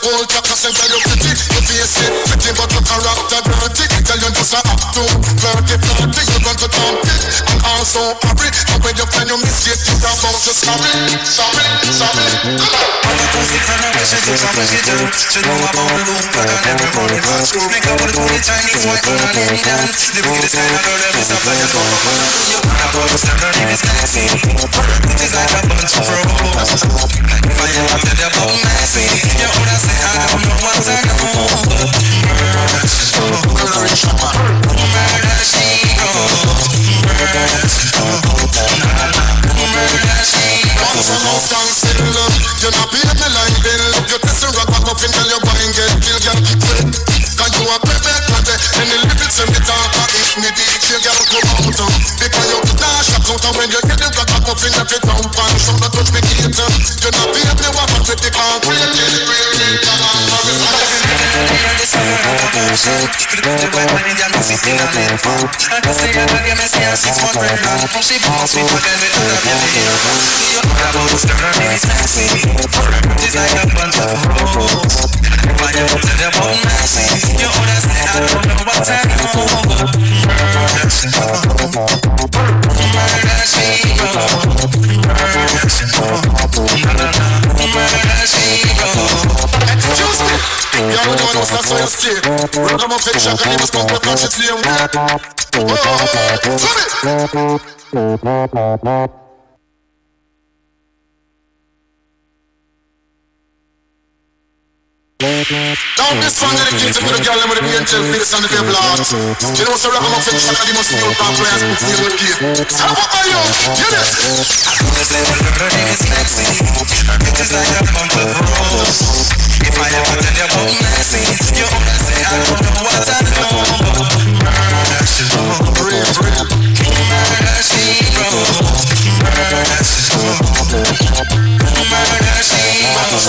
Whole chapter say girl you pretty. You face it pretty but your character dirty. Girl you just a act too flirty. You run to dump it and also hurry. And when you find your mistake you talk about you sorry. On the pussy kind of wish she took some pussy too. She know about the loop like I never run it back. Make up with the Chinese white on a lady down. The wickedest kind of girl ever stop like a phone. You wanna go to step her name is Nancy. It is like a bunch of frogs. If I ever tell you about Nancy, you would have said I don't know what I know. Murder she goes. Murder she goes. Murder she goes. Murder she goes. Once a love song still you not pay me like bill. You test a rock up in tell your wine get killed. Girl cause you a perfect cat. And the lyrics and the talk if me DJ girl come out. Because you not shock out. And when you get the rock up in every town pan. Show not touch me gator. You not pay me what I'm with the concrete. Could put the white money down, sit in a lane for. And I say I give me say a 6 month pregnant. She bounce with my girl with other baby. You know about the stir, her name is Nancy. It's like a bunch of hoes. If I ever tell you about Nancy, you would have said I don't know what I know. Murder she goes. Murder she goes. Murder she goes. Murder she goes. Excuse me. You don't know what's that's why you stay. Rock up fake shock and you must come to touch it lame. Down this one dedicated to the girl with the angel face and the devil heart. You know so rock up fake shock and you must know that players put me on the game. So what are you? Hear this? Her name is Nancy. It is like a bunch of roses. If I ever tell you about Nancy, you wanna say I don't know what I know. Murder she goes. Murder she goes. Murder she goes. Murder she goes.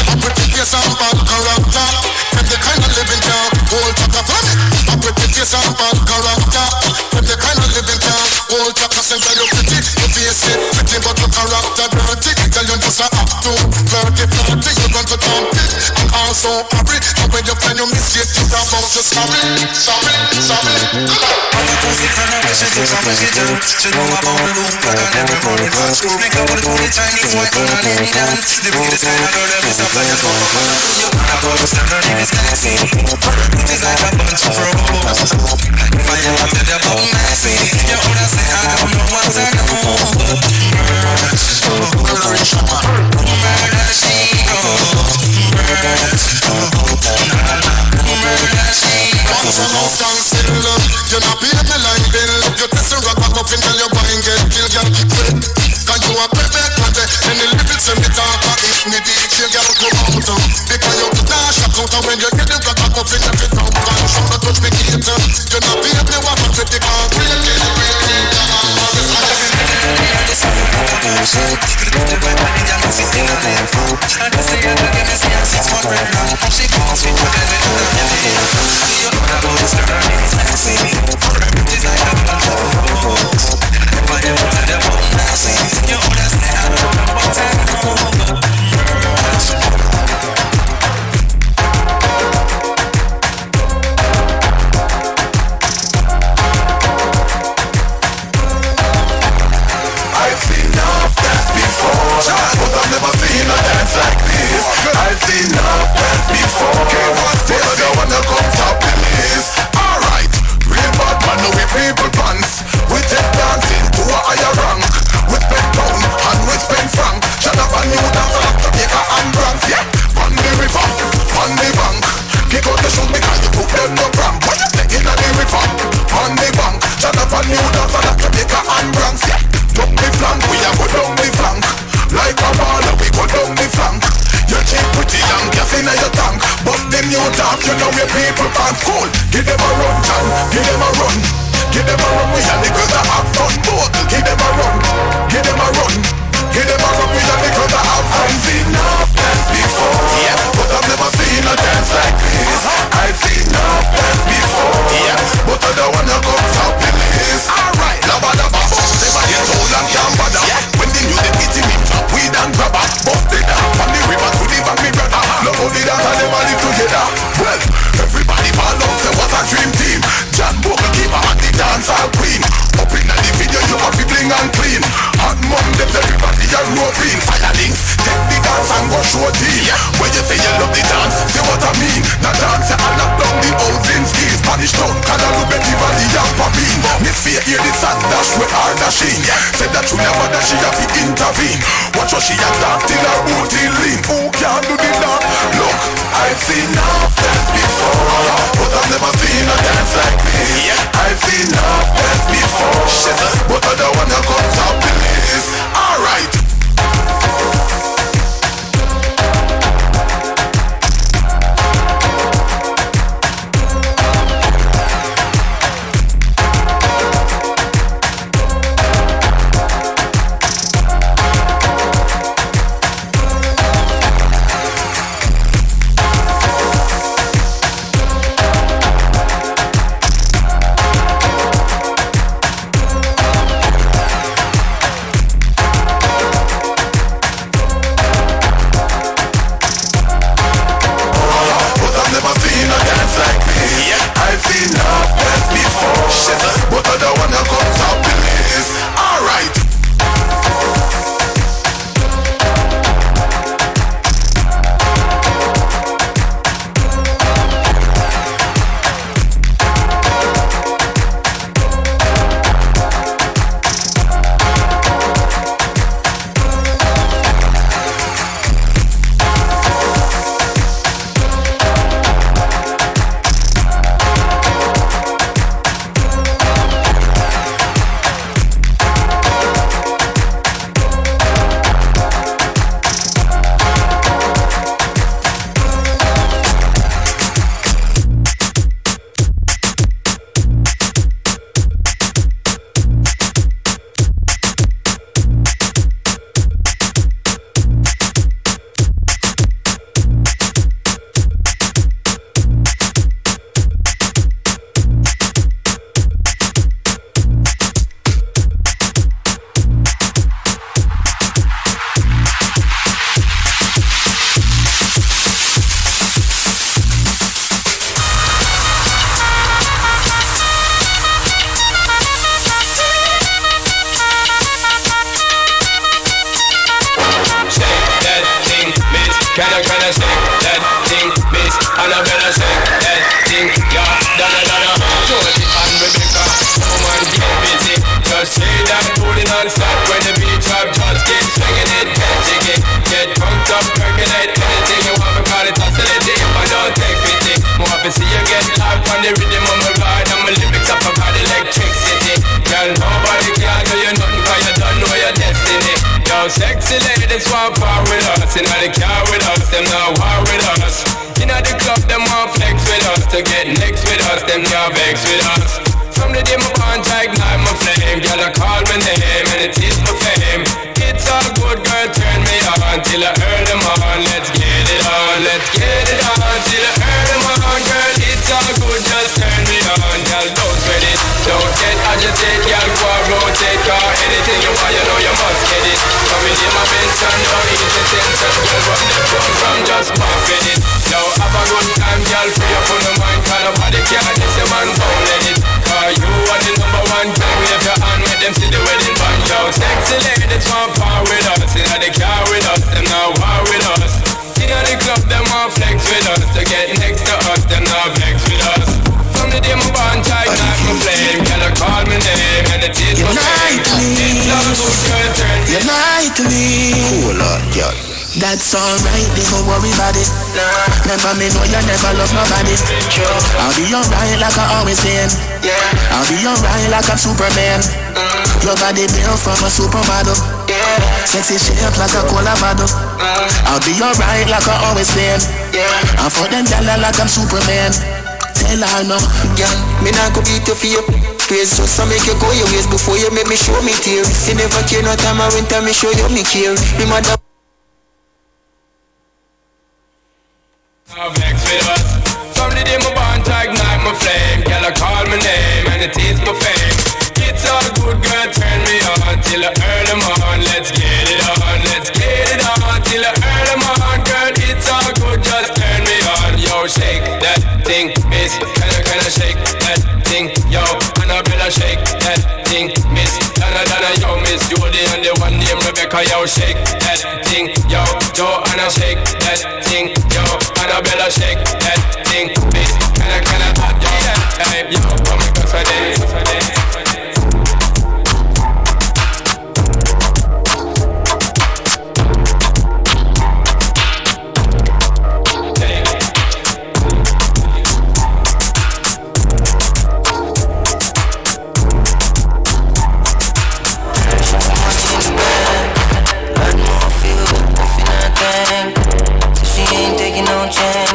I'm pretty face and bad character. From the kind of living town, whole chapter for me. I'm pretty face and bad character. From the kind of living town, whole chapter say girl you pretty. You face it pretty but your character dirty. Girl you just a act too flirty. You run to dump it and also hurry. And when you find your mistake you talk about you sorry. On the pussy kind of wish she took some pussy too. She know about the loop like I never run it back. Make up with the Chinese white on a lady down. The wickedest kind of girl ever stop like a phone. You wanna go to step her name is Nancy. It is like a bunch of frogs. If I ever tell you about Nancy, you would have said I don't know what I know. Murder she goes. Murder she goes. Murder she goes. Murder she goes. Murder she goes. Once a love song still you not pay me like bill. You test a rock up in tell your wine get killed. Girl cause you a perfect cat. And the lyrics and the talk if me DJ girl come out. Because you not shock out. And when you get the rock up in every town pan. Show not touch me gator. You not pay me what I'm with the concrete. Could put the white money down, sit in a lane for. And I say I give me say a 6 month pregnant. She bounce with my girl with other baby. You know about the stir, her name is Nancy. It is like a bunch of hoes. If I ever tell you about Nancy, you would have said I don't know what I know. Murder she goes. But I've never seen a dance like this. I've seen enough dance before. But I don't wanna come top the list. Alright, real bad man, no we people pants. We take dancing to a higher rank. We spend pound and we spend franc. Shut up and you dance up to Jamaica and Bronx. Yeah, on the river, on the bank. Kick out the shoes because you put them no cramp. When you take in the river, on the bank. Shut up and you dance up to Jamaica and Bronx. Yeah, jump the flank, we a go down the flank. Like a baller, we go down the flank. Your cheap pretty young gas in your tank. But them new talk, you know your people can't cool. Give them a run, John, give them a run. Give them a run, we and the girls that have fun. Both, give them a run, give them a run. Give them a run, we and the girls that have fun. I've seen enough dance before, yeah, but I've never seen a dance like this. I've seen enough dance before, yeah, but I don't wanna come top the list. Alright, lava lava, never get old and can't bother. When the music hit him, weed and grabber. Bust the down from the river to the bank, me brother. Love how the ravine. Watch what she a talk till her booty lean. Who can do the dark? Look, I've seen enough dance before, but I've never seen a dance like this. I've seen enough dance before, but I don't wanna come top the list. Alright. Sexy ladies want power with us. Inna the car with us, them not war with us. Inna the club, them want flex with us. To get next with us, them can't vex with us. From the day my bond, I ignite my flame. Girl, I call my name and it is my fame. It's all good, girl, turn me on till I earn them on. Let's get it on, let's get it on till I earn them on. Girl, it's all good, just turn me on. Girl, don't sweat it, don't get agitated. Girl, go and rotate, car anything you want, you know you must get it. Come in my mention, no easy tension. Girl, run the program, just pumping it. Now have a good time, girl, free up on the mind. Cause nobody can miss a man, won't let it. Cause you are the number one, girl, wave your hand, make them see the wedding band. Yo, sexy ladies want power with us. Inna the car with us, them not war with us. Inna the club, them want flex with us. To get next to us, them not vex with us. From the day my bond, I ignite my flame. Girl, I call my name and it is my fame. It's all good, girl, turn me. Unite me. Cool on, girl. That's alright, don't worry about it. Remember me know you never love nobody. I'll be alright like I always been. I'll be alright like I'm Superman. Your body built from a supermodel. Sexy shape like a cola bottle. I'll be alright like I always been. I'm for them dollar like I'm Superman. Tell her no, girl, me not go beat you for your praise. Just to make you go your ways before you make me show me tears. You never care no time I winter me show you me care. Me mother vex with us. From the day my bond, I ignite my flame. Girl, I call my name and it is my fame. It's all good, girl, turn me on till I earn them on. Let's get it on, let's get it on till I earn them on. Girl, it's all good, just turn me on. Yo, shake that thing, miss. Can I shake that thing? Yo, Annabella, shake that thing, miss. Donna, yo, miss Judy and the one named Rebecca. Yo, shake that thing. Yo, Joanna, shake that thing. Yo, Annabella, shake that thing, miss. Can I touch that time? Yo, come and cause I dance.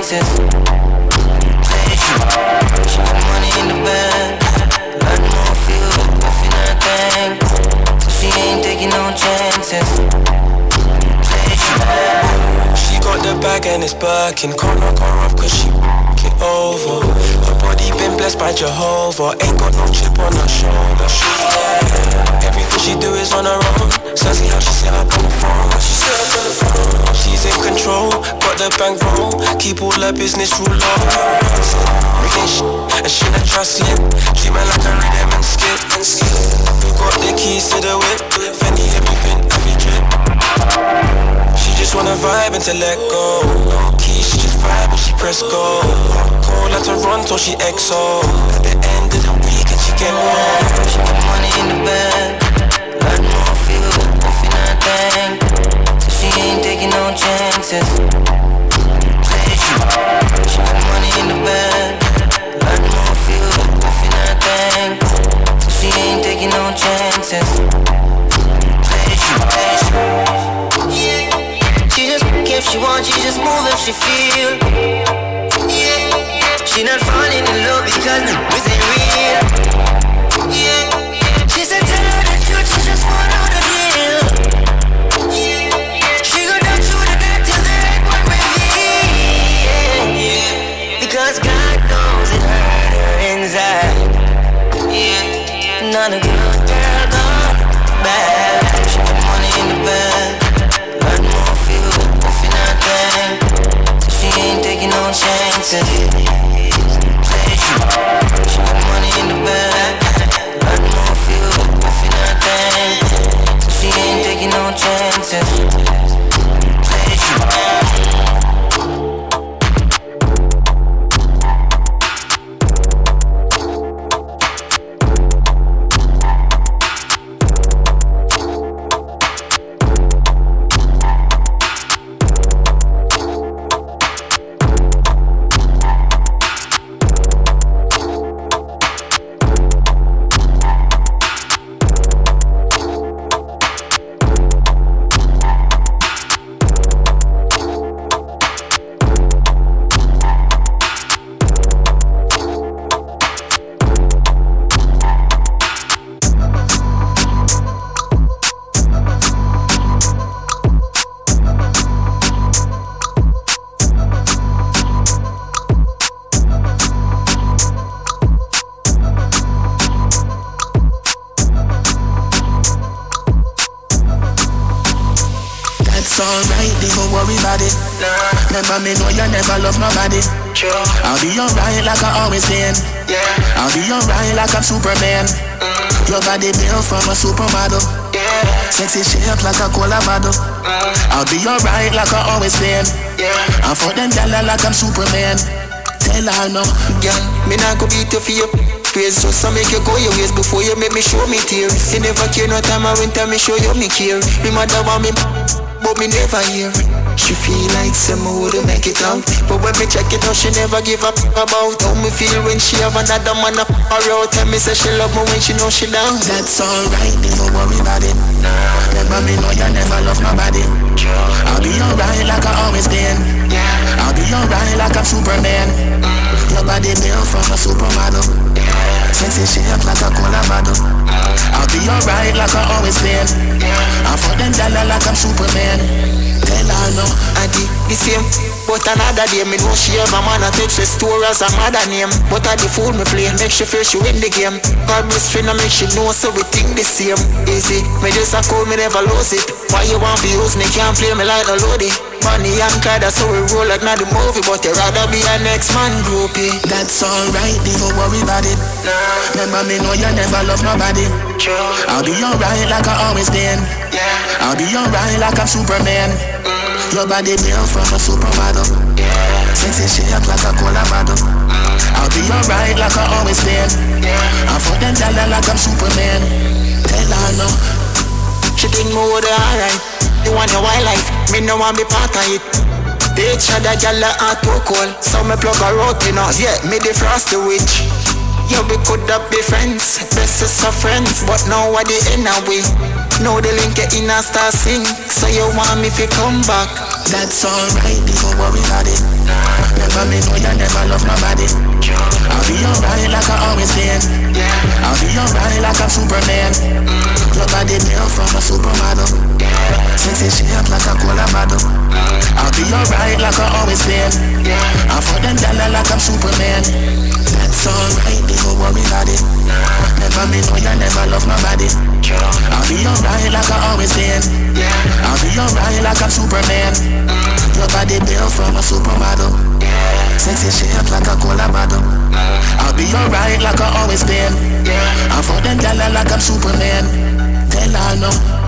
chances. She got money in the bag, lot more feel if you not think. So she ain't taking no chances. She got the bag and it's Birkin. Can't knock her off cause she f***ing over. Her body been blessed by Jehovah. Ain't got no chip on her shoulder. Everything she do is on her own. Sassy how she sit up on the phone. She's in control, got the bank roll. Keep all her business rule low. Making and she not trusting. Treat man like a rhythm and skip. Who got the keys to the whip? Fendi everything, every drip. She just wanna vibe and to let go. No keys, she just vibe and she press go. Call her Toronto, she XO. At the end of the week and she get home. She got money in the bag, lot more feel if you not think. So she ain't taking no chances. She got money in the bag, lot more feel if you not think. So she ain't taking no chances. She just if she wants, she just move if she feel. She not falling in love because this ain't real. She said tell her the truth, she just want out the deal. She go down through the night till the right one reveal. Because God knows it hurt her inside. Not a good girl gone bad. She got money in the bag, lot more feel if you not think. So she ain't taking no chances. She got money in the bag, lot more feel if you not think. So she ain't taking no chances. Remember me know you never love nobody. I'll be alright like I always been. I'll be alright like I'm Superman. Your body built from a supermodel. Sexy shape like a cola bottle. I'll be alright like I always been. I'm for them dollar like I'm Superman. Tell her no. Girl, me not go beat you for your praise. Just to make you go your ways before you make me show me tears. You never care no time I winter me show you me care. Me mother want me, but me never hear. She feel like someone wouldn't make it out. But when me check it out, she never give up about how me feel when she have another man up her out. Tell me say she love me when she know she down. That's alright, don't worry about it. Remember me know you never love nobody. I'll be alright like I always been. I'll be alright like I'm Superman. Your body built from a supermodel. Sexy shape like a cola bottle. I'll be alright like I always been. I'm for them dollar like I'm Superman. Tell her no. I did the same, but another day me know she have a man. I text the store as a mother name. But I the fool me play, make she feel she win the game. God best friend I make she know so we think the same. Easy, me just a call me never lose it. Why you want to use me, can't play me like a loadie. Money and car, that's how we roll like not the movie. But you rather be a next man groupie. That's alright, don't worry about it. Remember me know you never love nobody. I'll be alright like I always been. I'll be alright like I'm Superman. Your body built from a supermodel. Sexy shape like a cola bottle. I'll be alright like I always been. I'm for them dollar like I'm Superman. Tell her no. She think me would alright. You want your wildlife, me no want be part of it. They each other gyal are too cold, so me plug her out in us. Yeah, me the frost the witch. Yeah, we could have be friends, best of friends, but now what the end are we? Now the link get in a star sing, so you want me to come back. That's alright, don't worry about it. Remember Never me know you never love nobody. I'll be alright like I always been. I'll be alright like I'm Superman. Your body built from a supermodel. Sexy shape like a cola bottle. I'll be alright like I always been. I'm for them dollar like I'm Superman. That's alright, don't worry about it. Never me know you never love nobody. I'll be alright like I always been. I'll be alright like I'm Superman. Your body built from a supermodel. Sexy shape like a cola bottle. I'll be alright like I always been. I'm for them dollar like I'm Superman. Tell her no.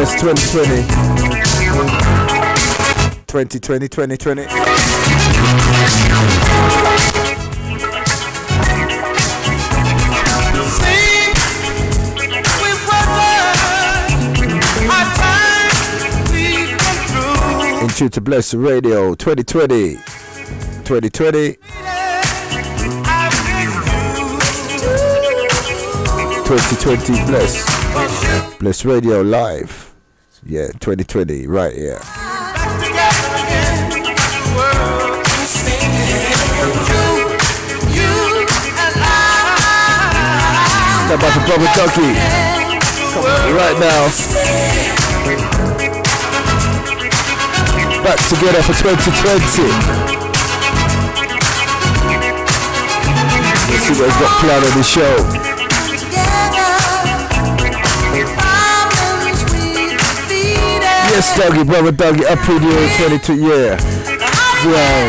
Bless 2020. 2020. Into to Bless Radio 2020. 2020 Bless Radio Live. Yeah, 2020 right here. Step out to Brother Dougie right now. Back together for 2020. Let's see what he's got planned on the show. Yes, Dougie, Brother Dougie, up in here 22, yeah. Wow.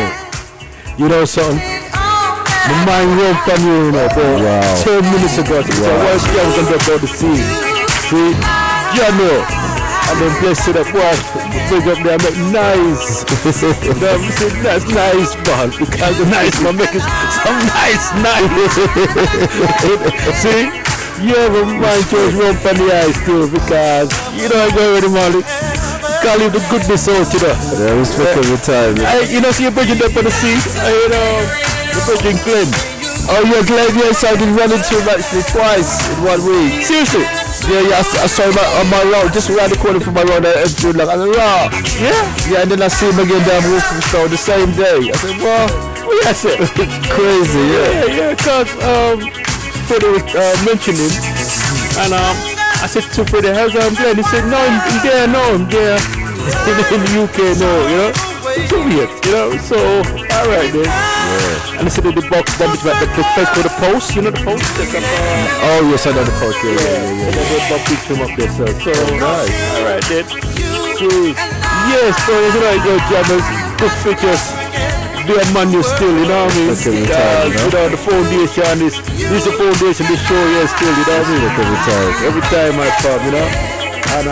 You know something? My mind went from you, you know, about 10 minutes ago. So what's the other going to the sea? See? You know. And then bless it up, boy. Big up there, make nice. That's nice, man. Because the nice man making some nice. See? You have a mind just run from the eyes too, because you know I go with the money. Can't leave the goodness out, you know. Yeah, respect every time. You know, see you're bridging up on the sea. You know, you're bridging Glen. Oh, yeah, Glen, yes, I did run into him actually twice in 1 week. Seriously? Yeah, I saw him on my road, just around the corner from my road. I said, like, raw. Yeah, and then I see him again down Wolfram Store the same day. I said, well, I said, crazy, yeah, because Freddie was mentioning, and I said to Freddie, how's Glenn? He said, no, I'm there, in the UK, no, you know. It's weird, you know. So, alright then. Yeah. And I said the box damage back the place for the post, you know the post? Oh yes, I know the post, yeah. And then the box beat him up there, so nice. Alright then. Yes, so you know I go jammers, good features. Be a manual still, you know what I mean? You know, the foundation is the foundation, this show here still, you know what I mean? Every time I come, you know. And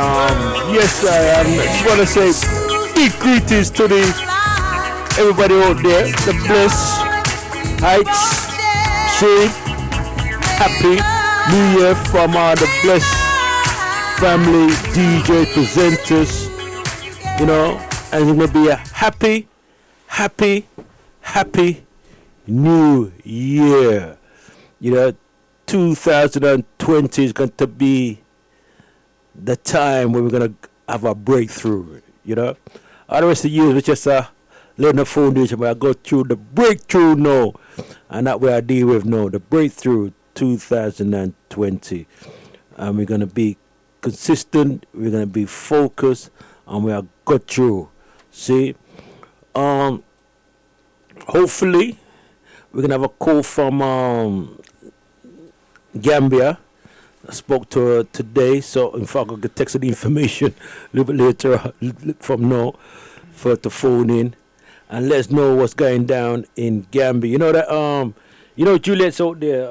yes, I just want to say big greetings to everybody out there. The Bless Heights. Say happy New Year from the Bless family, DJ presenters. You know, and it's gonna be a happy New Year. You know, 2020 is going to be the time when we're going to have a breakthrough, you know. All the rest of the year, it's just laying the foundation, but I go through the breakthrough now. And that way I deal with now, the breakthrough 2020. And we're going to be consistent, we're going to be focused, and we are go through. See? Hopefully, we're going to have a call from Gambia. I spoke to her today, so in fact I could text her the information a little bit later from now for her to phone in and let us know what's going down in Gambia. You know that you know Juliet's out there.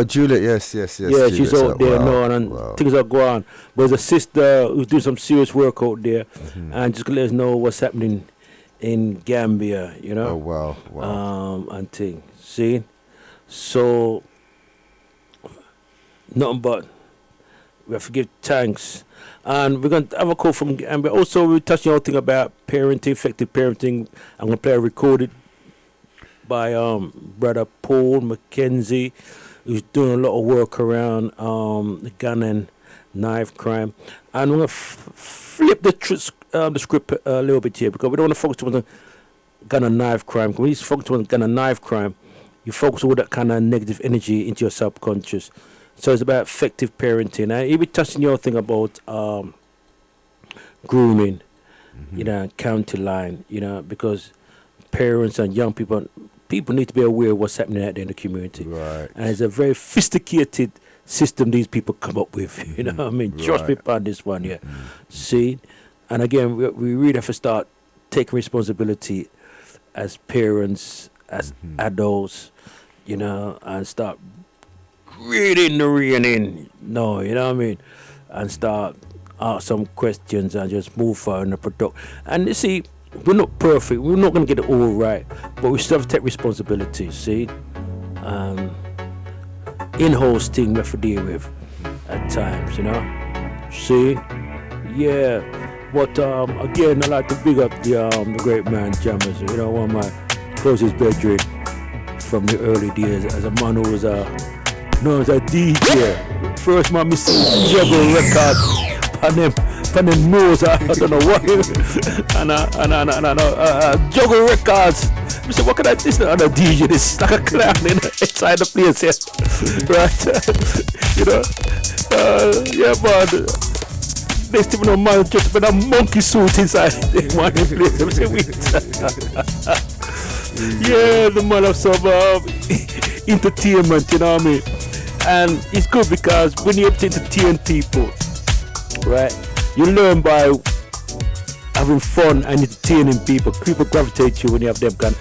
Juliet, yes. Yeah, Juliet's she's out there now, and things are going on. But there's a sister who's doing some serious work out there, and just let us know what's happening in Gambia. You know. Oh wow. And thing. See, so. Nothing but we have to give thanks. And we're going to have a call from Gambia. Also, we're touching on thing about parenting, effective parenting. I'm going to play a recorded by Brother Paul McKenzie, who's doing a lot of work around the gun and knife crime. And we're going to flip the script a little bit here, because we don't want to focus on the gun and knife crime. When you focus on the gun and knife crime, you focus all that kind of negative energy into your subconscious. So it's about effective parenting. And you'll be touching your thing about grooming, you know, county line, you know, because parents and young people need to be aware of what's happening out there in the community. Right. And it's a very sophisticated system these people come up with, you know what I mean? Trust me on this one, yeah. See? And again, we really have to start taking responsibility as parents, as adults, you know, and start reading the rein in. No, you know what I mean? And start ask some questions and just move forward in the product. And you see, we're not perfect. We're not going to get it all right, but we still have to take responsibility. See, in-house thing we have to deal with at times, you know. See, yeah. But again, I like to big up the great man Jammers. You know, one of my closest brethren from the early days as a man who was known as a DJ. First man, me see juggle records on them nose. I don't know what. and juggle records. I said, what can I do? This not a DJ. This is like a clown inside the place here, right? You know, yeah, man. Next thing you know, man, just with a monkey suit inside the place. I say, wait. Yeah, the man of some entertainment, you know what I mean? And it's good because when you have to entertain people, right, you learn by having fun and entertaining people. People gravitate to you when you have them kind.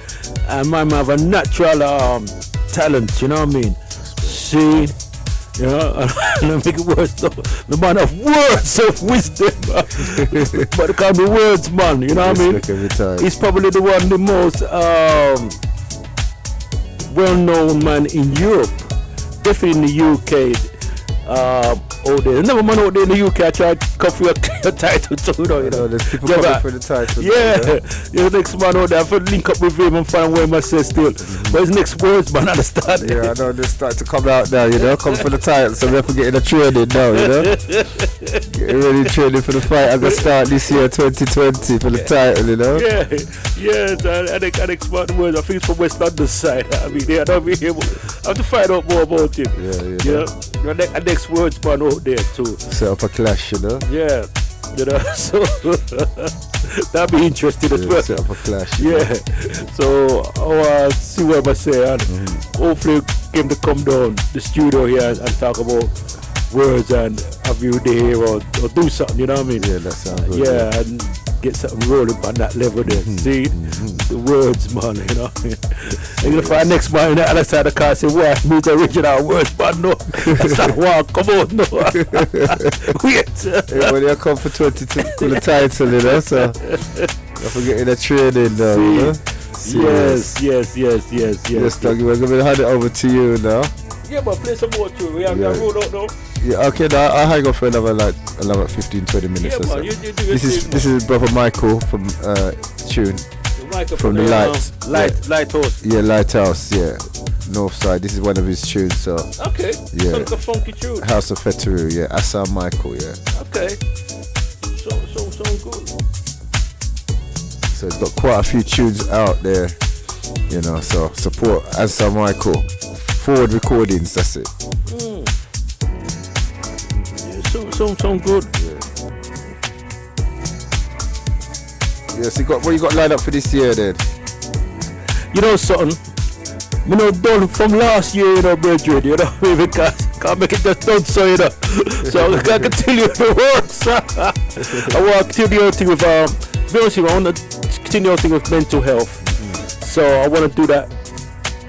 And my man have a natural talent, you know what I mean? See, you know, and I make it worse though. The man of words of wisdom, but it can't be words, man. You know what I mean? He's probably the most well-known man in Europe, definitely in the UK. Out there, another man out there in the UK. I tried to come for your title too, you know. There's people coming for the title. Yeah, the next man out there. I have to link up with him and find where my say still. But his next words, man, I understand. Yeah, I know they start to come out now, you know. Come for the title, so we have to get in the training now, you know. Get ready training for the fight. I'm gonna start this year, 2020, for the title, you know. Yeah, I next man words. I think it's from West London side. I mean, I don't be able. I have to find out more about him. Yeah. The next words, man, out there too. Set up a clash, you know. Yeah, you know. So that'd be interesting as well. Set up a clash. Yeah. So I'll see what I say, and hopefully get him to come down the studio here and talk about words and have you there or do something. You know what I mean? Yeah, that sounds good. Yeah, and get something rolling on that level there. See the words, man. You know. And you're gonna find next man on the other side of the car and say, "What? Me the original words, but no, that's not one. Come on, no." Wait. Yeah, when you come for 22 for the title, you know, so don't forget in the training now, you know. Yes. Yes, Dougie, we're gonna hand it over to you now. Yeah, but play some more too. We have roll out now. Yeah, okay, now I'll hang on for another 15-20 minutes or so. Man, you this is brother Michael from Tune. Michael from the Lighthouse. Yeah, Lighthouse, yeah. North side. This is one of his tunes, so. Okay. Yeah. Sounds like a funky tune. House of Fetteru, yeah. Asa Michael, yeah. Okay. So good. So he's got quite a few tunes out there, you know, so support Asa Michael. Forward Recordings, that's it. Yeah, sound good. Yeah, so what you got lined up for this year then? You know something? You know, done from last year, you know, brethren, you know, because can't make it just done so, you know. So I can continue the works. I want to continue thing with, to be honest with you, I want to continue thing with mental health. So I want to do that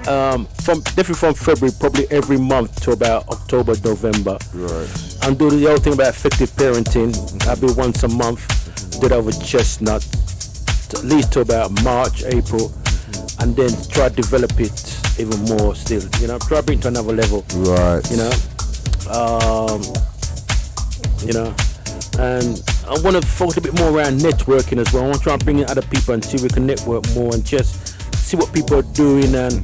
from February, probably every month to about October, November. Right. And do the whole thing about effective parenting. I'll be once a month. Do that with Chestnut, at least to about March, April, and then try to develop it even more still. You know, try to bring it to another level. Right. You know, and I want to focus a bit more around networking as well. I want to try and bring in other people and see if we can network more and just see what people are doing and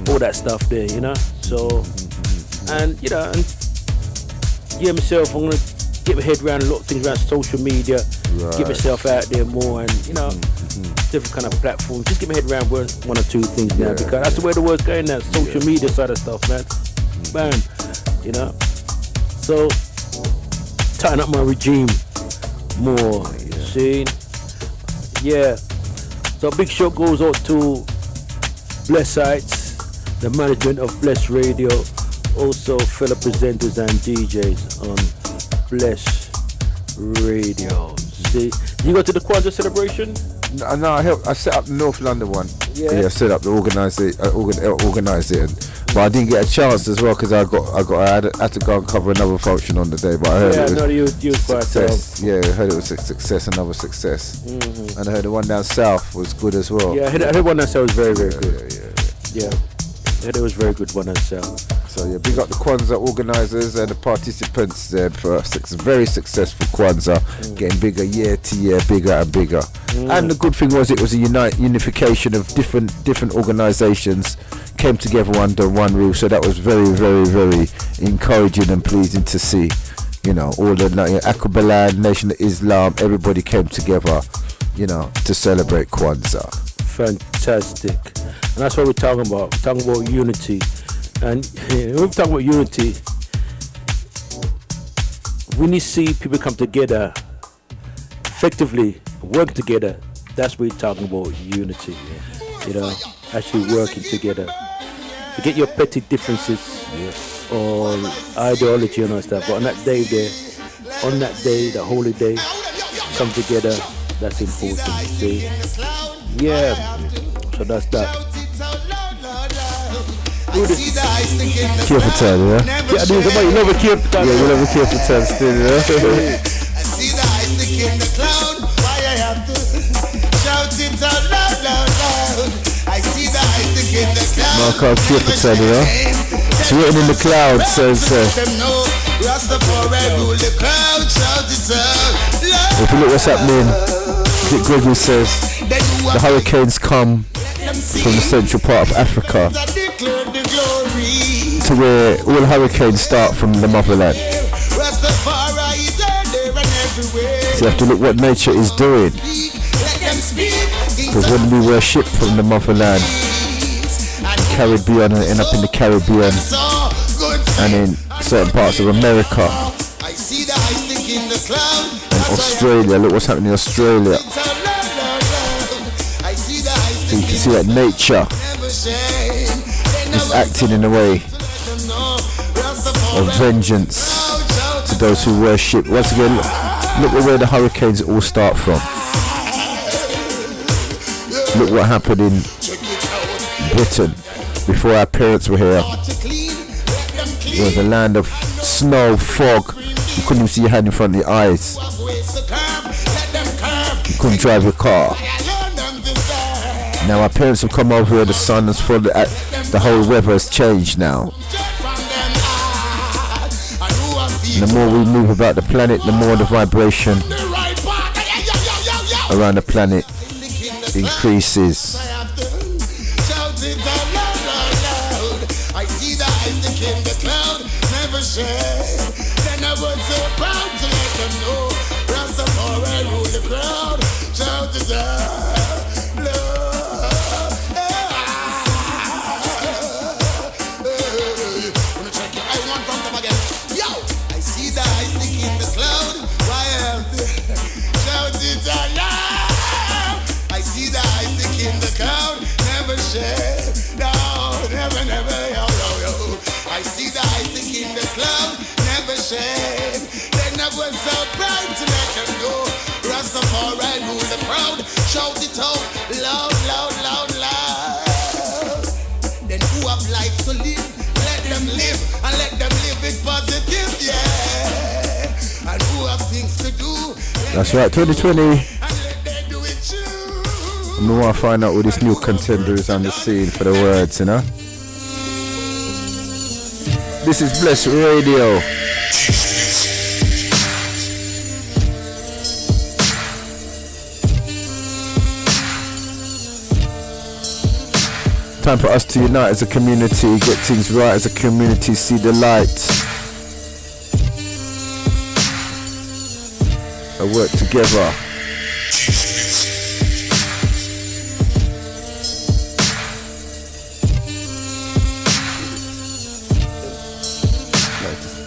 all that stuff there. You know, so and you know, and yeah, myself, I'm gonna get my head around a lot of things around social media. Right. Get myself out there more and, you know, different kind of platforms. Just get my head around one or two things now because that's the way the world's going now. Social media side of stuff, man. You know. So, tighten up my regime more. See? Yeah. So, a big show goes out to Bless Sites, the management of Bless Radio, also fellow presenters and DJs on Bless Radio. See, you go to the Kwanzaa celebration? No, I set up the North London one. Yeah, I set up the organise it, but I didn't get a chance as well because I had to go and cover another function on the day. But I heard it was success. Yeah, I heard it was a success, another success, and I heard the one down south was good as well. Yeah, I heard one down south was very good. Yeah. I heard it was very good one down south. So yeah, big up the Kwanzaa organisers and the participants there for a very successful Kwanzaa, getting bigger year to year, bigger and bigger. And the good thing was it was a unification of different organisations came together under one roof. So that was very, very, very encouraging and pleasing to see. You know, all the Akubalan, Nation of Islam, everybody came together, you know, to celebrate Kwanzaa. Fantastic. And that's what we're talking about. We're talking about unity. And when we talk about unity, when you see people come together, effectively work together, that's what we're talking about, unity. You know, actually working together. Forget your petty differences or ideology and all stuff. But on that day, the holy day, come together, that's important. See? Yeah, so that's that. Care for time, yeah? Yeah, somebody you love a care for time. Yeah, you love a care for time still, yeah? I see the ice stick in the cloud. Why I have to shout it out loud. I see the ice stick in the cloud. Mark out care for time, yeah? It's written in the cloud, says Rastafari rule the crowd, shout it out. If you look what's happening, Dick Gregory says the hurricanes come from the central part of Africa to where all hurricanes start from the motherland. So you have to look what nature is doing. Because when we were shipped from the motherland, Caribbean and end up in the Caribbean and in certain parts of America and Australia, look what's happening in Australia. So you can see that nature is acting in a way of vengeance to those who worship. Once again, look at where the hurricanes all start from. Look what happened in Britain before our parents were here. It was a land of snow, fog. You couldn't even see your hand in front of your eyes. You couldn't drive your car. Now our parents have come over here, the sun has fallen, the whole weather has changed now. And the more we move about the planet, the more the vibration around the planet increases. I see the ice in the cloud, never share. Then I was so proud to let them know. Rastafari rule the crowd, shout it out, love. Wanna check it? I want from them again. Yo, I see the ice in the cloud. Why am shout it out loud? I see the ice in the cloud, never share. No, never, yo. I see the ice in the cloud, never shame. Then I was so proud to let them know. Rastafari rule the crowd, shout it out, loud. Then who have life to live, let them live, and let them live it positive, yeah. And who have things to do, that's right, 2020. and let them do it too. We want to find out who this new contender is on the scene for the words, you know. This is Bless Radio. Time for us to unite as a community, get things right as a community, see the light. And work together.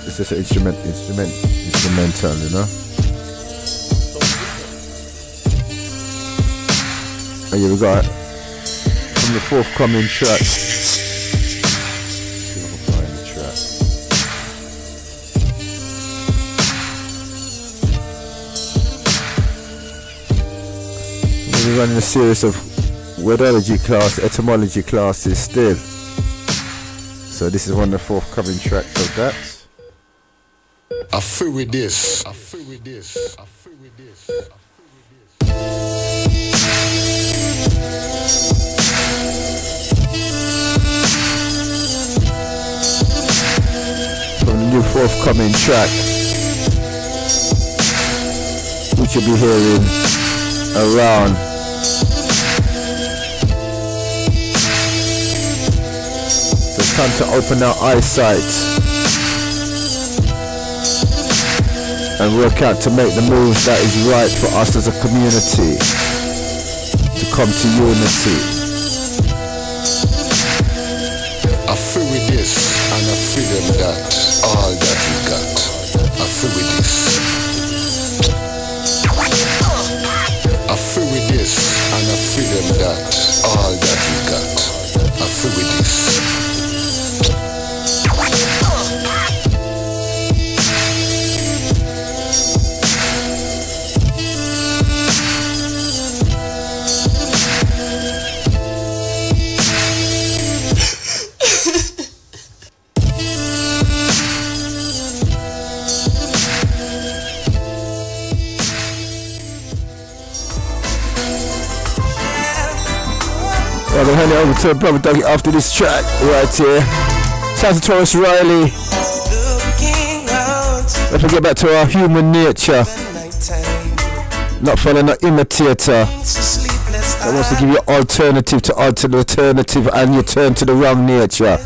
It's just an instrumental, you know. And here we got from the forthcoming track. See if I can find the track. we're running a series of etymology classes still. So this is one of the forthcoming tracks of that. I feel with this. From the new forthcoming track, which you'll be hearing around. So it's time to open our eyesight and work out to make the moves that is right for us as a community to come to unity. I feel with this and I feel them that all that we got. I feel with this. I feel with this and I feel them that all that we got. I feel with this. I'm gonna hand it over to brother Dougie after this track right here. Shout out to Taurus Riley. Don't forget back to our human nature. Not following an imitator that wants to give you alternative to alternative and you turn to the wrong nature.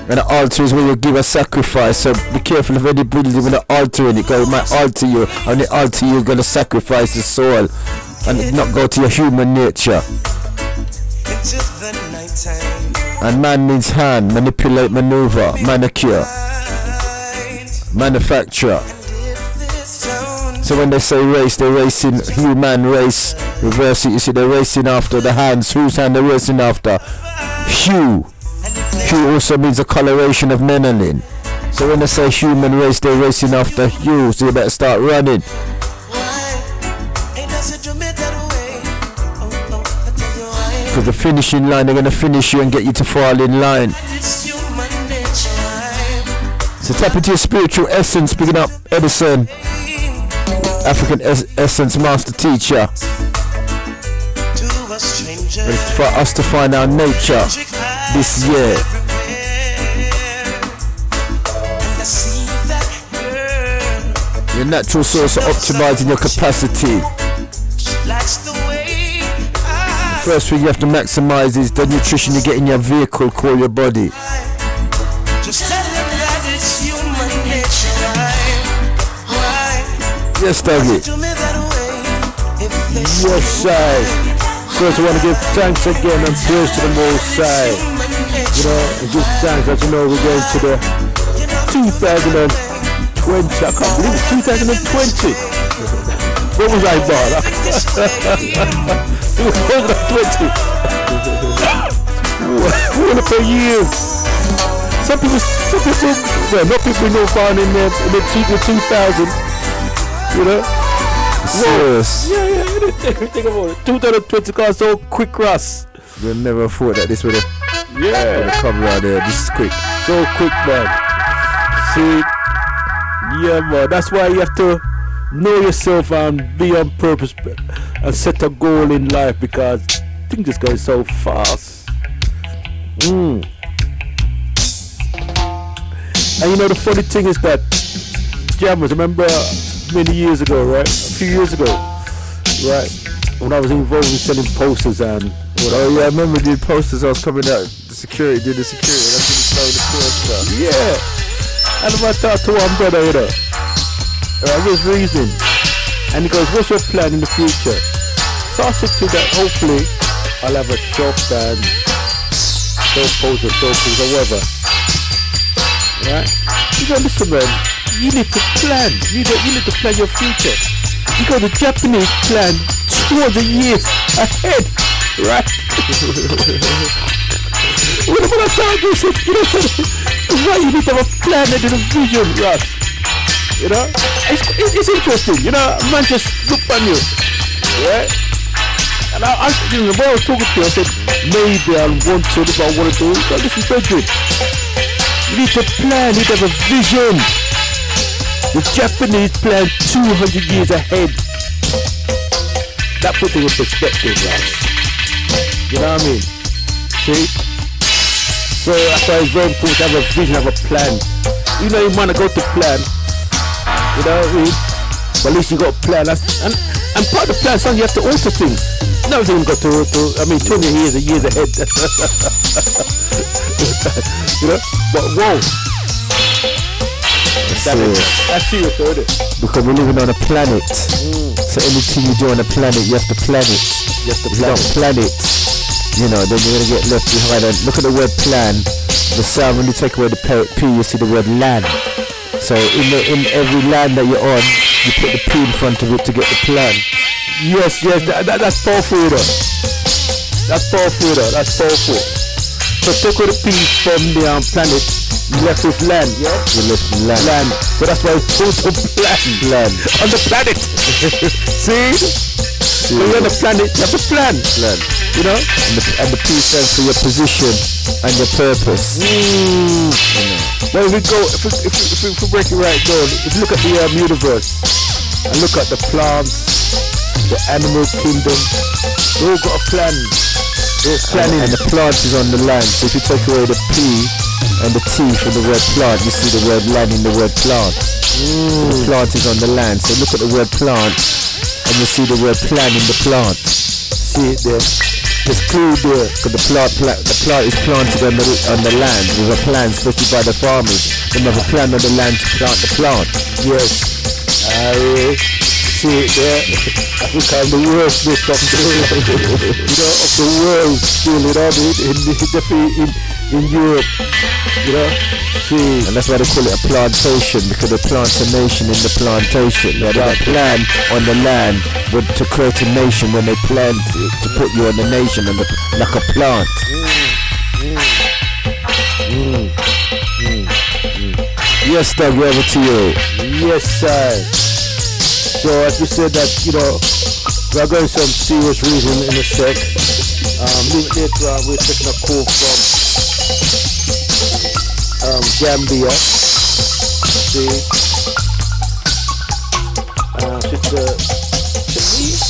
And the altar is where you give a sacrifice, so be careful of any building with an altar in it, because it might alter you. On the altar you're gonna sacrifice the soul and not go to your human nature. And man means hand, manipulate, maneuver, manicure, manufacture. So when they say race, they're racing human race. Reverse it, you see they're racing after the hands. Whose hand they're racing after? Hue. Hue also means a coloration of melanin. So when they say human race, they're racing after hue. So you better start running. Because the finishing line, they're going to finish you and get you to fall in line. So tap into your spiritual essence, picking up Edison, African Essence Master Teacher. It's for us to find our nature this year. Your natural source of optimizing your capacity. First thing you have to maximize is the nutrition you get in your vehicle, called your body. Yes, Dougie. Yes, sir. First, I want to give thanks again and praise to the Most High. You know, and give thanks. As you know, we're going to the 2020. I can't believe it. 2020. What was I born? It was 2020. What a year. Some people, well, not people know born in the 2000. You know? Serious? Yeah, you didn't think about it. 2020 got so quick, Ross. We never thought that this would have come around there this quick. So quick, man. See, yeah, man. That's why you have to know yourself and be on purpose and set a goal in life, because things just go so fast. And you know the funny thing is that jammers, remember many years ago, right? A few years ago, right? When I was involved in selling posters and oh yeah, I remember doing posters. I was coming out, did the security, and that's when he stole the poster. Yeah. And I talked to one brother, you know, I was reasoning, and he goes, "What's your plan in the future?" So I said to that, hopefully I'll have a shop and sell posters, or whatever. Right? You go, listen, man. You need to plan. You need to plan your future. Because the Japanese plan 200 years ahead, right? What I told you, why you need to have a plan and a vision, Russ? You know, it's interesting. You know, man just look on you, right? And when I was talking to you, I said, maybe I want to, if I want to do it. But listen, Dougie, you need to plan, you need to have a vision. The Japanese plan 200 years ahead. That puts it in perspective, right? You know what I mean? See? So that's why it's very important to have a vision, have a plan. You know you might not go to plan. You know what I mean? But at least you got a plan. And part of the plan, son, you have to alter things. Not everything got to 20 years ahead. You know? But whoa. That's serious, isn't it? Because we're living on a planet. So anything you do on a planet, you have to plan it. If you don't plan it, you know, then you're gonna get left behind. And look at the word plan. The sound, when you take away the P, you see the word land. So in every land that you're on, you put the P in front of it to get the plan. Yes, that's powerful, you know. That's powerful. So take away the P from the planet, you left with land, yeah? You left with land. So that's why it's called plan. On the planet. See? So you're on the planet, you have a plan. You know? And the P stands for your position and your purpose. You know. Well, if we break it right down, if you look at the universe and look at the plants, the animal kingdom, they all got a plan. They're planning. And the plant is on the land. So if you take away the P and the T from the word plant, you see the word land in the word plant. So the plant is on the land. So look at the word plant and you see the word plan in the plant. See it there. There's clue there. Because the plant is planted on the land with a plan, especially by the farmers. They have a plan on the land to plant the plant. Yes. See it there. I think I'm the worst bit of the world still, you know, definitely in Europe, you know. See. And that's why they call it a plantation, because they plant a nation in the plantation. They had a plan on the land to create a nation when they planned to put you on the nation like a plant. Yes, Doug, over to you. Yes, sir. So as we said that, you know, we are going some serious reason in a sec. Later on, we're taking a call from Gambia. See, Sister Shanice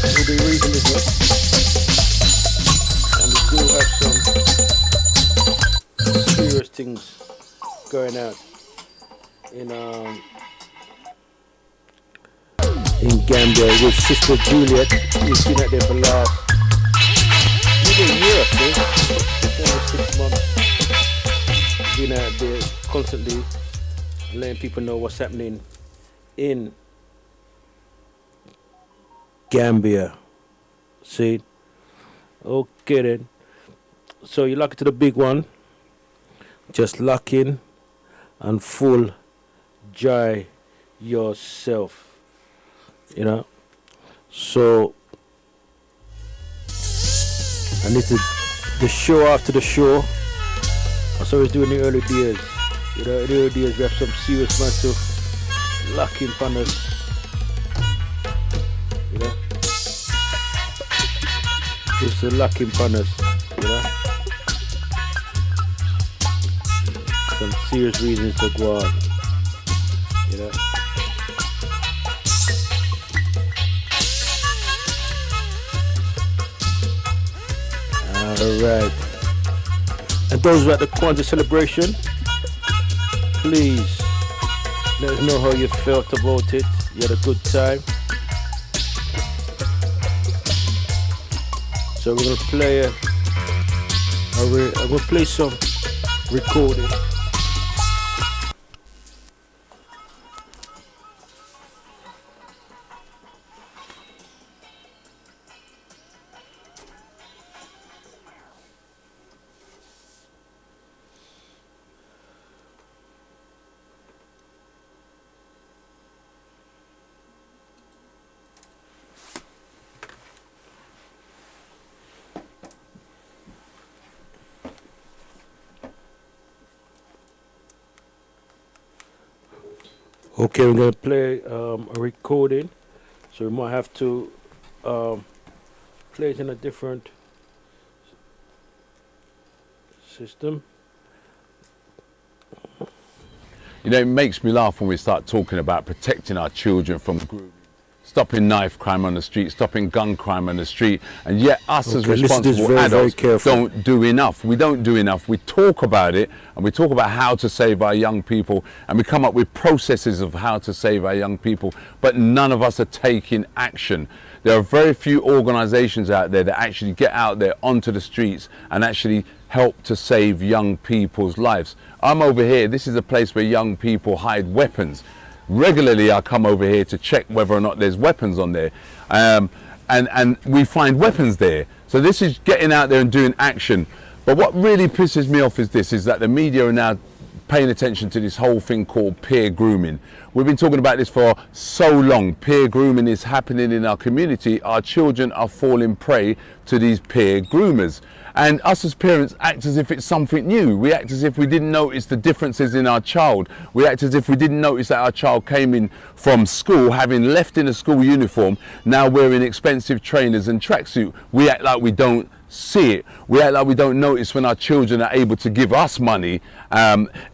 will be reading this one, and we still have some serious things going on in Gambia with Sister Juliet, who's been out there for last maybe a year, I think, 6 months. Been out there constantly letting people know what's happening in Gambia. See? Okay then. So you lock it to the big one. Just lock in and full joy yourself. You know, so and this is the show after the show. That's what we do in the early days. You know, in the early days we have some serious man to lock in on us. You know, just to lock in on us. You know, some serious reasons to go on. You know. Alright. And those who are at the Kwanzaa celebration, please let us know how you felt about it. You had a good time. So we're gonna play I'm gonna play some recording. Okay, we're gonna play a recording, so we might have to play it in a different system. You know, it makes me laugh when we start talking about protecting our children from grooming, stopping knife crime on the street, stopping gun crime on the street, and yet us as responsible adults don't do enough. We don't do enough. We talk about it, and we talk about how to save our young people, and we come up with processes of how to save our young people, but none of us are taking action. There are very few organisations out there that actually get out there onto the streets and actually help to save young people's lives. I'm over here. This is a place where young people hide weapons. Regularly I come over here to check whether or not there's weapons on there, and we find weapons there. So this is getting out there and doing action. But what really pisses me off is that the media are now paying attention to this whole thing called peer grooming. We've been talking about this for so long. Peer grooming is happening in our community. Our children are falling prey to these peer groomers. And us as parents act as if it's something new. We act as if we didn't notice the differences in our child. We act as if we didn't notice that our child came in from school, having left in a school uniform, now wearing expensive trainers and tracksuit. We act like we don't see it. We act like we don't notice when our children are able to give us money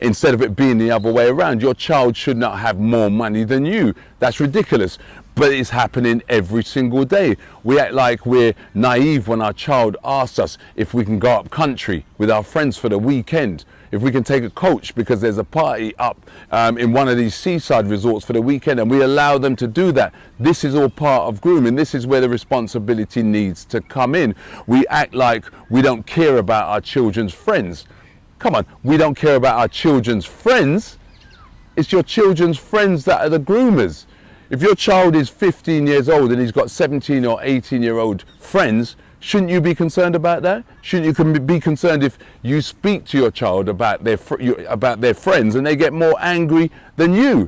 instead of it being the other way around. Your child should not have more money than you. That's ridiculous. But it's happening every single day. We act like we're naive when our child asks us if we can go up country with our friends for the weekend, if we can take a coach because there's a party up in one of these seaside resorts for the weekend, and we allow them to do that. This is all part of grooming. This is where the responsibility needs to come in. We act like we don't care about our children's friends. Come on, we don't care about our children's friends. It's your children's friends that are the groomers. If your child is 15 years old and he's got 17 or 18-year-old friends, shouldn't you be concerned about that? Shouldn't you be concerned if you speak to your child about their friends and they get more angry than you?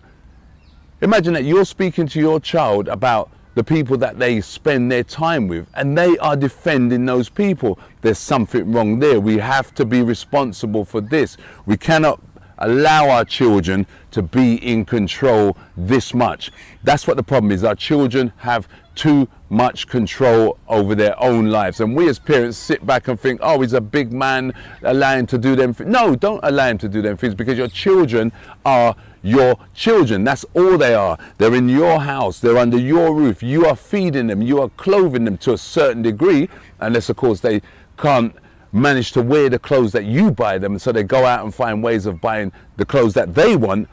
Imagine that you're speaking to your child about the people that they spend their time with, and they are defending those people. There's something wrong there. We have to be responsible for this. We cannot allow our children to be in control this much. That's what the problem is. Our children have too much control over their own lives, and we as parents sit back and think, oh, he's a big man, allow him to do them things. No, don't allow him to do them things, because your children are your children. That's all they are. They're in your house, they're under your roof. You are feeding them, you are clothing them to a certain degree, unless of course they can't manage to wear the clothes that you buy them, so they go out and find ways of buying the clothes that they want.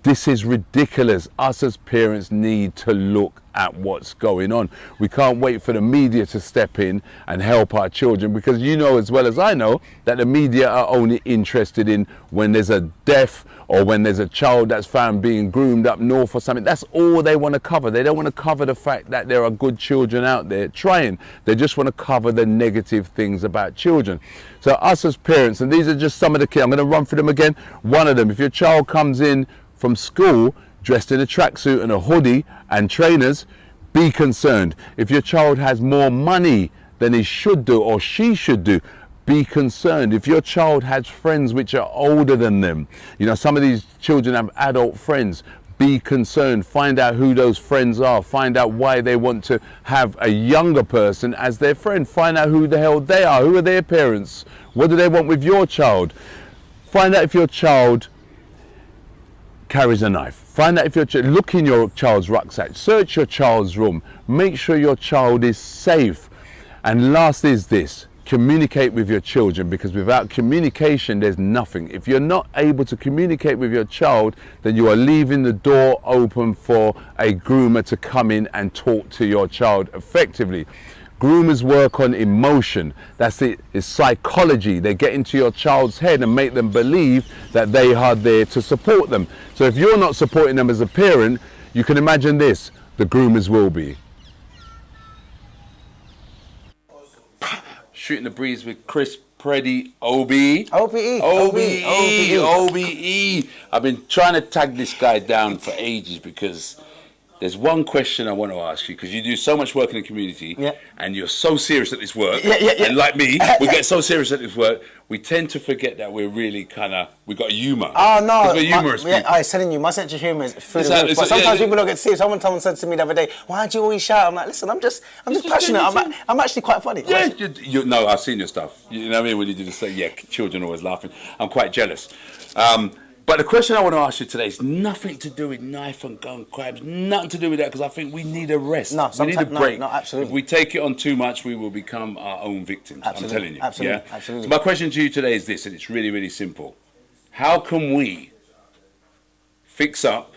This is ridiculous. Us as parents need to look at what's going on. We can't wait for the media to step in and help our children, because you know as well as I know that the media are only interested in when there's a death or when there's a child that's found being groomed up north or something. That's all they want to cover. They don't want to cover the fact that there are good children out there trying. They just want to cover the negative things about children. So us as parents, and these are just some of the kids, I'm going to run through them again. One of them, if your child comes in from school dressed in a tracksuit and a hoodie and trainers, be concerned. If your child has more money than he should do or she should do, be concerned. If your child has friends which are older than them, you know, some of these children have adult friends, be concerned. Find out who those friends are. Find out why they want to have a younger person as their friend. Find out who the hell they are. Who are their parents? What do they want with your child? Find out if your child carries a knife. Find out if your look in your child's rucksack. Search your child's room. Make sure your child is safe. And last is this: communicate with your children, because without communication there's nothing. If you're not able to communicate with your child, then you are leaving the door open for a groomer to come in and talk to your child effectively. Groomers work on emotion. That's it. It's psychology. They get into your child's head and make them believe that they are there to support them. So if you're not supporting them as a parent, you can imagine this: the groomers will be. Shooting the breeze with Chris Preddy, OBE. OBE. I've been trying to tag this guy down for ages, because there's one question I want to ask you, because you do so much work in the community, and you're so serious at this work. And like me, we get so serious at this work, we tend to forget that we're really we got humour. Oh no, we're humorous people. I was telling you, my sense of humour is through the roof. But sometimes people don't get to see it. Someone said to me the other day, "Why do you always shout?" I'm like, "Listen, I'm just passionate. I'm actually quite funny." Yeah, no, I've seen your stuff. You know what I mean? When you do this, children always laughing. I'm quite jealous. But the question I want to ask you today is nothing to do with knife and gun crimes, nothing to do with that, because I think we need a rest. We need a break. No, absolutely. If we take it on too much, we will become our own victims. Absolutely. I'm telling you. Absolutely. Absolutely. So my question to you today is this, and it's really, really simple. How can we fix up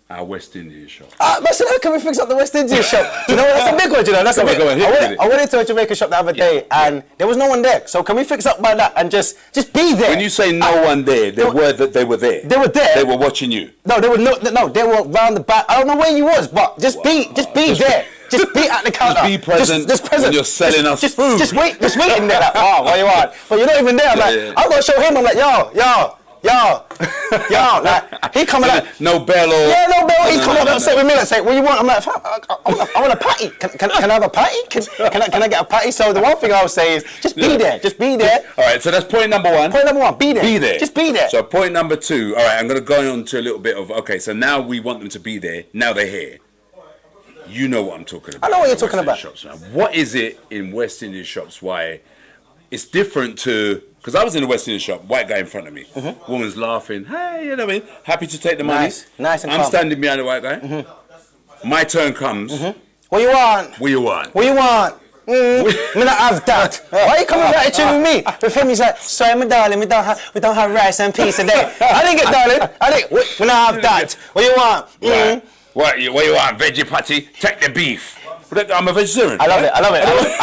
our West Indian shop? How can we fix up the West Indian shop? Do you know what? That's a big one, you know. That's a big one. I went into a Jamaican shop the other day and there was no one there. So can we fix up by that and just be there? When you say no one there, the word that they were there. They were there. They were watching you. No, they were they were round the back. I don't know where you was, but just be there. Just be at the counter. Just be present. Just present. When you're selling us food. Just waiting there. Like, what you want? But you're not even there. I'm like, I'm gonna show him. I'm like, yo. Like he coming up. No bell or no bell. He's coming up upset with me. Like, say, what you want? I'm like, I want a patty. Can I have a patty? Can I get a patty? So the one thing I would say is just be there. Just be there. All right. So that's point number one. Point number one. Be there. Be there. Just be there. So point number two. All right. I'm gonna go on to a little bit of So now we want them to be there. Now they're here. You know what I'm talking about. I know what you're talking about. Shops, man. What is it in West Indian shops? Why it's different to? Because I was in the West Indian shop, white guy in front of me, woman's laughing, hey, you know what I mean? Happy to take the money. Nice and I'm calm. standing behind the white guy. My turn comes. What you want? What you want? What you want? Me not have that. Why are you coming back to with me? With him, he's like, sorry, my darling, we don't have rice and peas today. I didn't get darling. We not have that. What you want? Right. What you want? Veggie patty? Take the beef. I'm a vegetarian. I love it. I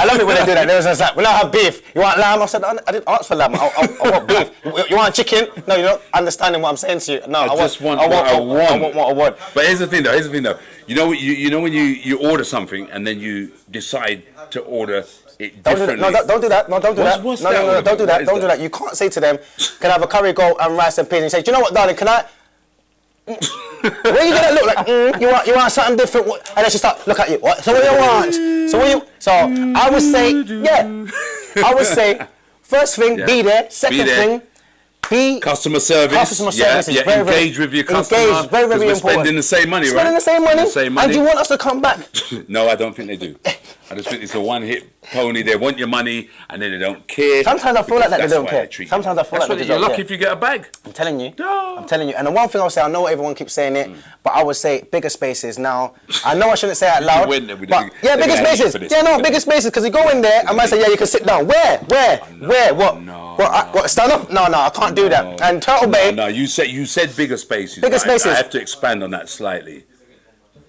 love it when they do that. They was just like, we don't have beef. You want lamb? I said, I didn't ask for lamb. I want beef. You want chicken? No, you're not understanding what I'm saying to you. No, I want what I want. But here's the thing though. You know when you order something and then you decide to order it differently. Don't do that. No, don't do that. No, don't do that. Don't do that. You can't say to them, can I have a curry goat and rice and peas? And say, do you know what, darling? Can I? Where you gonna look like? You want something different? And then she start look at you. What? So what you want? So I would say, I would say, first thing, be there. Second thing, be customer service. Is very, engage with your customer. Engage, very, very important. Spending the same money, right? Spending the same money. And you want us to come back? No, I don't think they do. I just think it's a one-hit pony. They want your money and then they don't care. Sometimes I feel like that they don't care. Sometimes I feel like they don't care. You're lucky if you get a bag. I'm telling you. And the one thing I'll say, I know everyone keeps saying it, but I would say bigger spaces now. I know I shouldn't say it out loud. But bigger spaces. Bigger spaces. Because you go in there, I might say, you can sit down. Where? What? What? Stand up? No, I can't do that. And Turtle Bay. No, you said bigger spaces. Bigger spaces. I have to expand on that slightly.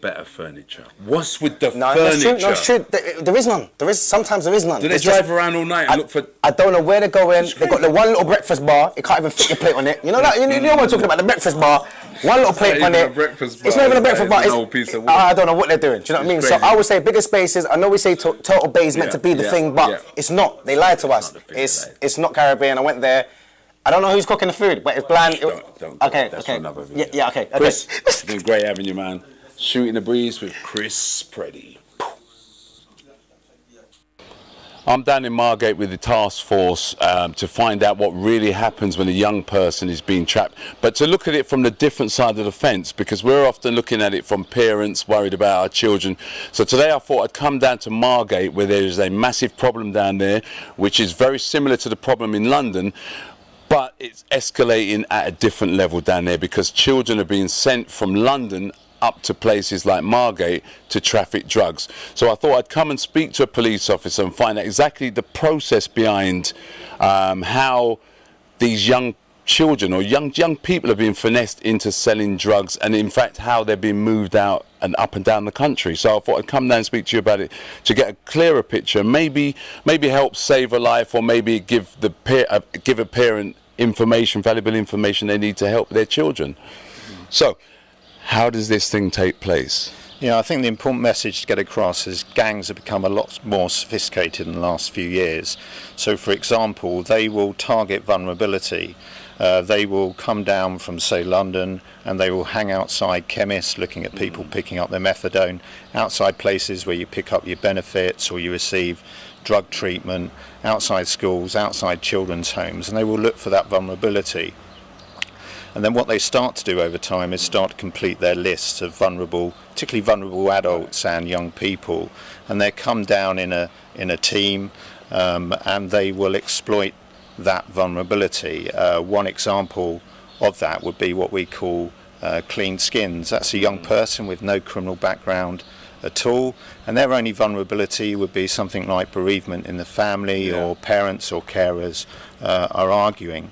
Better furniture. What's with the furniture? That's true. There is none. Sometimes there is none. Do they drive around all night and look for? I don't know where they're going. They've got the one little breakfast bar. It can't even fit your plate on it. You know that? You know what I'm talking about? The breakfast bar. One little plate on it. It's not even a breakfast bar. It's an old piece of wood. I don't know what they're doing. Do you know what I mean? So I would say bigger spaces. I know we say Turtle Bay is meant to be the thing, but it's not. They lied to us. It's not Caribbean. I went there. I don't know who's cooking the food, but it's bland. Okay. That's for another video. Yeah. Okay. Chris, it's been great having you, man. Shooting the Breeze with Chris Preddy. I'm down in Margate with the task force to find out what really happens when a young person is being trapped, but to look at it from the different side of the fence, because we're often looking at it from parents worried about our children. So today I thought I'd come down to Margate, where there is a massive problem down there, which is very similar to the problem in London, but it's escalating at a different level down there because children are being sent from London up to places like Margate to traffic drugs. So I thought I'd come and speak to a police officer and find out exactly the process behind how these young children or young people are being finessed into selling drugs, and in fact how they're being moved out and up and down the country. So I thought I'd come down and speak to you about it to get a clearer picture, maybe help save a life, or maybe give a parent valuable information they need to help their children. So how does this thing take place? Yeah, I think the important message to get across is gangs have become a lot more sophisticated in the last few years. So, for example, they will target vulnerability They will come down from, say, London, and they will hang outside chemists looking at people picking up their methadone, outside places where you pick up your benefits or you receive drug treatment, outside schools, outside children's homes, and they will look for that vulnerability. And then what they start to do over time is start to complete their lists of vulnerable, particularly vulnerable adults and young people, and they come down in a team, and they will exploit that vulnerability. One example of that would be what we call clean skins. That's a young person with no criminal background at all, and their only vulnerability would be something like bereavement in the family, or parents or carers are arguing.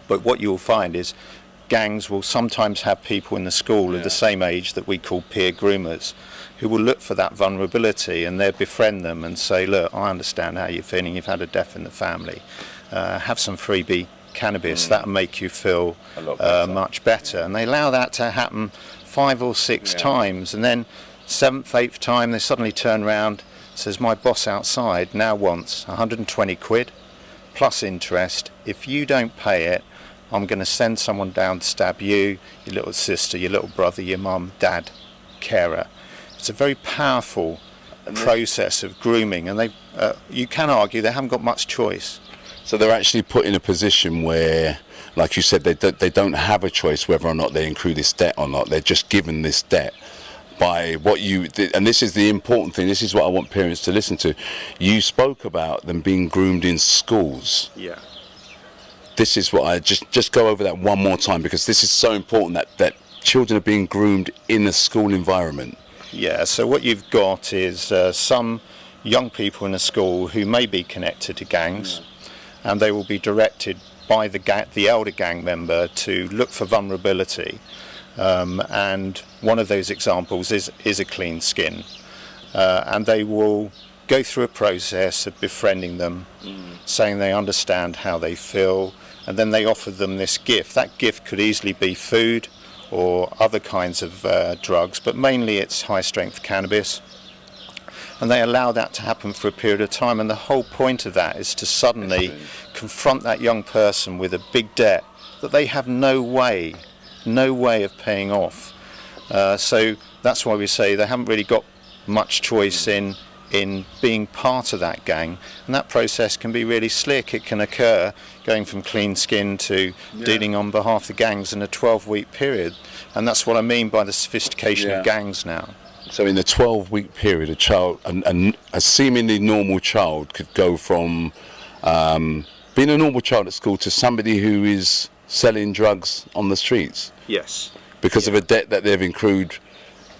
But what you'll find is gangs will sometimes have people in the school of the same age that we call peer groomers, who will look for that vulnerability, and they'll befriend them and say, look, I understand how you're feeling, you've had a death in the family, have some freebie cannabis, that'll make you feel much better. And they allow that to happen 5 or 6 times, and then 7th, 8th time they suddenly turn around, says, my boss outside now wants 120 quid plus interest. If you don't pay it, I'm going to send someone down to stab you, your little sister, your little brother, your mum, dad, carer. It's a very powerful process of grooming, and they you can argue they haven't got much choice. So they're actually put in a position where, like you said, they don't have a choice whether or not they include this debt or not. They're just given this debt by what you, and this is the important thing, this is what I want parents to listen to. You spoke about them being groomed in schools. Yeah. This is what I just go over that one more time, because this is so important, that children are being groomed in a school environment. Yeah, so what you've got is some young people in a school who may be connected to gangs, and they will be directed by the elder gang member to look for vulnerability. And one of those examples is a clean skin, and they will go through a process of befriending them, saying they understand how they feel, and then they offer them this gift. That gift could easily be food or other kinds of drugs, but mainly it's high strength cannabis, and they allow that to happen for a period of time. And the whole point of that is to suddenly confront that young person with a big debt that they have no way of paying off. So that's why we say they haven't really got much choice in being part of that gang, and that process can be really slick. It can occur going from clean skin to dealing on behalf of the gangs in a 12-week period, and that's what I mean by the sophistication of gangs now. So in a 12-week period, a child, a seemingly normal child, could go from being a normal child at school to somebody who is selling drugs on the streets. Yes. Because of a debt that they've accrued,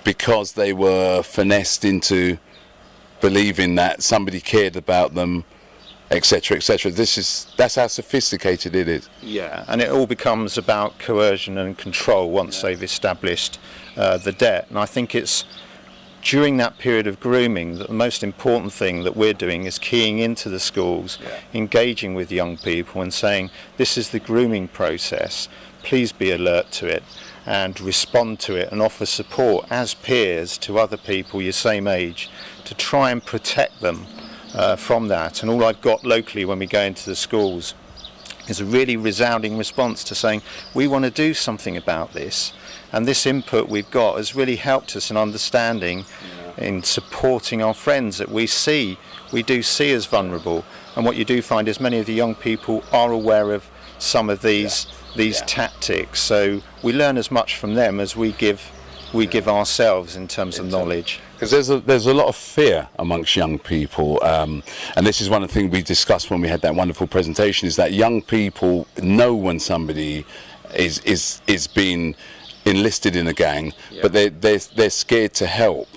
because they were finessed into believing that somebody cared about them, etc., etc. That's how sophisticated it is. Yeah, and it all becomes about coercion and control once they've established the debt. And I think it's during that period of grooming that the most important thing that we're doing is keying into the schools, engaging with young people and saying, this is the grooming process, please be alert to it and respond to it, and offer support as peers to other people your same age to try and protect them from that. And all I've got locally when we go into the schools is a really resounding response to saying, we want to do something about this. And this input we've got has really helped us in understanding, in supporting our friends that we do see as vulnerable. And what you do find is many of the young people are aware of some of these tactics. So we learn as much from them as we give ourselves in terms of knowledge. Because there's a lot of fear amongst young people, and this is one of the things we discussed when we had that wonderful presentation, is that young people know when somebody is being enlisted in a gang, but they're scared to help.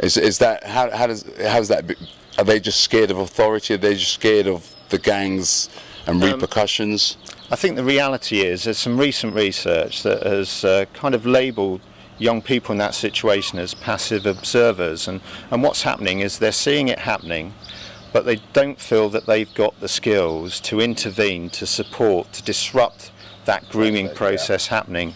Is that how's that? Are they just scared of authority? Are they just scared of the gangs and repercussions? I think the reality is there's some recent research that has kind of labelled young people in that situation as passive observers, and what's happening is they're seeing it happening, but they don't feel that they've got the skills to intervene, to support, to disrupt that grooming process happening.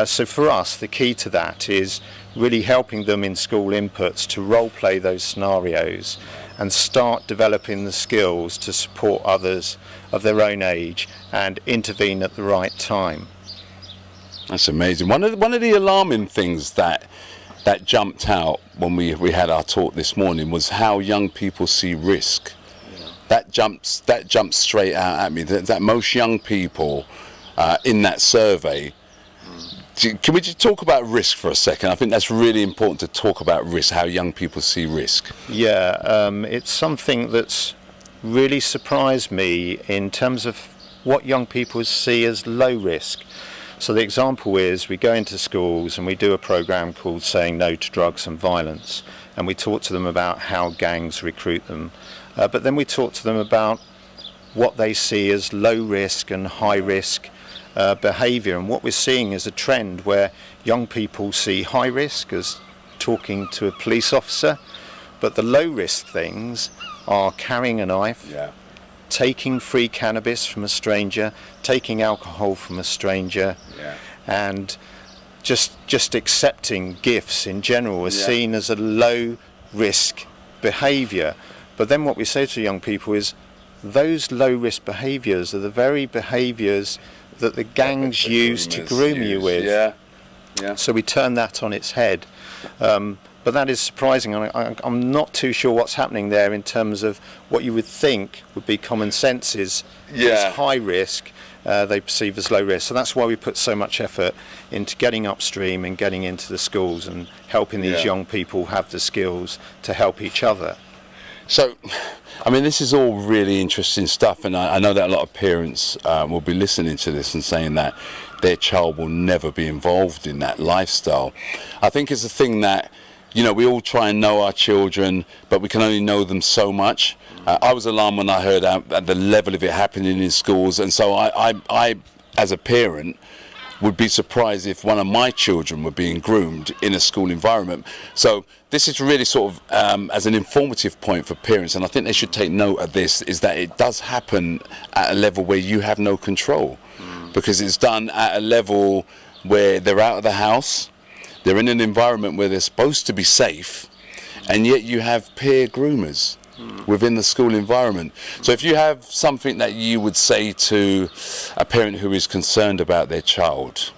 So for us, the key to that is really helping them in school inputs to role play those scenarios and start developing the skills to support others of their own age and intervene at the right time. That's amazing. One of the alarming things that jumped out when we had our talk this morning was how young people see risk. That jumps straight out at me. That most young people in that survey. Can we just talk about risk for a second? I think that's really important to talk about risk, how young people see risk. Yeah, it's something that's really surprised me in terms of what young people see as low risk. So the example is we go into schools and we do a program called Saying No to Drugs and Violence, and we talk to them about how gangs recruit them. But then we talk to them about what they see as low risk and high risk behaviour, and what we're seeing is a trend where young people see high risk as talking to a police officer, but the low risk things are carrying a knife, taking free cannabis from a stranger, taking alcohol from a stranger, and just accepting gifts in general is seen as a low risk behaviour. But then what we say to young people is those low risk behaviours are the very behaviours that the gangs use to groom you with. So we turn that on its head. But that is surprising. I'm not too sure what's happening there in terms of what you would think would be common sense is high risk, they perceive as low risk. So that's why we put so much effort into getting upstream and getting into the schools and helping these young people have the skills to help each other. So, I mean, this is all really interesting stuff, and I know that a lot of parents will be listening to this and saying that their child will never be involved in that lifestyle. I think it's a thing that, you know, we all try and know our children, but we can only know them so much. I was alarmed when I heard at the level of it happening in schools, and so I as a parent, would be surprised if one of my children were being groomed in a school environment. So this is really sort of as an informative point for parents, and I think they should take note of this, is that it does happen at a level where you have no control, because it's done at a level where they're out of the house, they're in an environment where they're supposed to be safe, and yet you have peer groomers within the school environment. So if you have something that you would say to a parent who is concerned about their child,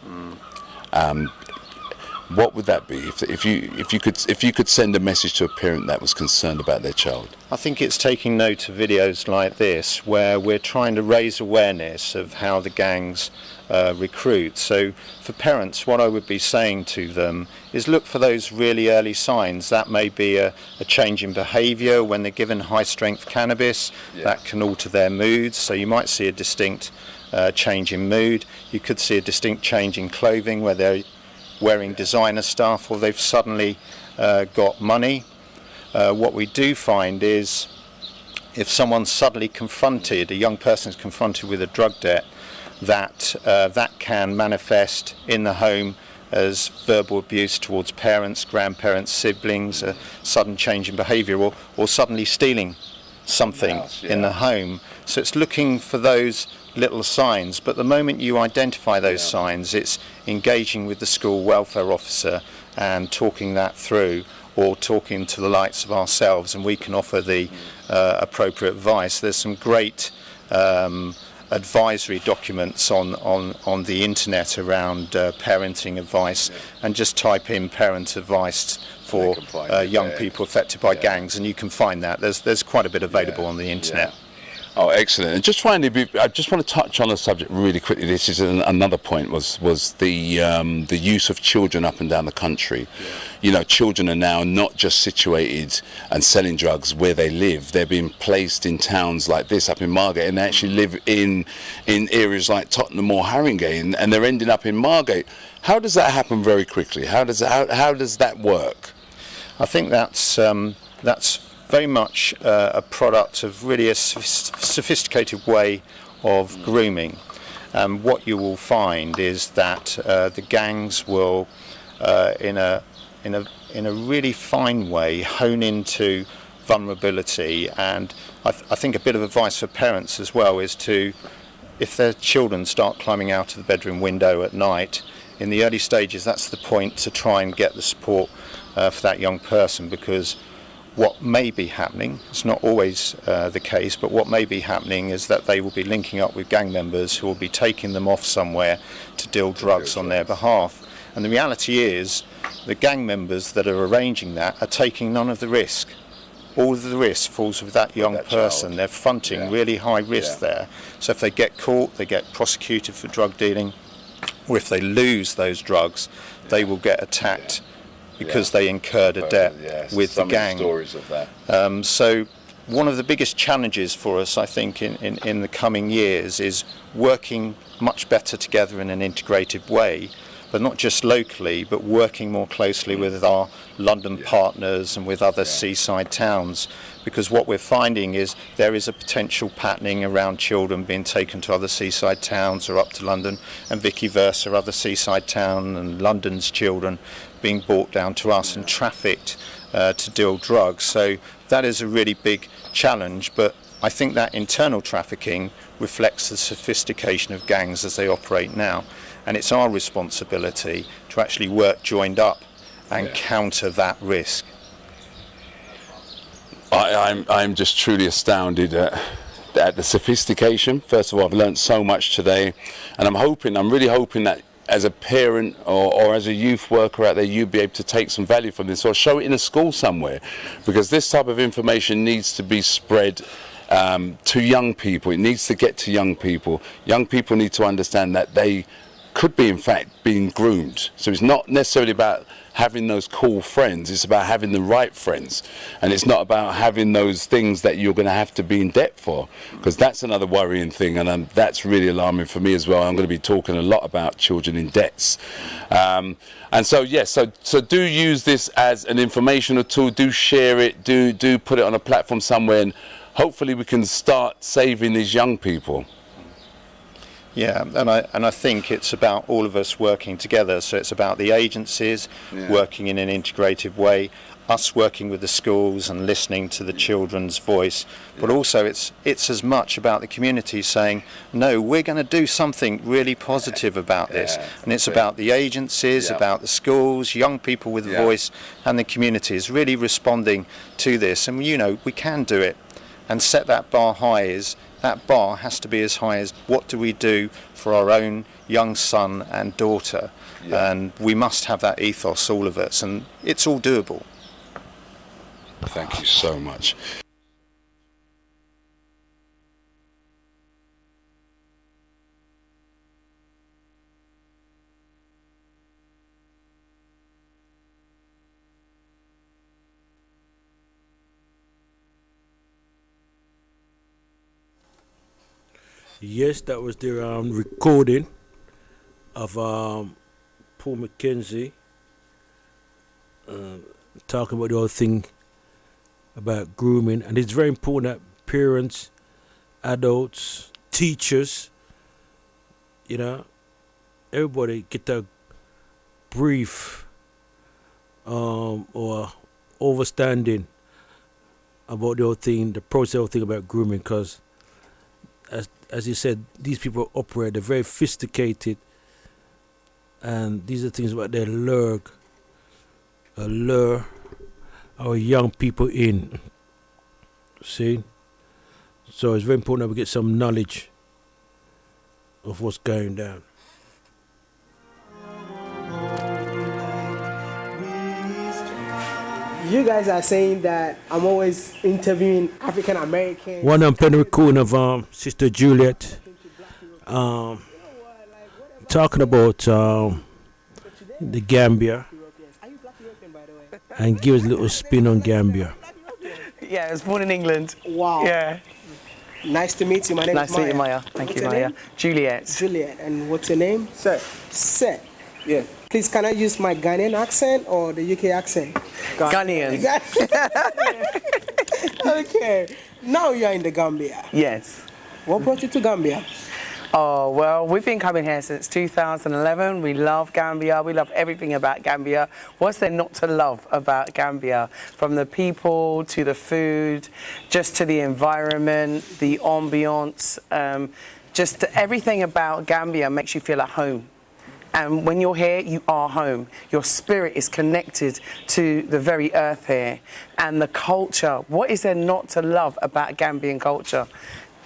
what would that be? If you could send a message to a parent that was concerned about their child? I think it's taking note of videos like this where we're trying to raise awareness of how the gangs recruit. So for parents, what I would be saying to them is look for those really early signs. That may be a change in behaviour when they're given high strength cannabis. That can alter their moods, so you might see a distinct change in mood. You could see a distinct change in clothing where they're wearing designer stuff, or they've suddenly got money. What we do find is if someone's suddenly confronted, a young person is confronted with a drug debt, that can manifest in the home as verbal abuse towards parents, grandparents, siblings, a sudden change in behaviour, or suddenly stealing something in the home. So it's looking for those little signs, but the moment you identify those signs, it's engaging with the school welfare officer and talking that through, or talking to the likes of ourselves, and we can offer the appropriate advice. There's some great advisory documents on the internet around parenting advice, and just type in parent advice for young people affected by gangs, and you can find that. There's quite a bit available on the internet. Oh, excellent. And just finally, I just want to touch on a subject really quickly. This is another point, was the use of children up and down the country. You know, children are now not just situated and selling drugs where they live. They're being placed in towns like this, up in Margate, and they actually live in areas like Tottenham or Haringey, and they're ending up in Margate. How does that happen very quickly? How does that work? I think that's very much a product of really a sophisticated way of grooming. What you will find is that the gangs will, in a really fine way, hone into vulnerability. And I think a bit of advice for parents as well is to, if their children start climbing out of the bedroom window at night, in the early stages, that's the point to try and get the support for that young person, because what may be happening, it's not always the case, but what may be happening is that they will be linking up with gang members who will be taking them off somewhere to deal drugs on their behalf. And the reality is the gang members that are arranging that are taking none of the risk. All of the risk falls with that young person. They're fronting really high risk there. So if they get caught, they get prosecuted for drug dealing, or if they lose those drugs, they will get attacked because they incurred a debt with the gang. Stories of that. So one of the biggest challenges for us, I think, in the coming years is working much better together in an integrated way, but not just locally, but working more closely with our London partners and with other seaside towns, because what we're finding is there is a potential patterning around children being taken to other seaside towns or up to London, and vice versa, other seaside town and London's children being brought down to us and trafficked to deal drugs. So that is a really big challenge, but I think that internal trafficking reflects the sophistication of gangs as they operate now. And it's our responsibility to actually work joined up and counter that risk. I'm just truly astounded at the sophistication. First of all, I've learned so much today, and I'm really hoping that as a parent or as a youth worker out there, you'd be able to take some value from this or show it in a school somewhere, because this type of information needs to be spread to young people. It needs to get to young people. Young people need to understand that they could be in fact being groomed. So it's not necessarily about having those cool friends, it's about having the right friends, and it's not about having those things that you're going to have to be in debt for, because that's another worrying thing, and that's really alarming for me as well. I'm going to be talking a lot about children in debts, and so yes, so do use this as an informational tool, do share it, do put it on a platform somewhere, and hopefully we can start saving these young people. Yeah, and I think it's about all of us working together. So it's about the agencies working in an integrated way, us working with the schools and listening to the children's voice, but also it's as much about the community saying, no, we're going to do something really positive about this. And it's about the agencies, about the schools, young people with a voice, and the communities really responding to this. And we can do it, and set that bar high. That bar has to be as high as what do we do for our own young son and daughter, and we must have that ethos, all of us, and it's all doable. Thank you so much. Yes, that was the recording of Paul McKenzie talking about the whole thing about grooming, and it's very important that parents, adults, teachers, everybody get a brief or understanding about the whole thing, the process of the thing about grooming, because as you said, these people operate, they're very sophisticated, and these are things what they lure our young people in. See? So it's very important that we get some knowledge of what's going down. You guys are saying that I'm always interviewing African Americans. One I'm playing a recording of Sister Juliet, talking about the Gambia, and give us a little spin on Gambia. Yeah, I was born in England. Wow. Yeah. Nice to meet you. My name nice is Maya. Nice to meet you, Maya. Thank you, Maya. Name? Juliet. Juliet. And what's your name? Seth. Seth. Yeah. Please, can I use my Ghanaian accent or the UK accent? Ghanaian. Okay. Now you're in the Gambia. Yes. What brought you to Gambia? Oh, well, we've been coming here since 2011. We love Gambia. We love everything about Gambia. What's there not to love about Gambia? From the people to the food, just to the environment, the ambiance, just everything about Gambia makes you feel at home. And when you're here, you are home. Your spirit is connected to the very earth here. And the culture, what is there not to love about Gambian culture?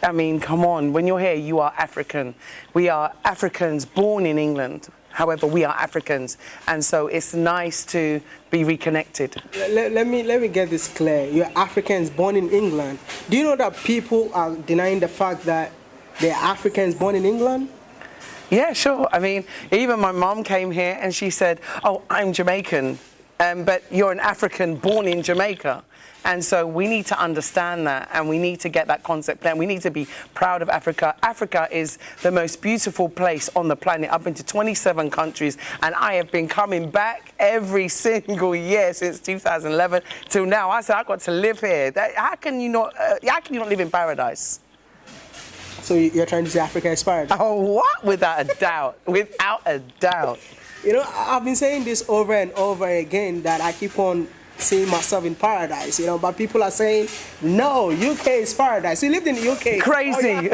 I mean, come on, when you're here, you are African. We are Africans born in England. However, we are Africans. And so it's nice to be reconnected. Let me get this clear. You're Africans born in England. Do you know that people are denying the fact that they're Africans born in England? Yeah, sure. I mean, even my mom came here and she said, oh, I'm Jamaican, but you're an African born in Jamaica. And so we need to understand that, and we need to get that concept there. We need to be proud of Africa. Africa is the most beautiful place on the planet. I've been to 27 countries, and I have been coming back every single year since 2011 till now. I said, I've got to live here. How can you not live in paradise? So you're trying to say Africa is paradise? Oh, what? Without a doubt. Without a doubt. You know, I've been saying this over and over again, that I keep on seeing myself in paradise, you know, but people are saying, no, UK is paradise. You lived in the UK. Crazy.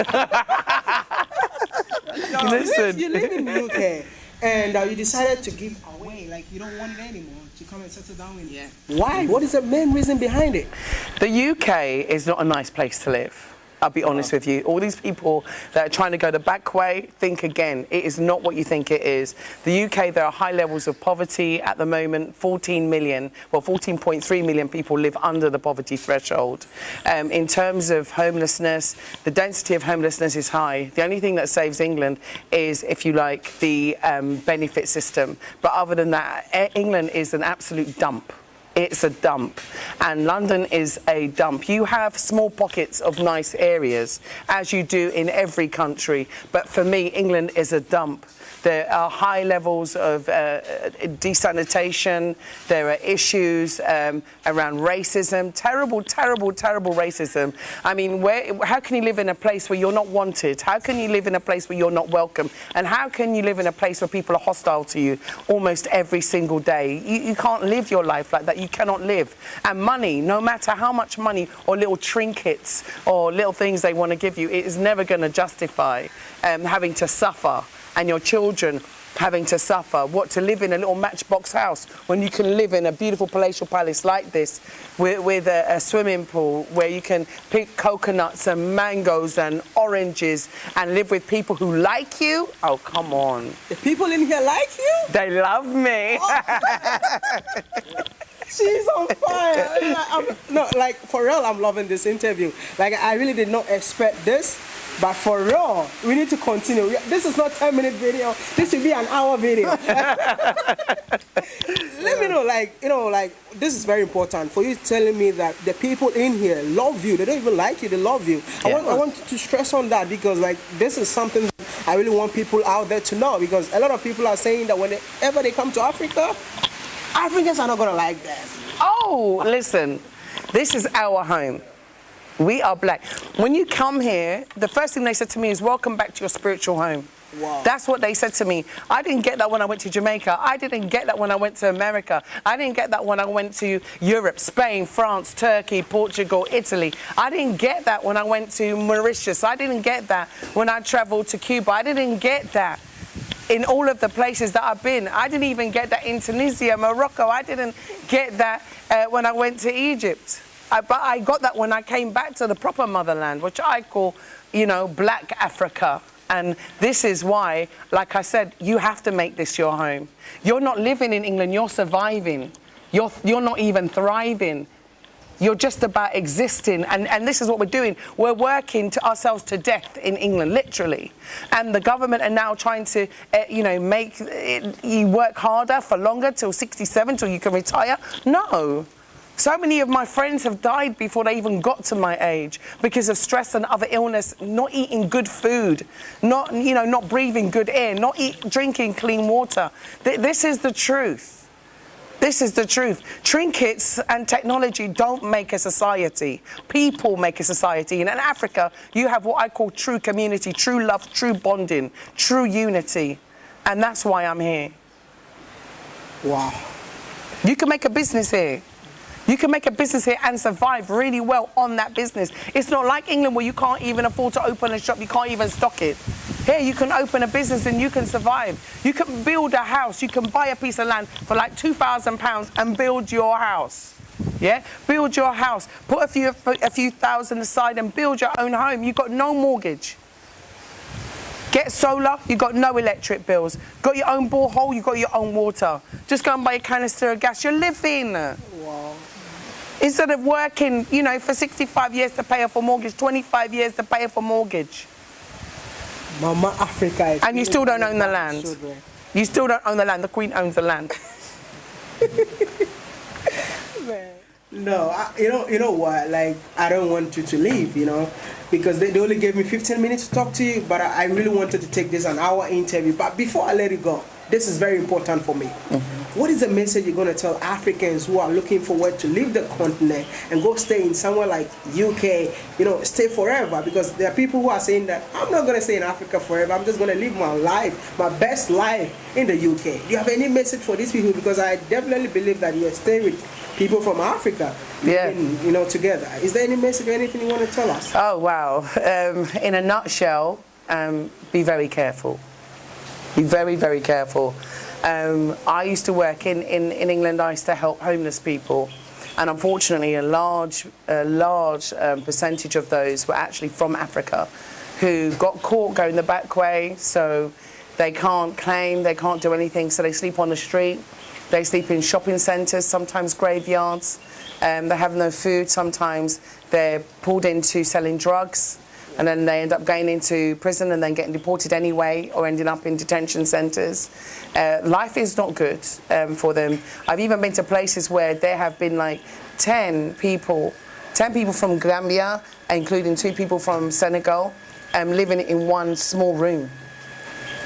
Oh, no, listen. You live in the UK, and you decided to give away, like you don't want it anymore, to come and settle down in here. Why? What is the main reason behind it? The UK is not a nice place to live. I'll be honest with you. All these people that are trying to go the back way, think again. It is not what you think it is. The UK, there are high levels of poverty at the moment. 14.3 million people live under the poverty threshold. In terms of homelessness, the density of homelessness is high. The only thing that saves England is, if you like, the benefit system. But other than that, England is an absolute dump. It's a dump, and London is a dump. You have small pockets of nice areas, as you do in every country, but for me, England is a dump. There are high levels of desanitation. There are issues around racism, terrible, terrible, terrible racism. I mean, how can you live in a place where you're not wanted? How can you live in a place where you're not welcome? And how can you live in a place where people are hostile to you almost every single day? You can't live your life like that. You cannot live. And money, no matter how much money or little trinkets or little things they want to give you, it is never going to justify having to suffer, and your children having to suffer. What, to live in a little matchbox house when you can live in a beautiful palatial palace like this with a swimming pool where you can pick coconuts and mangoes and oranges and live with people who like you? Oh, come on. The people in here like you? They love me. Oh. She's on fire. Like, for real, I'm loving this interview. Like, I really did not expect this. But for real, we need to continue. This is not a 10-minute video. This should be an hour video. Let me know, this is very important for you telling me that the people in here love you. They don't even like you, they love you. Yeah. I want to stress on that, because this is something that I really want people out there to know, because a lot of people are saying that whenever they come to Africa, Africans are not going to like that. Oh, listen, this is our home. We are black. When you come here, the first thing they said to me is, welcome back to your spiritual home. Wow. That's what they said to me. I didn't get that when I went to Jamaica. I didn't get that when I went to America. I didn't get that when I went to Europe, Spain, France, Turkey, Portugal, Italy. I didn't get that when I went to Mauritius. I didn't get that when I traveled to Cuba. I didn't get that in all of the places that I've been. I didn't even get that in Tunisia, Morocco. I didn't get that when I went to Egypt. But I got that when I came back to the proper motherland, which I call, black Africa. And this is why, like I said, you have to make this your home. You're not living in England, you're surviving. You're not even thriving. You're just about existing. And this is what we're doing. We're working ourselves to death in England, literally. And the government are now trying to, make you work harder for longer, till 67, till you can retire. No. So many of my friends have died before they even got to my age because of stress and other illness, not eating good food, not breathing good air, not drinking clean water. This is the truth. This is the truth. Trinkets and technology don't make a society. People make a society. And in Africa, you have what I call true community, true love, true bonding, true unity. And that's why I'm here. Wow. You can make a business here. You can make a business here and survive really well on that business. It's not like England where you can't even afford to open a shop, you can't even stock it. Here you can open a business and you can survive. You can build a house, you can buy a piece of land for like £2,000 and build your house. Yeah, build your house, put a few thousand aside and build your own home. You've got no mortgage. Get solar, you've got no electric bills. Got your own borehole, you've got your own water. Just go and buy a canister of gas, you're living. Wow. Instead of working, you know, for 65 years to pay off a mortgage, 25 years to pay off a mortgage. Mama Africa. And you still don't own the land. You still don't own the land, the Queen owns the land. No, you know what? Like, I don't want you to leave, you know, because they only gave me 15 minutes to talk to you, but I really wanted to take this an hour interview. But before I let it go, this is very important for me. Mm-hmm. What is the message you're going to tell Africans who are looking forward to leave the continent and go stay in somewhere like UK, you know, stay forever? Because there are people who are saying that I'm not going to stay in Africa forever. I'm just going to live my life, my best life in the UK. Do you have any message for these people? Because I definitely believe that you're staying with people from Africa, living, you know, together. Is there any message or anything you want to tell us? Oh, wow. In a nutshell, be very careful. Be very, very careful. I used to work in England. I used to help homeless people, and unfortunately a large percentage of those were actually from Africa, who got caught going the back way, so they can't claim, they can't do anything, so they sleep on the street, they sleep in shopping centres, sometimes graveyards, they have no food, sometimes they're pulled into selling drugs, and then they end up going into prison and then getting deported anyway, or ending up in detention centres. Life is not good for them. I've even been to places where there have been like 10 people from Gambia, including 2 people from Senegal, living in one small room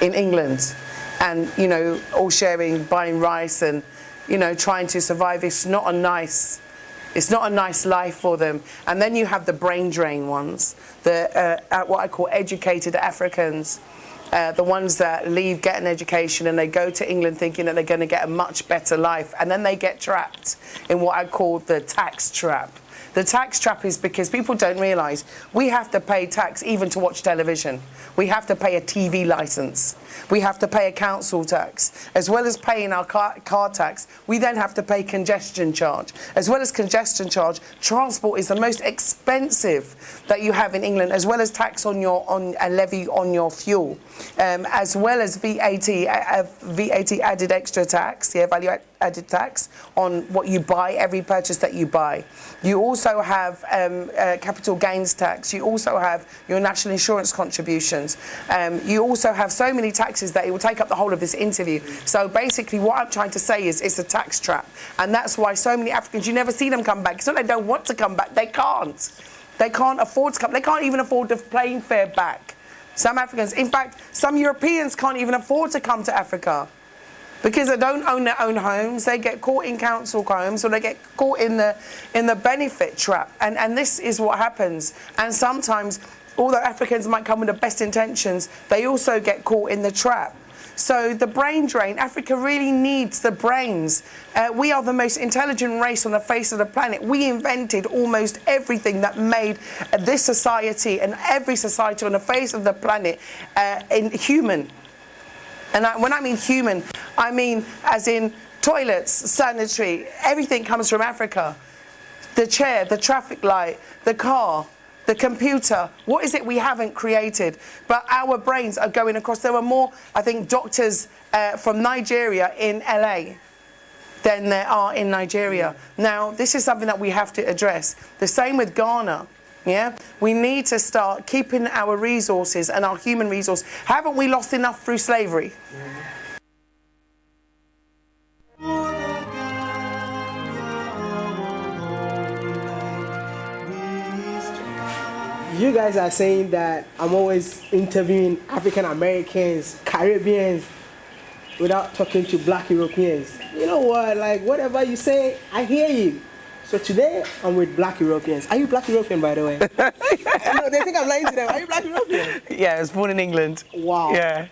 in England, and, you know, all sharing, buying rice and, you know, trying to survive. It's not a nice life for them. And then you have the brain drain ones, the what I call educated Africans, the ones that leave, get an education, and they go to England thinking that they're going to get a much better life, and then they get trapped in what I call the tax trap. The tax trap is because people don't realise we have to pay tax even to watch television. We have to pay a TV licence. We have to pay a council tax. As well as paying our car tax, we then have to pay congestion charge. As well as congestion charge, transport is the most expensive that you have in England, as well as tax on a levy on your fuel, as well as VAT added extra tax, value added tax on what you buy, every purchase that you buy. You also have capital gains tax. You also have your national insurance contributions. You also have so many taxes that it will take up the whole of this interview. So basically what I'm trying to say is it's a tax trap. And that's why so many Africans, you never see them come back. It's not they don't want to come back, they can't. They can't afford to come. They can't even afford the plane fare back. Some Africans, in fact, some Europeans can't even afford to come to Africa, because they don't own their own homes. They get caught in council homes, or they get caught in the benefit trap. And this is what happens. And sometimes, although Africans might come with the best intentions, they also get caught in the trap. So the brain drain, Africa really needs the brains. We are the most intelligent race on the face of the planet. We invented almost everything that made this society and every society on the face of the planet human. And when I mean human, I mean as in toilets, sanitary, everything comes from Africa. The chair, the traffic light, the car, the computer. What is it we haven't created? But our brains are going across. There were more, I think, doctors from Nigeria in LA than there are in Nigeria. Now, this is something that we have to address. The same with Ghana. Yeah, we need to start keeping our resources and our human resource. Haven't we lost enough through slavery? You guys are saying that I'm always interviewing African Americans, Caribbeans, without talking to Black Europeans. You know what? Like, whatever you say, I hear you. So today, I'm with Black Europeans. Are you Black European, by the way? No, they think I'm lying to them. Are you Black European? Yeah, I was born in England. Wow. Yeah.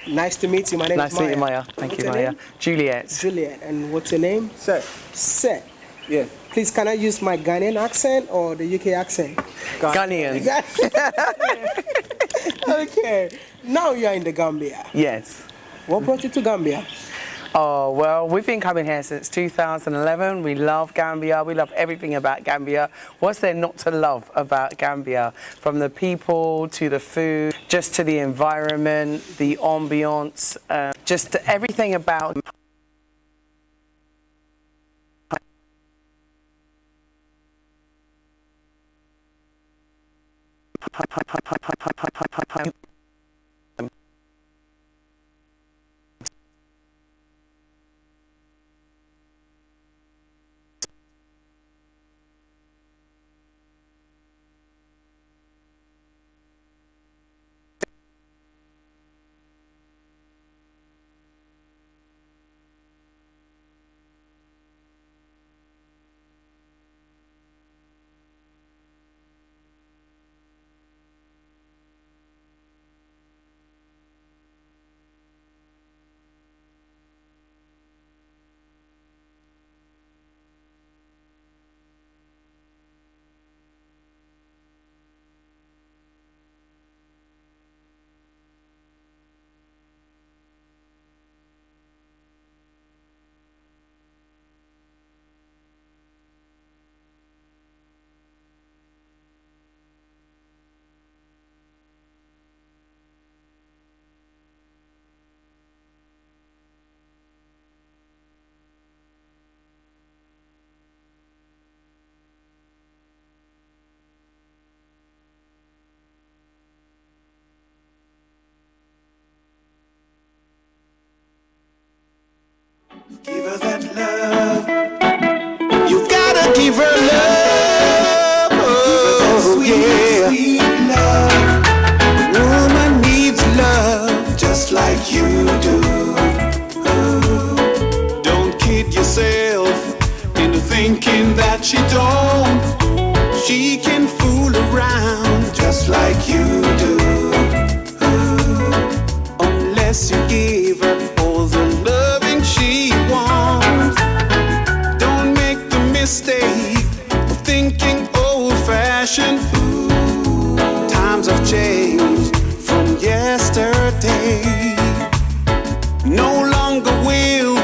Nice to meet you. My name is Maya. Nice to meet you, Maya. Thank you, Maya. Name? Juliet. Juliet. And what's your name? Seth. Seth. Yeah. Please, can I use my Ghanaian accent or the UK accent? Ghanaian. Okay. Now you are in the Gambia. Yes. What brought you to Gambia? Oh, well, we've been coming here since 2011. We love Gambia. We love everything about Gambia. What's there not to love about Gambia? From the people to the food, just to the environment, the ambience, just everything about. Give her that love. You gotta give her love. Oh, yeah. Sweet love. A woman needs love just like you do. Don't kid yourself into thinking that she don't. She can fool around just like you do. Unless you give her all the loving she wants. Don't make the mistake of thinking old-fashioned. Times have changed from yesterday. No longer will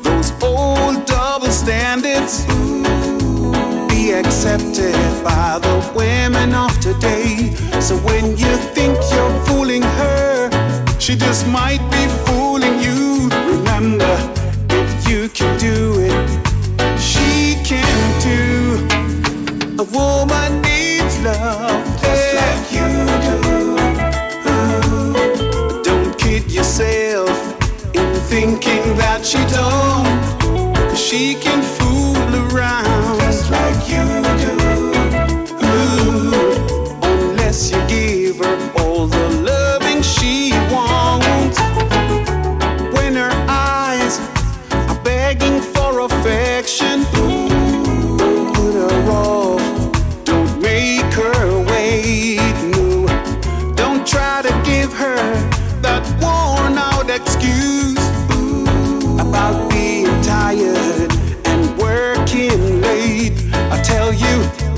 those old double standards be accepted by the women of today. So when you think you're fooling her, she just might be fooling you. Remember, if you can do it, she can too. A woman needs love just like you do. Don't kid yourself in thinking that she don't. 'Cause she can fool around just like you do. Unless you give her all the loving she wants. When her eyes are begging for affection, don't put her off, don't make her wait, no. Don't try to give her that worn out excuse about being tired and working late. I tell you,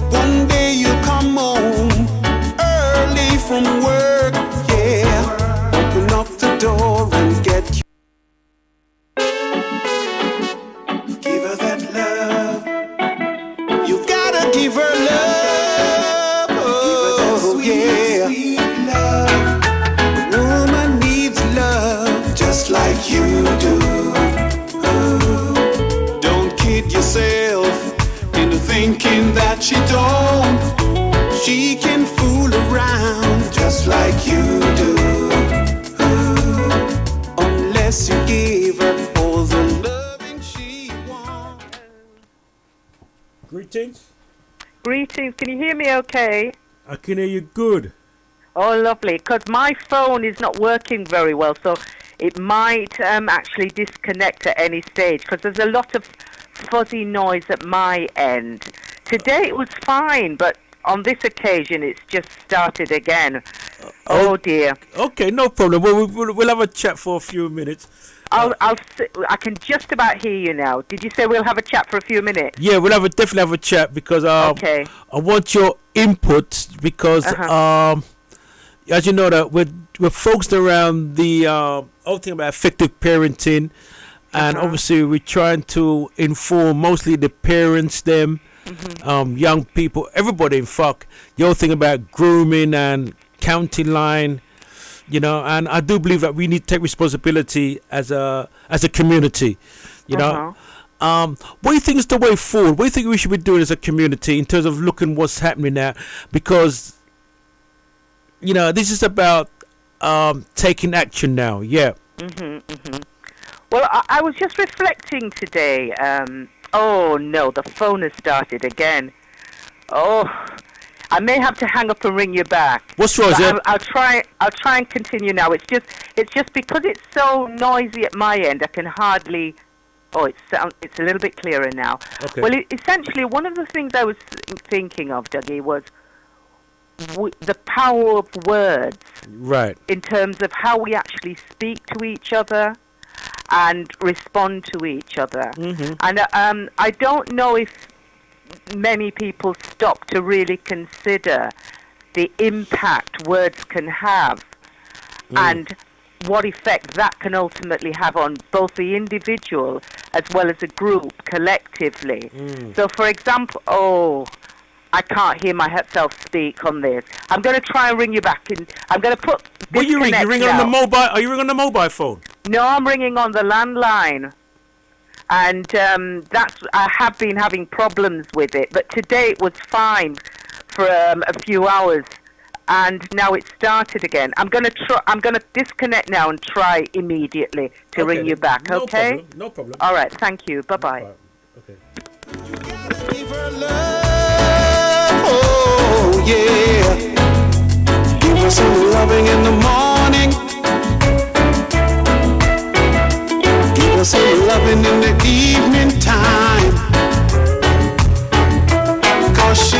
one day you'll come home early from work, yeah. Open up the door and get you. Give her that love. You gotta give her love. Oh, yeah. Sweet love. A woman needs love just like you do. Don't kid yourself into thinking that she don't. She can fool around just like you do. Unless you give her all the loving she wants. Greetings. Greetings. Can you hear me okay? I can hear you good. Oh, lovely. Because my phone is not working very well, so it might actually disconnect at any stage because there's a lot of fuzzy noise at my end. Today it was fine, but on this occasion it's just started again. Oh dear. Okay, no problem. Well, we'll have a chat for a few minutes. I can just about hear you now. Did you say we'll have a chat for a few minutes? Yeah, we'll definitely have a chat because okay. I want your input because as you know that we're focused around the whole thing about effective parenting, and obviously we're trying to inform mostly the parents, them, young people, everybody. In fact, the whole thing about grooming and county line. You know, and I do believe that we need to take responsibility as a community. You know, what do you think is the way forward? What do you think we should be doing as a community in terms of looking what's happening now? Because you know, this is about taking action now. Yeah. Well, I was just reflecting today. Oh no, the phone has started again. Oh. I may have to hang up and ring you back. What's wrong? I'll try and continue now. It's just because it's so noisy at my end. I can hardly. Oh, it's a little bit clearer now. Okay. Well, essentially, one of the things I was thinking of, Dougie, was the power of words. Right. In terms of how we actually speak to each other and respond to each other. And I don't know if many people stop to really consider the impact words can have and what effect that can ultimately have on both the individual as well as a group collectively. So, for example, I can't hear myself speak on this. I'm going to try and ring you back. I'm going to put. What you ring? You ring on the mobile? Are you ringing on the mobile phone? No, I'm ringing on the landline. And I have been having problems with it, but today it was fine for a few hours, and now it started again. I'm going to disconnect now and try immediately to ring you back. No okay? Problem. No problem. All right. Thank you. Bye bye. Okay. Oh yeah, give her some loving in the morning. Some loving in the evening time. 'Cause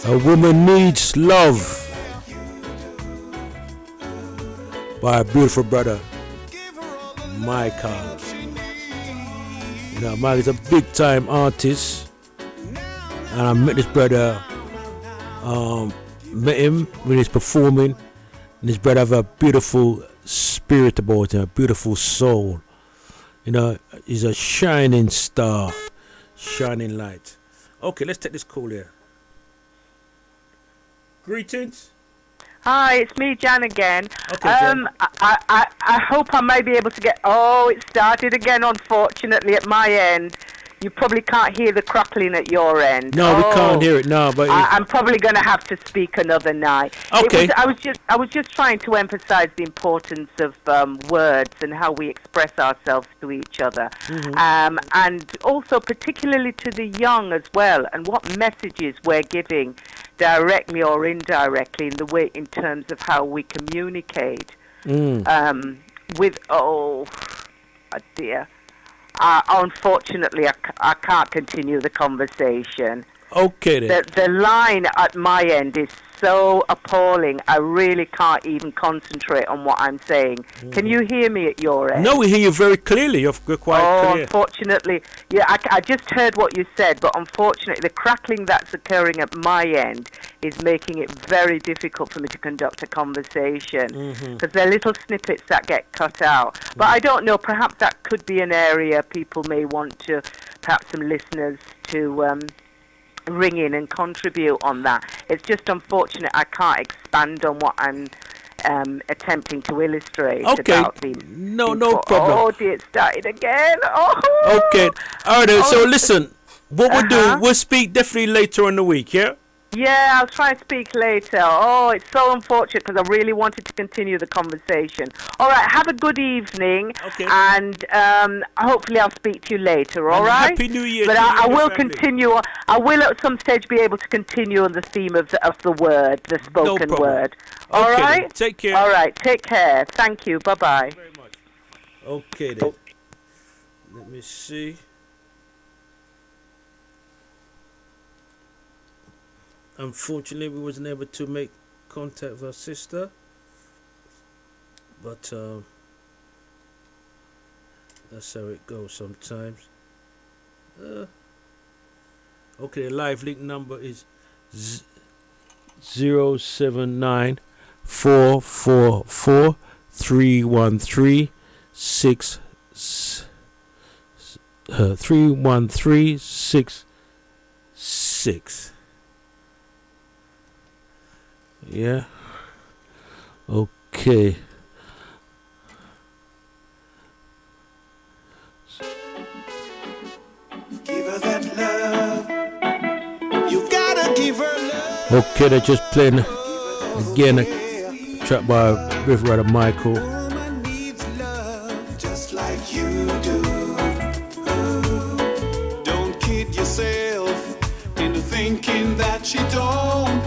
a woman needs love by a beautiful brother, Michael. You know, Mike is a big time artist, and I met this brother. Met him when he's performing, and his brother have a beautiful spirit about him, a beautiful soul. You know, he's a shining star, shining light. Okay, let's take this call here. Greetings. Hi, it's me, Jan, again. Okay, Jan. I hope I may be able to get. Oh, it started again, unfortunately, at my end. You probably can't hear the crackling at your end. No, we can't hear it now. But I'm probably going to have to speak another night. Okay. I was just trying to emphasise the importance of words and how we express ourselves to each other, and also particularly to the young as well, and what messages we're giving, directly or indirectly, in terms of how we communicate. With dear. Unfortunately, I can't continue the conversation. Okay then. The line at my end is so appalling. I really can't even concentrate on what I'm saying. Can you hear me at your end? No, we hear you very clearly. You're quite clear. Unfortunately, yeah, I just heard what you said, but unfortunately, the crackling that's occurring at my end is making it very difficult for me to conduct a conversation because there are little snippets that get cut out. But I don't know. Perhaps that could be an area people may want to, perhaps some listeners to. Ring in and contribute on that. It's just unfortunate I can't expand on what I'm attempting to illustrate. Okay, about no problem. Oh dear, it started again. Oh. Okay, all right. So listen, what we'll do, we'll speak definitely later in the week. Yeah. Yeah, I'll try and speak later. Oh, it's so unfortunate because I really wanted to continue the conversation. All right, have a good evening, and hopefully I'll speak to you later, all right? Happy New Year. But I will continue. I will at some stage be able to continue on the theme of the word, the spoken word. All right? Then. Take care. All right, take care. Thank you. Bye-bye. Thank you very much. Okay, then. Let me see. Unfortunately, we wasn't able to make contact with our sister, but That's how it goes sometimes. Okay, the live link number is 079 444 313 31366. Yeah. Okay. Give her that love. You gotta give her love. Okay, they're just playing again a track by Riff Rider Michael. Woman needs love just like you do. Don't kid yourself into thinking that she don't.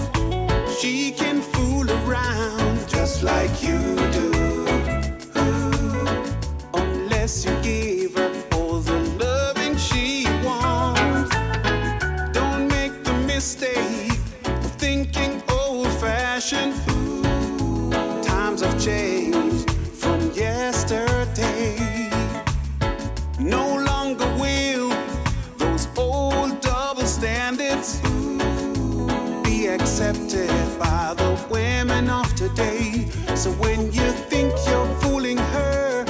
She can fool around just like you do. Unless you give her all the loving she wants. Don't make the mistake of thinking old-fashioned. Times have changed from yesterday. No longer will those old double standards be accepted by the women of today. So when you think you're fooling her,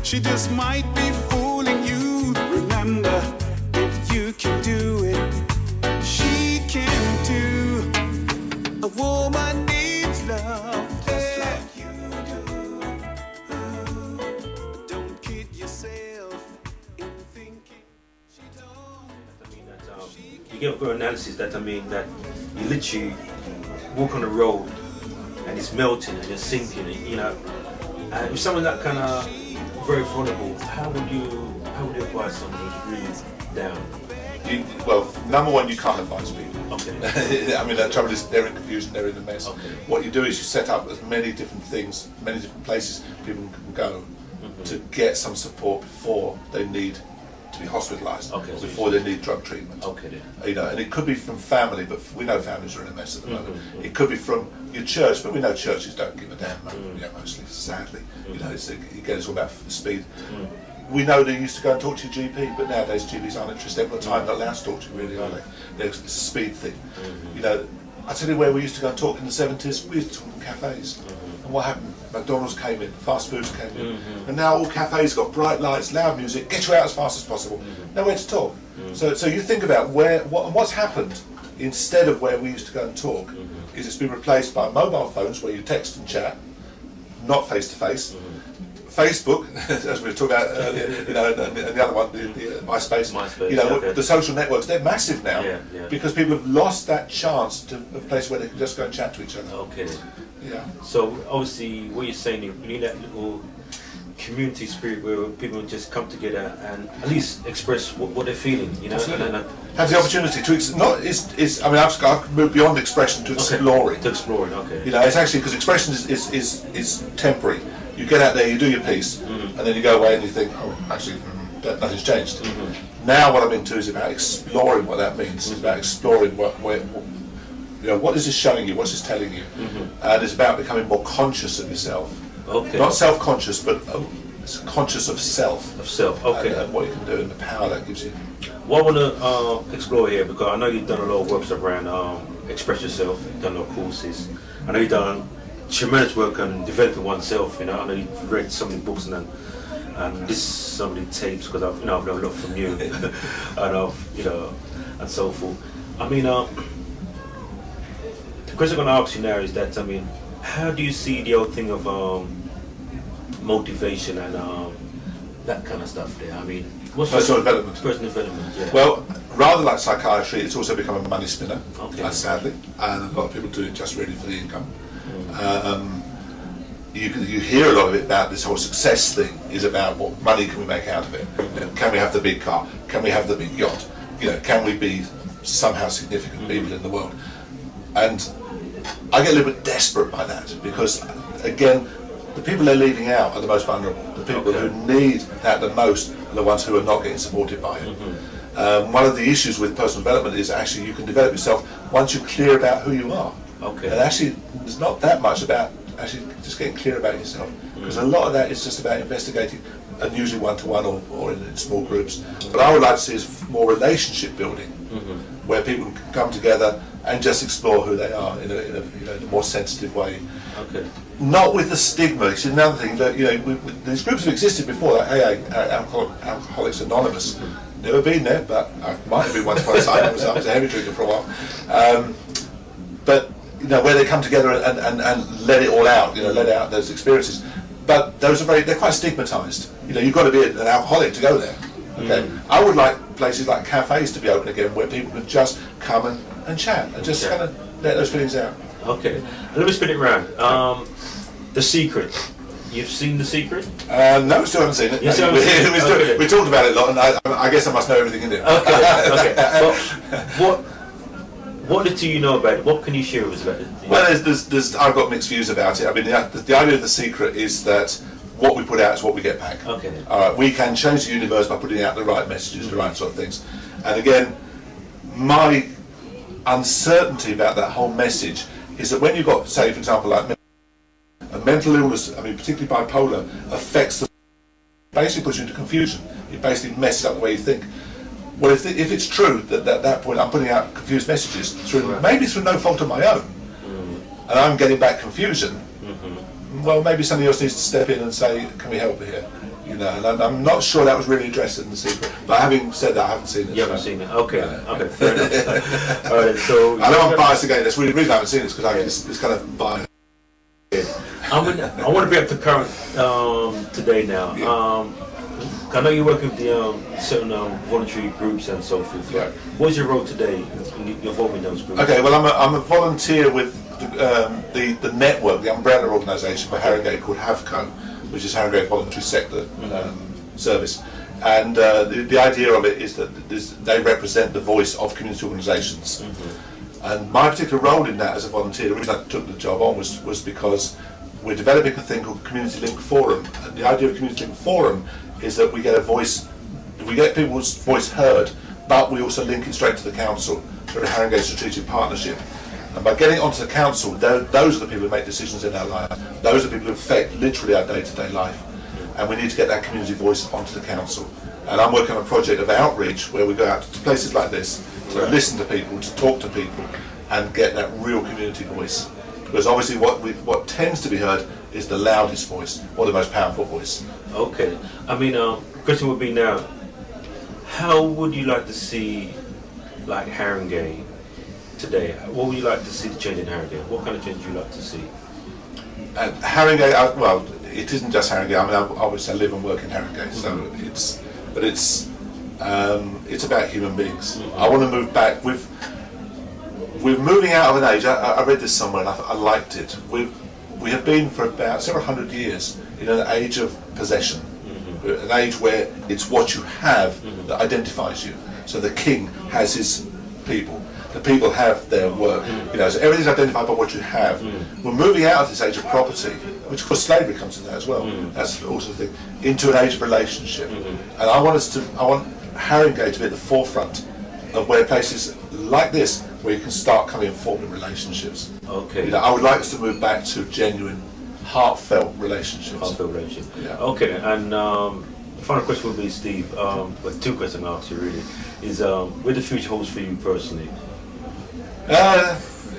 she just might be fooling you. Remember, if you can do it, she can too. A woman needs love just like you do. Don't kid yourself in thinking she don't. You get for analysis that that you literally walk on the road and it's melting and it's sinking, and with someone that kind of very vulnerable, how would you advise someone who's really down? Well, number one, you can't advise people. Okay. I mean, the trouble is they're in confusion, they're in a mess. Okay. What you do is you set up as many different things, many different places people can go to get some support before they need to be hospitalised, before they need drug treatment. Okay. And it could be from family, but we know families are in a mess at the moment. It could be from your church, but we know churches don't give a damn, mostly, sadly. It's all about speed. We know they used to go and talk to your GP, but nowadays GPs aren't interested. They've got time, not allowed to talk to you, really, are they? It's a speed thing. I tell you where we used to go and talk in the 70s. We used to talk in cafes. And what happened? McDonald's came in, fast foods came in, and now all cafes got bright lights, loud music, get you out as fast as possible. Nowhere to talk. So you think about what's happened instead of where we used to go and talk. Is it's been replaced by mobile phones where you text and chat, not face to face. Facebook, as we were talking about earlier, and the other one, the MySpace. The social networks, they're massive now because people have lost that chance to a place where they can just go and chat to each other. Okay. Yeah. So obviously, what you're saying, you need that little community spirit where people just come together and at least express what they're feeling, Have the opportunity to I've moved beyond expression to exploring. To exploring, okay. It's actually because expression is temporary. You get out there, you do your piece, and then you go away and you think, oh, actually, nothing's changed. Now what I'm into is about exploring what that means. It's about exploring what is this showing you, what's this telling you, and it's about becoming more conscious of yourself. Okay. Not self-conscious, but conscious of self. Of self, okay. And what you can do and the power that gives you. What I want to explore here, because I know you've done a lot of works around express yourself, you've done a lot of courses. I know you've done tremendous work on developing oneself. I know you've read so many books and this so many tapes because I've learned a lot from you, and so forth. I mean, the question I'm going to ask you now is that how do you see the whole thing of motivation and that kind of stuff there? I mean, what's personal development? Personal development. Yeah. Well, rather like psychiatry, it's also become a money spinner. Sadly, and a lot of people do it just really for the income. You hear a lot of it about this whole success thing is about what money can we make out of it. Can we have the big car? Can we have the big yacht? Can we be somehow significant people in the world? And I get a little bit desperate by that because, again, the people they're leaving out are the most vulnerable. The people who need that the most are the ones who are not getting supported by it. One of the issues with personal development is actually you can develop yourself once you're clear about who you are. Okay. And actually, there's not that much about actually just getting clear about yourself, because a lot of that is just about investigating and usually one-to-one or in small groups. But I would like to see is more relationship building, where people can come together and just explore who they are in a more sensitive way. Okay. Not with the stigma. It's another thing that these groups have existed before, like Alcoholics Anonymous. Never been there, but I might have been once upon a time. I was a heavy drinker for a while. But where they come together and let it all out, let out those experiences. But they're quite stigmatised. You've got to be an alcoholic to go there. Okay. I would like places like cafes to be open again, where people can just come and chat and just kind of let those feelings out. Okay. Let me spin it round. The Secret. You've seen The Secret? No, still haven't seen it. We talked about it a lot, and I guess I must know everything in it. Okay. Well, what do you know about it? What can you share with us about it? Well, I've got mixed views about it. I mean, the idea of The Secret is that what we put out is what we get back. Okay. We can change the universe by putting out the right messages, the right sort of things. And again, my uncertainty about that whole message is that when you've got, say, for example, like a mental illness, I mean, particularly bipolar, affects basically puts you into confusion. It basically messes up the way you think. Well, if it's true that at that point I'm putting out confused messages maybe through no fault of my own, and I'm getting back confusion, well, maybe somebody else needs to step in and say, can we help here? And I'm not sure that was really addressed in The Secret. But having said that, I haven't seen it. You haven't seen it? Okay, okay, fair enough. All right, so I know I'm biased again. That's really the reason I haven't seen it because it's kind of biased. I want to be up to current today now. I know you work with the certain voluntary groups and so forth. Yeah. What's your role today involving those groups? Okay, well, I'm a volunteer with the network, the umbrella organisation for Harringay called HAVCO, which is Harringay Voluntary Sector Service. And the idea of it is that they represent the voice of community organisations. And my particular role in that as a volunteer, the reason I took the job on was because we're developing a thing called Community Link Forum. And the idea of Community Link Forum is that we get people's voice heard, but we also link it straight to the council through a Harringay Strategic Partnership. And by getting onto the council, those are the people who make decisions in our life. Those are the people who affect literally our day-to-day life. And we need to get that community voice onto the council. And I'm working on a project of outreach where we go out to places like this to listen to people, to talk to people, and get that real community voice. Because obviously what tends to be heard is the loudest voice, or the most powerful voice. Okay. I mean, question would be now, how would you like to see, like, Harringay today? What would you like to see the change in Harringay? What kind of change would you like to see? Harringay, well, it isn't just Harringay. I mean, obviously I live and work in Harringay, so it's about human beings. I want to move back. We're moving out of an age. I read this somewhere and I liked it. We have been for about several hundred years in an age of possession, an age where it's what you have that identifies you. So the king has his people. The people have their work. So everything's identified by what you have. We're moving out of this age of property, which of course slavery comes in that as well. That's also the thing, into an age of relationship. And I want Harringay to be at the forefront of where places like this, where you can start coming and forming relationships. Okay. I would like us to move back to genuine, heartfelt relationships. Heartfelt relationship. Yeah. Okay, and the final question will be, Steve, well, two questions I'll ask you really, is where the future holds for you personally?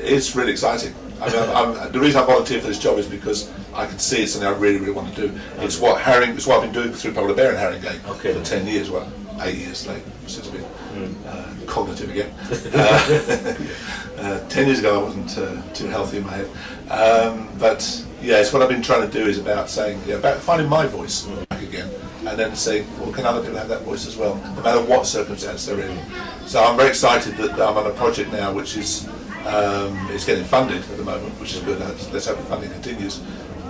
It's really exciting. I mean, the reason I volunteer for this job is because I can see it's something I really, really want to do. It's what I've been doing through Polar Bear and Harringay for 10 years, 8 years later, since I've been cognitive again. 10 years ago I wasn't too healthy in my head. But yeah, it's what I've been trying to do is about saying, about finding my voice back again, and then saying, well, can other people have that voice as well, no matter what circumstance they're in. So I'm very excited that I'm on a project now which is it's getting funded at the moment, which is good. Let's hope the funding continues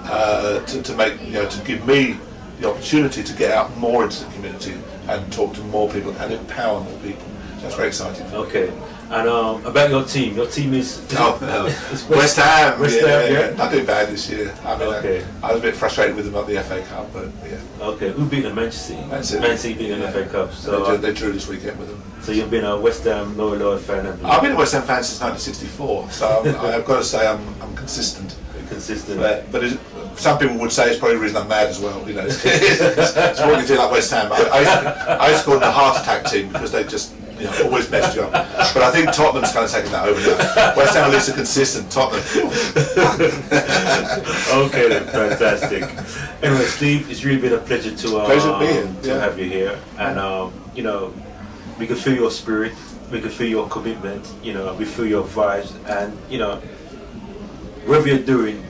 to give me the opportunity to get out more into the community and talk to more people and empower more people. That's very exciting. Okay. And about your team is West Ham. West Ham, yeah. Not doing bad this year. I mean, I was a bit frustrated with them at the FA Cup, but yeah. Okay, who beat them? Manchester City. Man City beat the FA Cup. So they drew this weekend with them. So you've been a West Ham loyal fan, haven't you? I've been a West Ham fan since 1964, so I've got to say I'm consistent. Consistent. But some people would say it's probably the reason I'm mad as well. You know, it's what you do like West Ham. I used to call them the heart attack team because they just always messed you up. But I think Tottenham's kind of taken that over now. West Ham at least are consistent. Tottenham. Okay, then, fantastic. Anyway, Steve, it's really been a pleasure to have you here, and we can feel your spirit, we can feel your commitment. We feel your vibes, and whatever you're doing,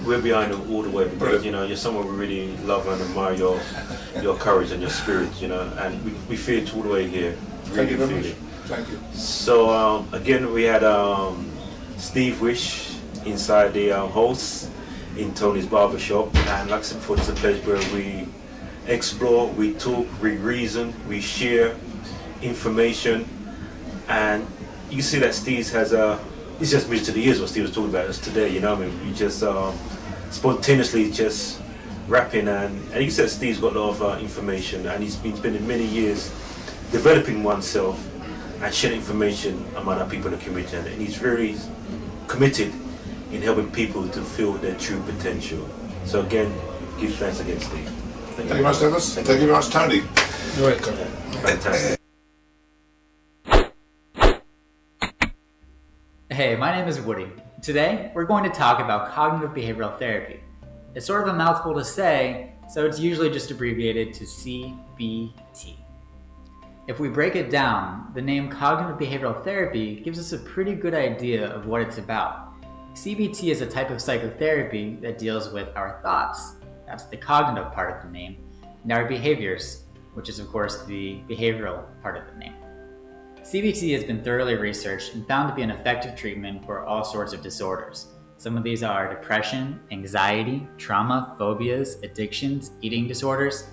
we're behind it all the way because you're someone we really love and admire your courage and your spirit, and we feel it all the way here. Thank you very much. Thank you. So again, we had Steve Wish inside the host in Tony's Barbershop, and like I said before, it's a place where we explore, we talk, we reason, we share information, and you can see that Steve has it's just music to the ears what Steve was talking about us today, we just spontaneously just rapping, and you said Steve's got a lot of information, and he's been spending many years developing oneself and sharing information among our people in the community, and he's very committed in helping people to feel their true potential. So again, give thanks again, Steve. Thank you very much, Dennis. Thank you very much, Tony. You're welcome. Fantastic. Hey, my name is Woody. Today, we're going to talk about cognitive behavioral therapy. It's sort of a mouthful to say, so it's usually just abbreviated to CBT. If we break it down, the name cognitive behavioral therapy gives us a pretty good idea of what it's about. CBT is a type of psychotherapy that deals with our thoughts, that's the cognitive part of the name, and our behaviors, which is of course the behavioral part of the name. CBT has been thoroughly researched and found to be an effective treatment for all sorts of disorders. Some of these are depression, anxiety, trauma, phobias, addictions, eating disorders,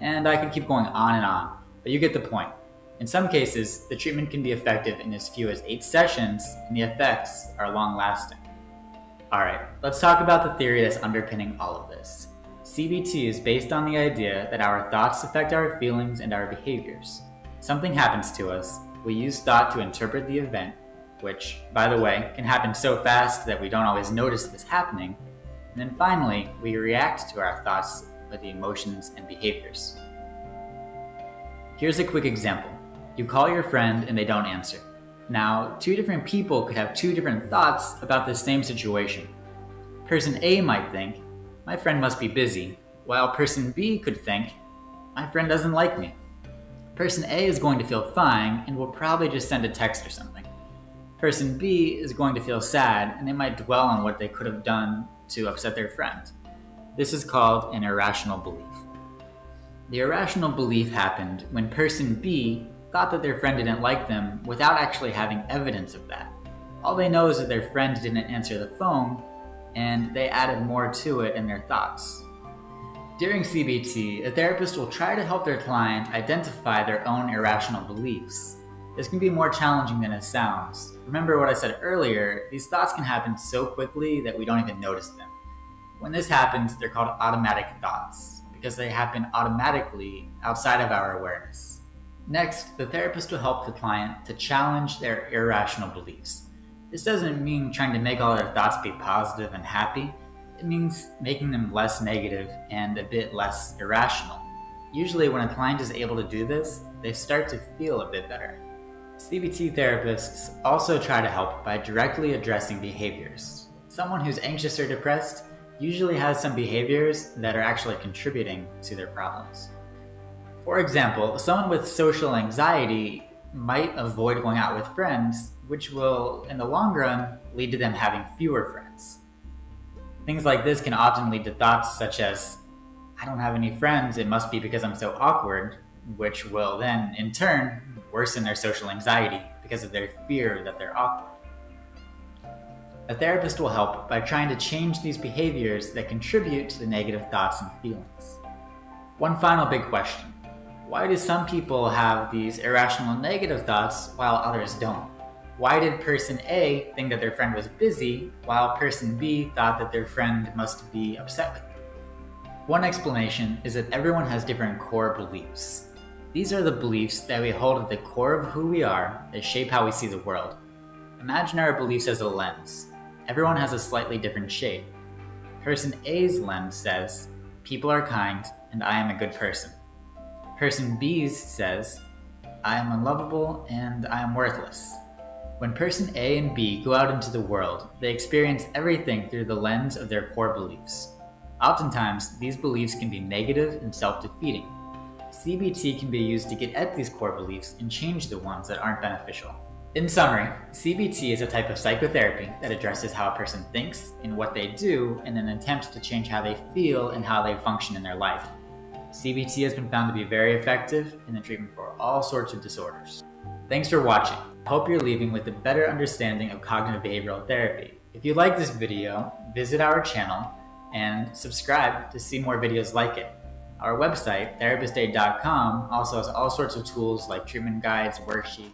and I could keep going on and on, but you get the point. In some cases, the treatment can be effective in as few as 8 sessions, and the effects are long-lasting. Alright, let's talk about the theory that's underpinning all of this. CBT is based on the idea that our thoughts affect our feelings and our behaviors. Something happens to us, we use thought to interpret the event, which, by the way, can happen so fast that we don't always notice this happening, and then finally, we react to our thoughts with the emotions and behaviors. Here's a quick example. You call your friend and they don't answer. Now, 2 different people could have 2 different thoughts about the same situation. Person A might think, my friend must be busy, while person B could think, my friend doesn't like me. Person A is going to feel fine and will probably just send a text or something. Person B is going to feel sad and they might dwell on what they could have done to upset their friend. This is called an irrational belief. The irrational belief happened when person B thought that their friend didn't like them without actually having evidence of that. All they know is that their friend didn't answer the phone, and they added more to it in their thoughts. During CBT, a therapist will try to help their client identify their own irrational beliefs. This can be more challenging than it sounds. Remember what I said earlier, these thoughts can happen so quickly that we don't even notice them. When this happens, they're called automatic thoughts, because they happen automatically outside of our awareness. Next, the therapist will help the client to challenge their irrational beliefs. This doesn't mean trying to make all their thoughts be positive and happy. It means making them less negative and a bit less irrational. Usually when a client is able to do this, they start to feel a bit better. CBT therapists also try to help by directly addressing behaviors. Someone who's anxious or depressed usually has some behaviors that are actually contributing to their problems. For example, someone with social anxiety might avoid going out with friends, which will, in the long run, lead to them having fewer friends. Things like this can often lead to thoughts such as, I don't have any friends, it must be because I'm so awkward, which will then, in turn, worsen their social anxiety because of their fear that they're awkward. A therapist will help by trying to change these behaviors that contribute to the negative thoughts and feelings. One final big question. Why do some people have these irrational negative thoughts while others don't? Why did person A think that their friend was busy while person B thought that their friend must be upset with them? One explanation is that everyone has different core beliefs. These are the beliefs that we hold at the core of who we are that shape how we see the world. Imagine our beliefs as a lens. Everyone has a slightly different shape. Person A's lens says, people are kind and I am a good person. Person B's says, I am unlovable and I am worthless. When person A and B go out into the world, they experience everything through the lens of their core beliefs. Oftentimes, these beliefs can be negative and self-defeating. CBT can be used to get at these core beliefs and change the ones that aren't beneficial. In summary, CBT is a type of psychotherapy that addresses how a person thinks and what they do in an attempt to change how they feel and how they function in their life. CBT has been found to be very effective in the treatment for all sorts of disorders. Thanks for watching. I hope you're leaving with a better understanding of cognitive behavioral therapy. If you like this video, visit our channel and subscribe to see more videos like it. Our website, therapistaid.com, also has all sorts of tools like treatment guides, worksheets.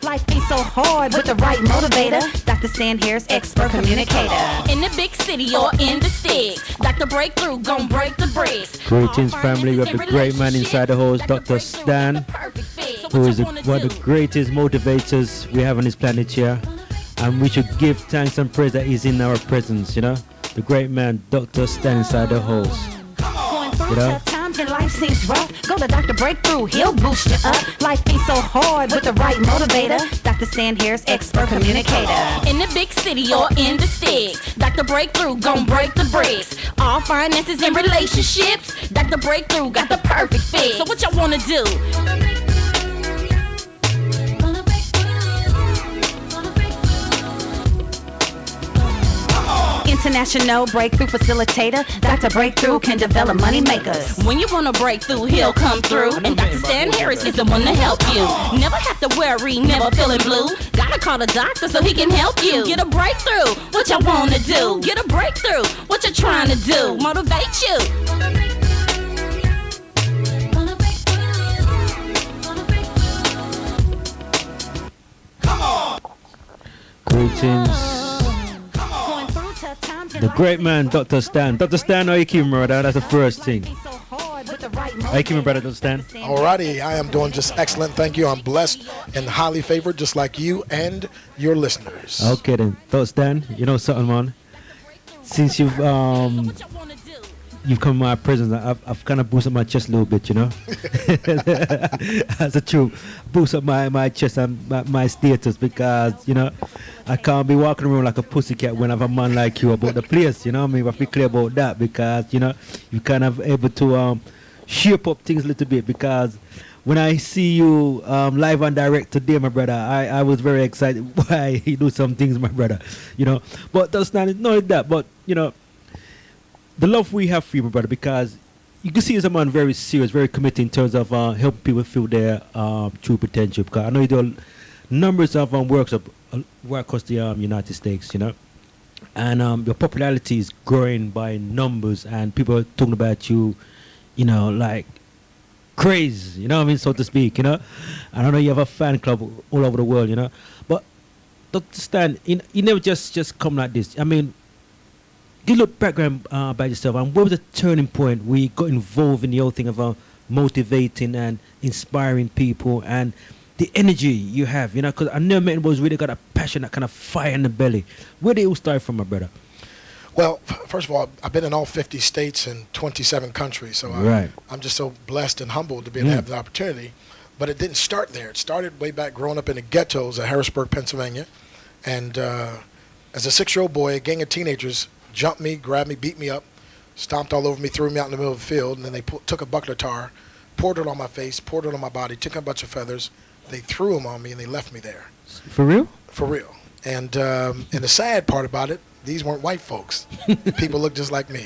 Life ain't so hard with the right motivator. Dr. Stan here's expert communicator. In the big city or in the sticks, Dr. Breakthrough gon' break the bricks. Greetings, family. We have the great man inside the house, Dr. Stan, who is one of the greatest motivators we have on this planet here. And we should give thanks and praise that he's in our presence, you know. The great man, Dr. Stan inside the house. You know? And life seems rough, go to Dr. Breakthrough, he'll boost you up. Life ain't so hard with the right motivator. Dr. Stan here's expert communicator. In the big city or in the sticks, Dr. Breakthrough gon' break the bricks. All finances and relationships, Dr. Breakthrough got the perfect fit. So what y'all wanna do? International breakthrough facilitator. Dr. Breakthrough can develop money makers. When you wanna break through, he'll come through. And Dr. Stan Harris is the one to help you. Never have to worry, never feeling blue. Gotta call the doctor so he can help you. Get a breakthrough, what y'all wanna do? Get a breakthrough, what you're trying to do? Motivate you. Greetings. The great man, Dr. Stan. Dr. Stan, how you keeping, brother? That's the first thing. How you keeping, brother, Dr. Stan? Alrighty, I am doing just excellent. Thank you. I'm blessed and highly favored, just like you and your listeners. Okay then, Dr. Stan, you know something, man? Since you've come in my presence, I've kind of boosted my chest a little bit, you know. That's the truth. Boost up my chest and my status, because, you know, I can't be walking around like a pussycat when I have a man like you about the place, you know what I mean? I feel clear about that, because, you know, you kind of able to shape up things a little bit, because when I see you live and direct today, my brother, I was very excited why you do some things, my brother, you know. But that's not that, but, you know, the love we have for you, my brother, because you can see as a man very serious, very committed in terms of helping people feel their true potential. Because I know you do numbers of works across the United States, you know, and your popularity is growing by numbers, and people are talking about you, you know, like crazy, you know what I mean, so to speak, you know. And I know you have a fan club all over the world, you know. But Dr. Stan, you never just come like this. I mean, give a little background about yourself, and what was the turning point where you got involved in the whole thing of motivating and inspiring people, and the energy you have, you know, because I never met anybody who's really got a passion, that kind of fire in the belly. Where did it all start from, my brother? Well, first of all, I've been in all 50 states and 27 countries, so I'm just so blessed and humbled to be able to have the opportunity. But it didn't start there. It started way back growing up in the ghettos of Harrisburg, Pennsylvania, and as a 6-year-old boy, a gang of teenagers jumped me, grabbed me, beat me up, stomped all over me, threw me out in the middle of the field, and then they took a bucket of tar, poured it on my face, poured it on my body, took a bunch of feathers, they threw them on me, and they left me there. For real? For real. And the sad part about it, these weren't white folks. People look just like me.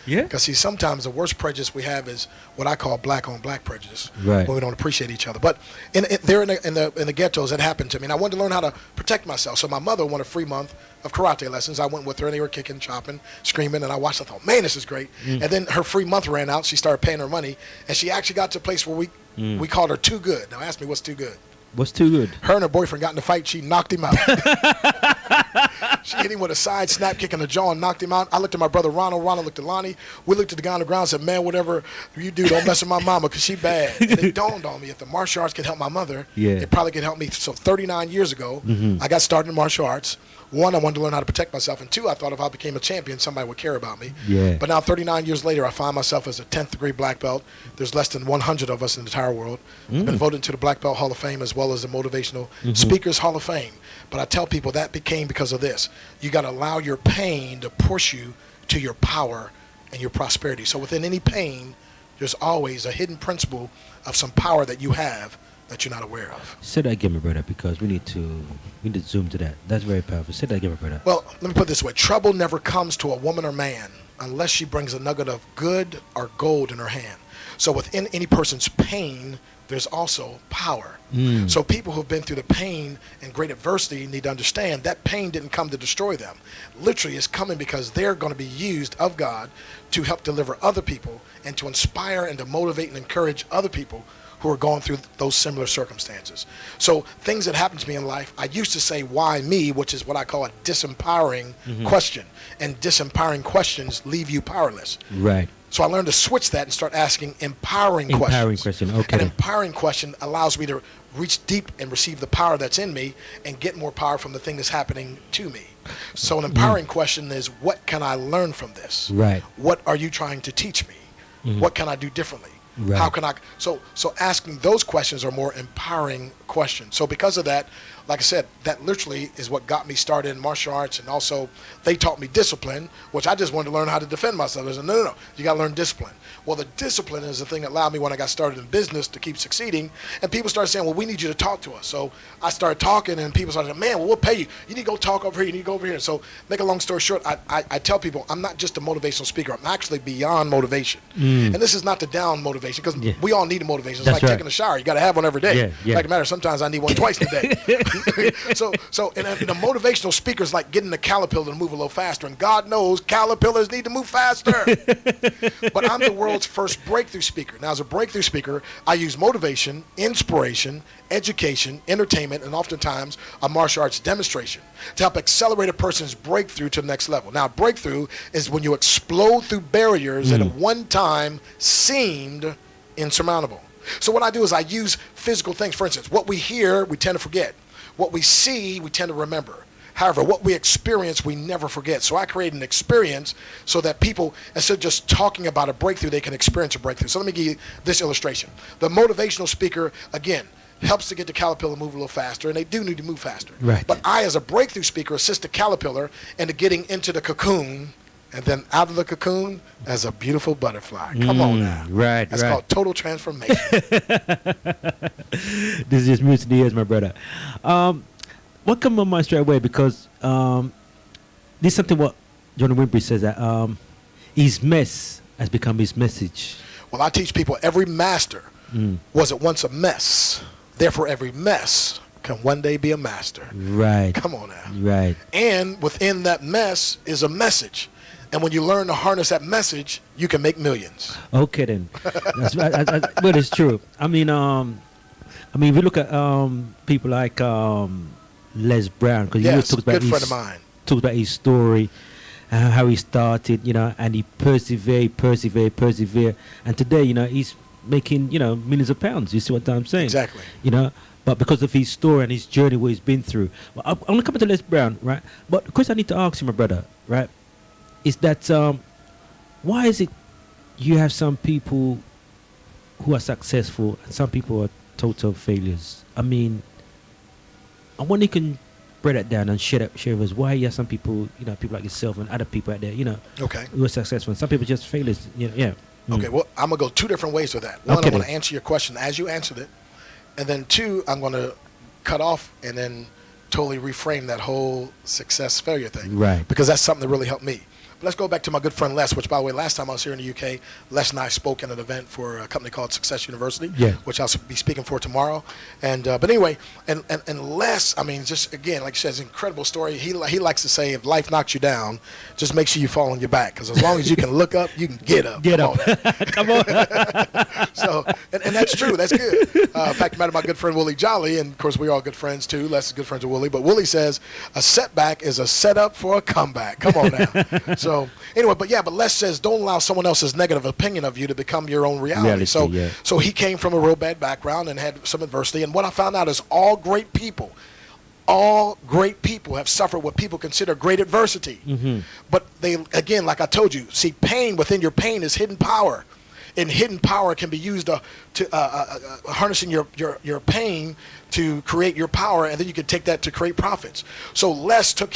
Yeah. Because see, sometimes the worst prejudice we have is what I call black on black prejudice, right, when we don't appreciate each other. But there in the ghettos, that happened to me, and I wanted to learn how to protect myself. So my mother wanted a free month of karate lessons. I went with her, and they were kicking, chopping, screaming, and I watched. I thought, man, this is great. And then her free month ran out. She started paying her money, and she actually got to a place where we called her Too Good. Now ask me what's too good. What's too good? Her and her boyfriend got in a fight. She knocked him out. She hit him with a side snap kick in the jaw and knocked him out. I looked at my brother Ronald. Ronald looked at Lonnie. We looked at the guy on the ground and said, man, whatever you do, don't mess with my mama because she bad. And it dawned on me, if the martial arts can help my mother, it probably can help me. So 39 years ago, I got started in martial arts. One, I wanted to learn how to protect myself. And two, I thought if I became a champion, somebody would care about me. Yeah. But now 39 years later, I find myself as a 10th degree black belt. There's less than 100 of us in the entire world. I've been voted into the Black Belt Hall of Fame as well as the Motivational Speakers Hall of Fame. But I tell people that became because of this. You got to allow your pain to push you to your power and your prosperity. So within any pain, there's always a hidden principle of some power that you have that you're not aware of. Say that again, my brother, because we need to zoom to that. That's very powerful. Say that again, my brother. Well, let me put it this way. Trouble never comes to a woman or man unless she brings a nugget of good or gold in her hand. So within any person's pain, there's also power. So people who've been through the pain and great adversity need to understand that pain didn't come to destroy them. Literally, it's coming because they're going to be used of God to help deliver other people and to inspire and to motivate and encourage other people who are going through those similar circumstances. So things that happen to me in life, I used to say, why me, which is what I call a disempowering question. And disempowering questions leave you powerless. Right. So I learned to switch that and start asking empowering questions. Empowering question, okay. An empowering question allows me to reach deep and receive the power that's in me and get more power from the thing that's happening to me. So an empowering question is, what can I learn from this? Right. What are you trying to teach me? What can I do differently? Right. How can I? So asking those questions are more empowering questions. So because of that, like I said, that literally is what got me started in martial arts, and also they taught me discipline, which I just wanted to learn how to defend myself. I said, no, you got to learn discipline. Well, the discipline is the thing that allowed me when I got started in business to keep succeeding. And people started saying, well, we need you to talk to us. So I started talking, and people started saying, man, well, we'll pay you. You need to go talk over here. You need to go over here. So make a long story short, I tell people I'm not just a motivational speaker. I'm actually beyond motivation. And this is not the down motivation, because we all need a motivation. It's That's like taking a shower. You got to have one every day. Yeah. Like a matter, sometimes I need one twice a day. So and a motivational speaker is like getting the caterpillar to move a little faster. And God knows caterpillars need to move faster. But I'm the world's first breakthrough speaker. Now, as a breakthrough speaker, I use motivation, inspiration, education, entertainment, and oftentimes a martial arts demonstration to help accelerate a person's breakthrough to the next level. Now, breakthrough is when you explode through barriers that at one time seemed insurmountable. So what I do is I use physical things. For instance, what we hear, we tend to forget. What we see, we tend to remember. However, what we experience, we never forget. So I create an experience so that people, instead of just talking about a breakthrough, they can experience a breakthrough. So let me give you this illustration. The motivational speaker, again, helps to get the caterpillar move a little faster, and they do need to move faster. Right. But I, as a breakthrough speaker, assist the caterpillar into getting into the cocoon, and then out of the cocoon as a beautiful butterfly. Come on now. Right. That's called total transformation. This is just music to the ears, my brother. What come on my mind straight away, because this is something what Johnny Wimpy says, that his mess has become his message. Well, I teach people every master was at once a mess. Therefore, every mess can one day be a master. Right. Come on now. Right. And within that mess is a message. And when you learn to harness that message, you can make millions. Okay, then. That's right. But it's true. I mean, if you look at people like Les Brown, because yes, he talks about good friend of mine. Talks about his story, how he started, and he persevered, and today, he's making, millions of pounds. You see what I'm saying? Exactly. But because of his story and his journey, what he's been through. Well, I'm gonna come to Les Brown, right? But the question I need to ask you, my brother, right, is that why is it you have some people who are successful and some people are total failures? I mean, I wonder if you can break that down and share with us why you have some people, people like yourself and other people out there, okay, who are successful, and some people just failures. Yeah. Okay, well, I'm gonna go two different ways with that. One, I'm gonna answer your question as you answered it, and then two, I'm gonna cut off and then totally reframe that whole success failure thing. Right. Because that's something that really helped me. let's go back to my good friend Les, which, by the way, last time I was here in the UK, Les and I spoke at an event for a company called Success University, which I'll be speaking for tomorrow. And but anyway, and Les, I mean, just again, like you said, it's an incredible story. He likes to say, if life knocks you down, just make sure you fall on your back, because as long as you can look up, you can get up. Get up. Come on. So, and that's true. That's good. In fact, I met my good friend Willie Jolly, and of course we're all good friends too. Les is good friends with Willie, but Willie says a setback is a setup for a comeback. Come on now. So anyway, but Les says don't allow someone else's negative opinion of you to become your own reality. So he came from a real bad background and had some adversity, and what I found out is all great people have suffered what people consider great adversity. Mm-hmm. But they, again, like I told you, see, pain within your pain is hidden power. And hidden power can be used to harnessing your pain to create your power, and then you can take that to create profits. So Les took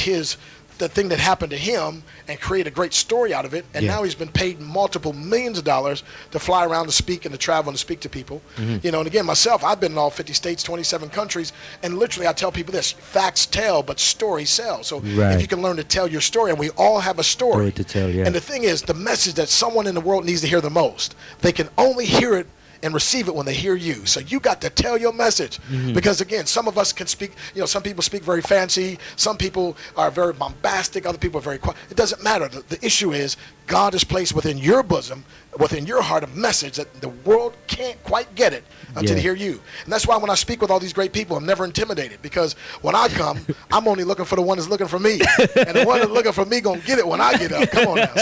the thing that happened to him and create a great story out of it, and now he's been paid multiple millions of dollars to fly around to speak and to travel and to speak to people. Mm-hmm. And again, myself, I've been in all 50 states, 27 countries, and literally I tell people this: facts tell, but stories sell. So if you can learn to tell your story, and we all have a story to tell, and the thing is, the message that someone in the world needs to hear the most, they can only hear it and receive it when they hear you. So you got to tell your message. Mm-hmm. Because again, some of us can speak, some people speak very fancy, some people are very bombastic, other people are very quiet. It doesn't matter. The issue is God has placed within your bosom, within your heart, a message that the world can't quite get it until they hear you. And that's why when I speak with all these great people, I'm never intimidated, because when I come, I'm only looking for the one that's looking for me. And the one that's looking for me going to get it when I get up. Come on now.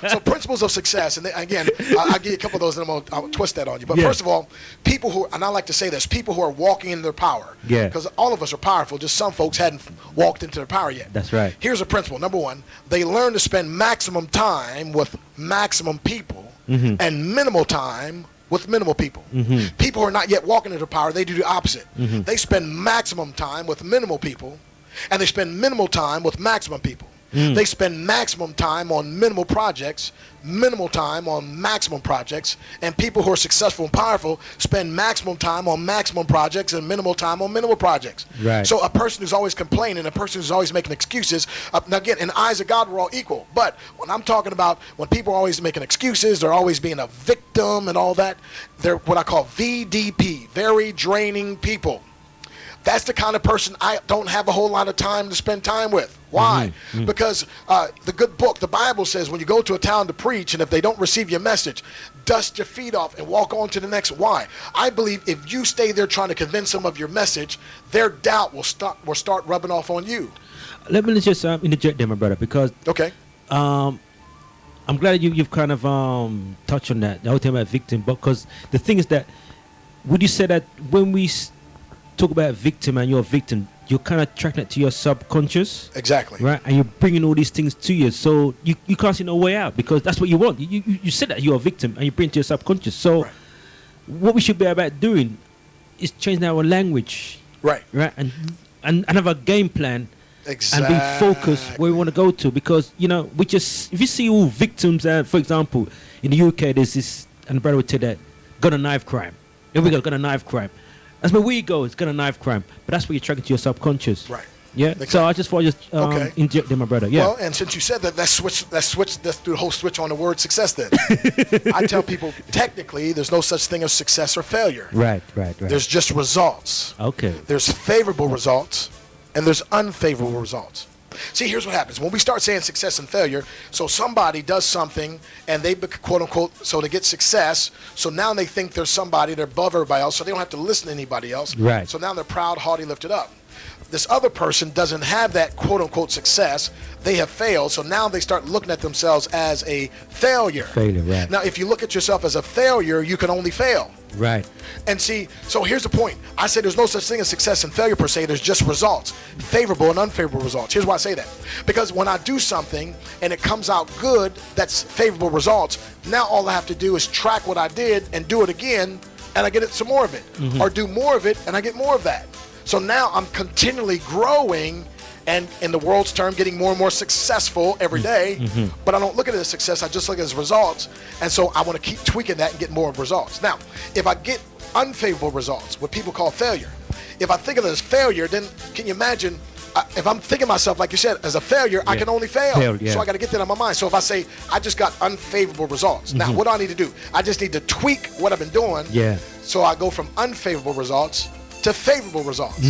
So principles of success. And again, I'll give you a couple of those and I'll twist that on you. But first of all, people who, and I like to say this, people who are walking in their power. Yeah. Because all of us are powerful, just some folks hadn't walked into their power yet. That's right. Here's a principle. Number one, they learn to spend maximum time with maximum people and minimal time with minimal people. Mm-hmm. People who are not yet walking into power, they do the opposite. Mm-hmm. They spend maximum time with minimal people, and they spend minimal time with maximum people. They spend maximum time on minimal projects, minimal time on maximum projects, and people who are successful and powerful spend maximum time on maximum projects and minimal time on minimal projects. Right. So a person who's always complaining, a person who's always making excuses, now again, in the eyes of God, we're all equal. But when I'm talking about when people are always making excuses, they're always being a victim and all that, they're what I call VDP, very draining people. That's the kind of person I don't have a whole lot of time to spend time with. Why? Mm-hmm. Because the good book, the Bible says, when you go to a town to preach, and if they don't receive your message, dust your feet off and walk on to the next. Why? I believe if you stay there trying to convince them of your message, their doubt will start rubbing off on you. Let me just interject there, my brother, because I'm glad you've kind of touched on that, the whole thing about victim. Because the thing is that, would you say that when we talk about victim and you're a victim, you're kind of tracking it to your subconscious? Exactly. Right? And you're bringing all these things to you. So you can't see no way out, because that's what you want. You said that you're a victim and you bring it to your subconscious. So what we should be about doing is changing our language. Right. Right? And have a game plan. Exactly. And be focused where we want to go to. Because, we just, if you see all victims, for example, in the UK, there's this, and the brother would say that, gun and knife crime. Here we go, gun and knife crime. That's where we go. It's gun and knife crime, but that's where you're tracking to your subconscious. Right. Yeah. So I just want to inject in, my brother. Yeah. Well, and since you said that, let's do the whole switch on the word success. Then I tell people, technically, there's no such thing as success or failure. Right. There's just results. Okay. There's favorable results, and there's unfavorable results. See, here's what happens. When we start saying success and failure, so somebody does something and they, quote unquote, so they get success, so now they think they're somebody, they're above everybody else, so they don't have to listen to anybody else. Right. So now they're proud, haughty, lifted up. This other person doesn't have that quote unquote success. They have failed, so now they start looking at themselves as a failure. Failure, right. Now, if you look at yourself as a failure, you can only fail. Right. And see, so here's the point. I say there's no such thing as success and failure per se. There's just results, favorable and unfavorable results. Here's why I say that. Because when I do something and it comes out good, that's favorable results. Now all I have to do is track what I did and do it again, and I get some more of it. Mm-hmm. Or do more of it, and I get more of that. So now I'm continually growing, and in the world's term, getting more and more successful every day. Mm-hmm. But I don't look at it as success. I just look at it as results. And so I want to keep tweaking that and get more results. Now, if I get unfavorable results, what people call failure, if I think of it as failure, then can you imagine if I'm thinking myself, like you said, as a failure, I can only fail. So I got to get that on my mind. So if I say I just got unfavorable results, now what do I need to do? I just need to tweak what I've been doing. So I go from unfavorable results to favorable results.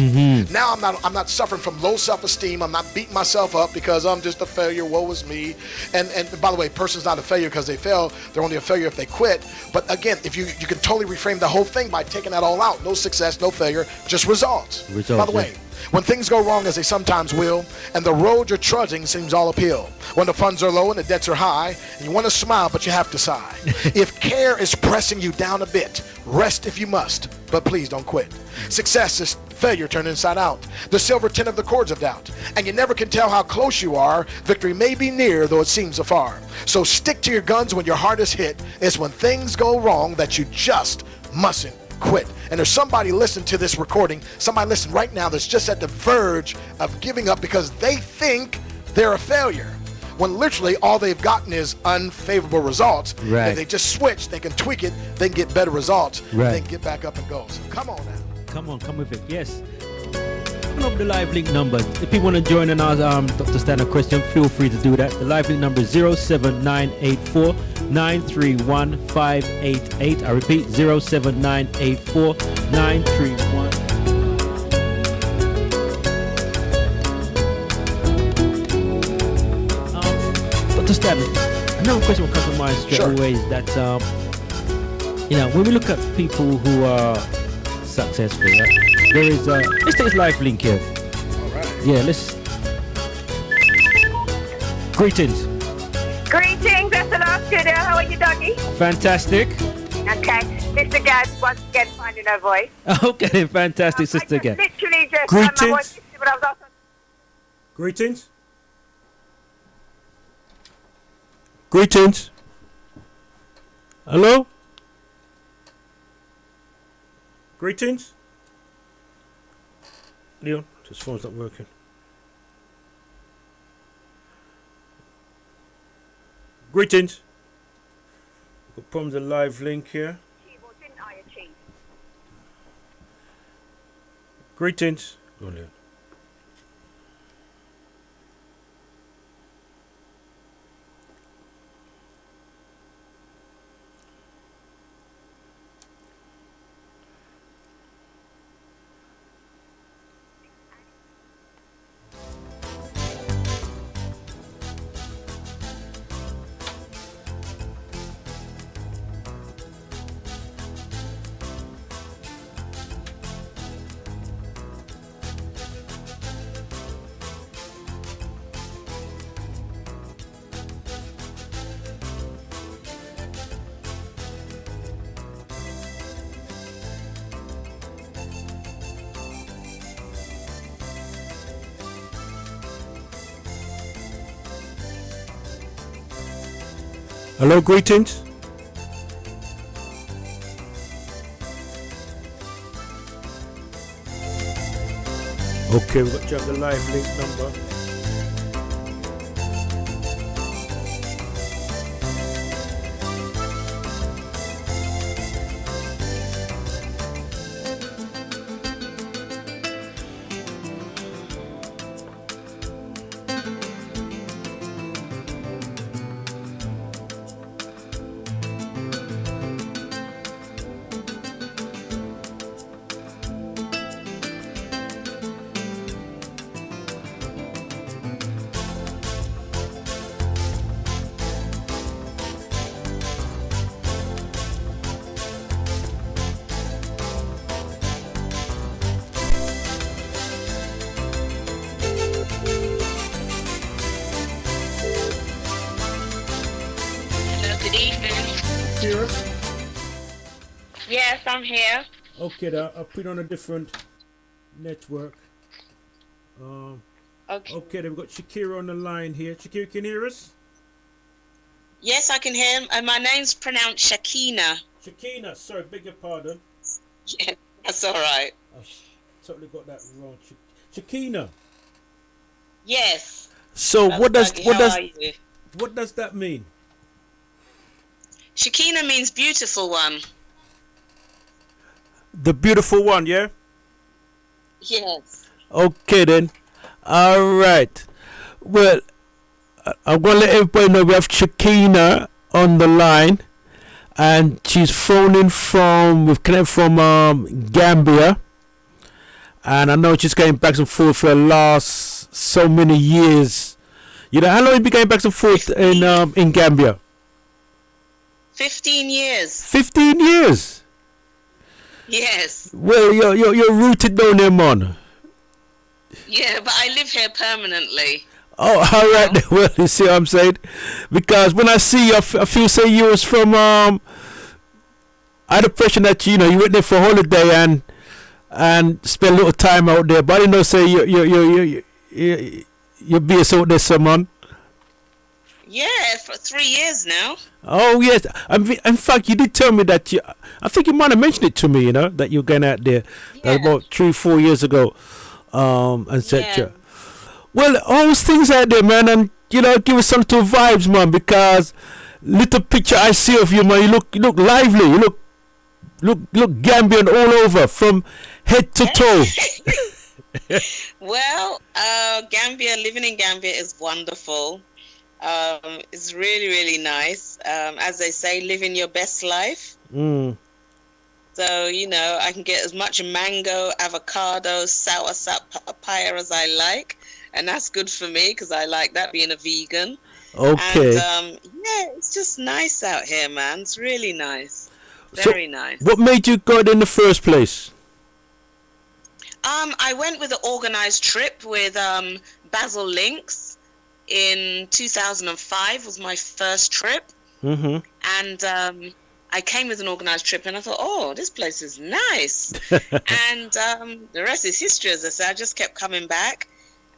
Now I'm not suffering from low self-esteem. I'm not beating myself up because I'm just a failure. Woe is me. And by the way, person's not a failure because they fail. They're only a failure if they quit. But again, if you can totally reframe the whole thing by taking that all out. No success, no failure, just results. By the way, when things go wrong, as they sometimes will, and the road you're trudging seems all uphill, when the funds are low and the debts are high, and you want to smile, but you have to sigh. If care is pressing you down a bit, rest if you must, but please don't quit. Success is failure turned inside out, the silver tin of the cords of doubt, and you never can tell how close you are. Victory may be near, though it seems afar. So stick to your guns when your heart is hit. It's when things go wrong that you just mustn't quit. And there's somebody listening to this recording, somebody listening right now that's just at the verge of giving up because they think they're a failure, when literally all they've gotten is unfavorable results. If they just switch, they can tweak it, they can get better results, they can get back up and go. So come on now. Come on, come with it. Yes. Open up the live link number. If you want to join in our Dr. Standard question, feel free to do that. The live link number is 07984 931 588. I repeat, 07984 931. Dr. Standard, another question will come to mind straight away is that, when we look at people who are successful, right? There is let's take this live link here. All right. Yeah, let's. Greetings. Greetings, SLR Studio. How are you, Dougie? Fantastic. Okay, Mr. Gaz once again finding her voice. Okay, fantastic, Sister Gaz. Literally just Greetings. My voice, but I was also... Greetings. Greetings. Hello. Greetings. Leon, his phone's not working. Greetings. We've got problems with the live link here. Greetings. Go on, Leon. Hello, greetings. Okay, we've got to have the live link number. Yes, I'm here. Okay, I'll put on a different network. Okay, then we've got Shakira on the line here. Shakira, can you hear us? Yes, I can hear him. My name's pronounced Shakina. Shakina, sorry, beg your pardon. Yeah, that's all right. I've totally got that wrong. Shakina. Yes. So That's what does Dougie, what does that mean? Shakina means beautiful one. The beautiful one, yeah? Yes. Okay then. All right. Well, I'm going to let everybody know we have Shakina on the line. And she's phoning we've connected from Gambia. And I know she's going back and forth for the last so many years. You know, how long have you been going back and forth in Gambia? 15 years. 15 years? Yes. Well, you're rooted down there, man. Yeah, but I live here permanently. Oh, all right. Well, you see what I'm saying? Because when I see you, I feel say you was from I had the impression that you went there for holiday and spent a little time out there, but I didn't know say you're based out there, someone. Yeah, for 3 years now. Oh yes, in fact, you did tell me that I think you might have mentioned it to me. That you're going out there about 3-4 years ago, etc. Yeah. Well, all those things out there, man, and give us some two vibes, man. Because little picture I see of you, man, you look lively. You look Gambian all over, from head to toe. Well, living in Gambia is wonderful. It's really, really nice. As they say, living your best life. So, I can get as much mango, avocado, soursop, papaya as I like. And that's good for me because I like that, being a vegan. Okay. And, it's just nice out here, man. It's really nice. Very nice. What made you go there in the first place? I went with an organized trip with Basil Links in 2005 was my first trip. Mm-hmm. And I came with an organized trip and I thought, oh, this place is nice. And the rest is history, as I said. I just kept coming back.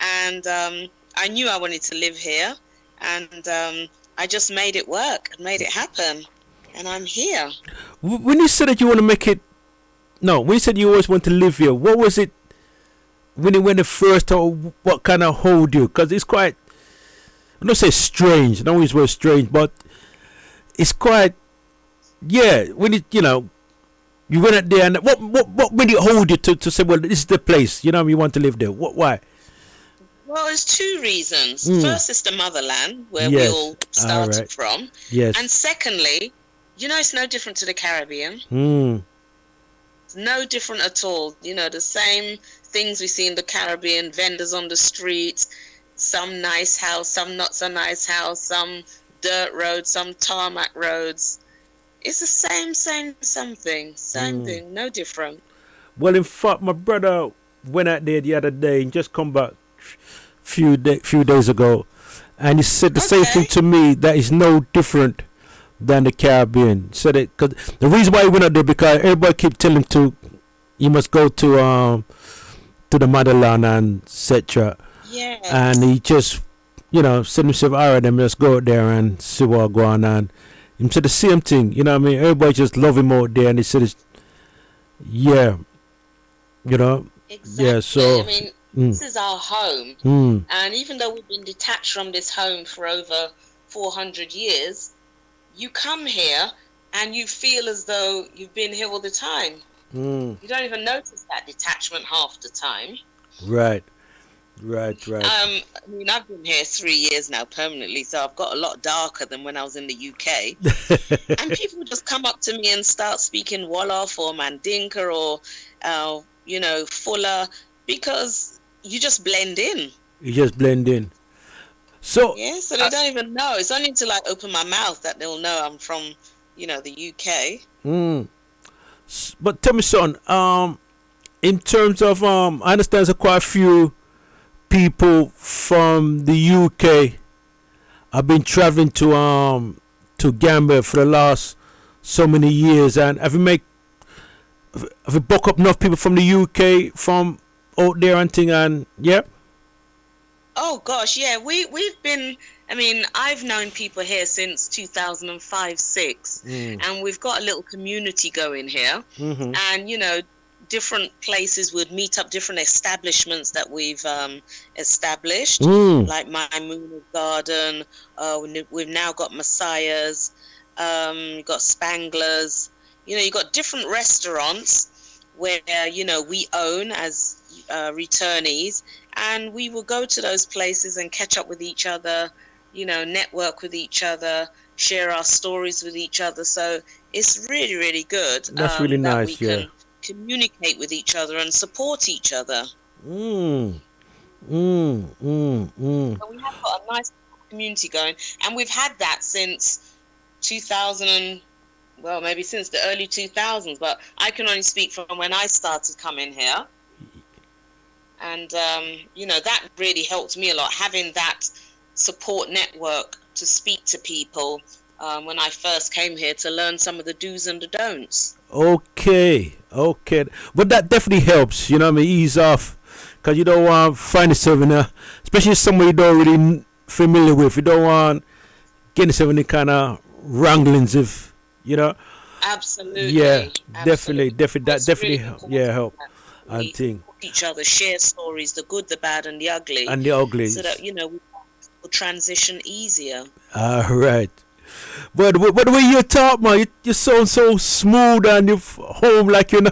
And I knew I wanted to live here. And I just made it work and made it happen. And I'm here. When you said that you want to make it... No, when you said you always want to live here, what was it when you went at first, or what kind of hold you? Because it's quite... I don't say strange. I don't use the word strange, but it's quite... Yeah, when you went out there, and what made it hold you to say, well, this is the place, you want to live there? Why? Well, there's two reasons. First, it's the motherland, where we all started from. Yes. And secondly, it's no different to the Caribbean. It's no different at all. The same things we see in the Caribbean, vendors on the streets, some nice house, some not so nice house, some dirt roads, some tarmac roads. It's the same thing, no different. Well, in fact, my brother went out there the other day and just come back few days ago, and he said the same thing to me, that is no different than the Caribbean. So that, cause the reason why he went out there, because everybody keep telling him you must go to the motherland and etc. Yeah. And he just said himself, all right, then let's go out there and see what's going on. He said the same thing, everybody just love him out there, and he said, Exactly. Yeah, so this is our home, and even though we've been detached from this home for over 400 years, you come here and you feel as though you've been here all the time. You don't even notice that detachment half the time. Right. I've been here 3 years now permanently, so I've got a lot darker than when I was in the UK. And people just come up to me and start speaking Wolof or Mandinka or, Fuller, because you just blend in. So so they don't even know. It's only until I open my mouth that they'll know I'm from, the UK. But tell me, son, in terms of I understand there's quite a few people from the UK have been traveling to Gambia for the last so many years, and have you booked up enough people from the UK from out there and thing, and yeah? Oh gosh, yeah, we've been, I've known people here since 2005-06, and we've got a little community going here, and different places would meet up, different establishments that we've established, like Maimuna's Garden. We've now got Messiah's, you've got Spangler's. You've got different restaurants where we own as returnees, and we will go to those places and catch up with each other, network with each other, share our stories with each other. So it's really, really good. That's really that nice. We can communicate with each other and support each other. So So we have got a nice community going, and we've had that since 2000 maybe since the early 2000s, but I can only speak from when I started coming here. And, that really helped me a lot, having that support network to speak to people when I first came here to learn some of the do's and the don'ts. Okay. But that definitely helps, ease off. Because you don't want to find yourself in especially somewhere you don't really familiar with. You don't want getting yourself in any kind of wranglings if, Absolutely. Yeah, absolutely. definitely. That definitely really help. I think. Each other, share stories, the good, the bad, and the ugly. So that, we will transition easier. All right. But the way you talk, man, you sound so smooth and you're home like you're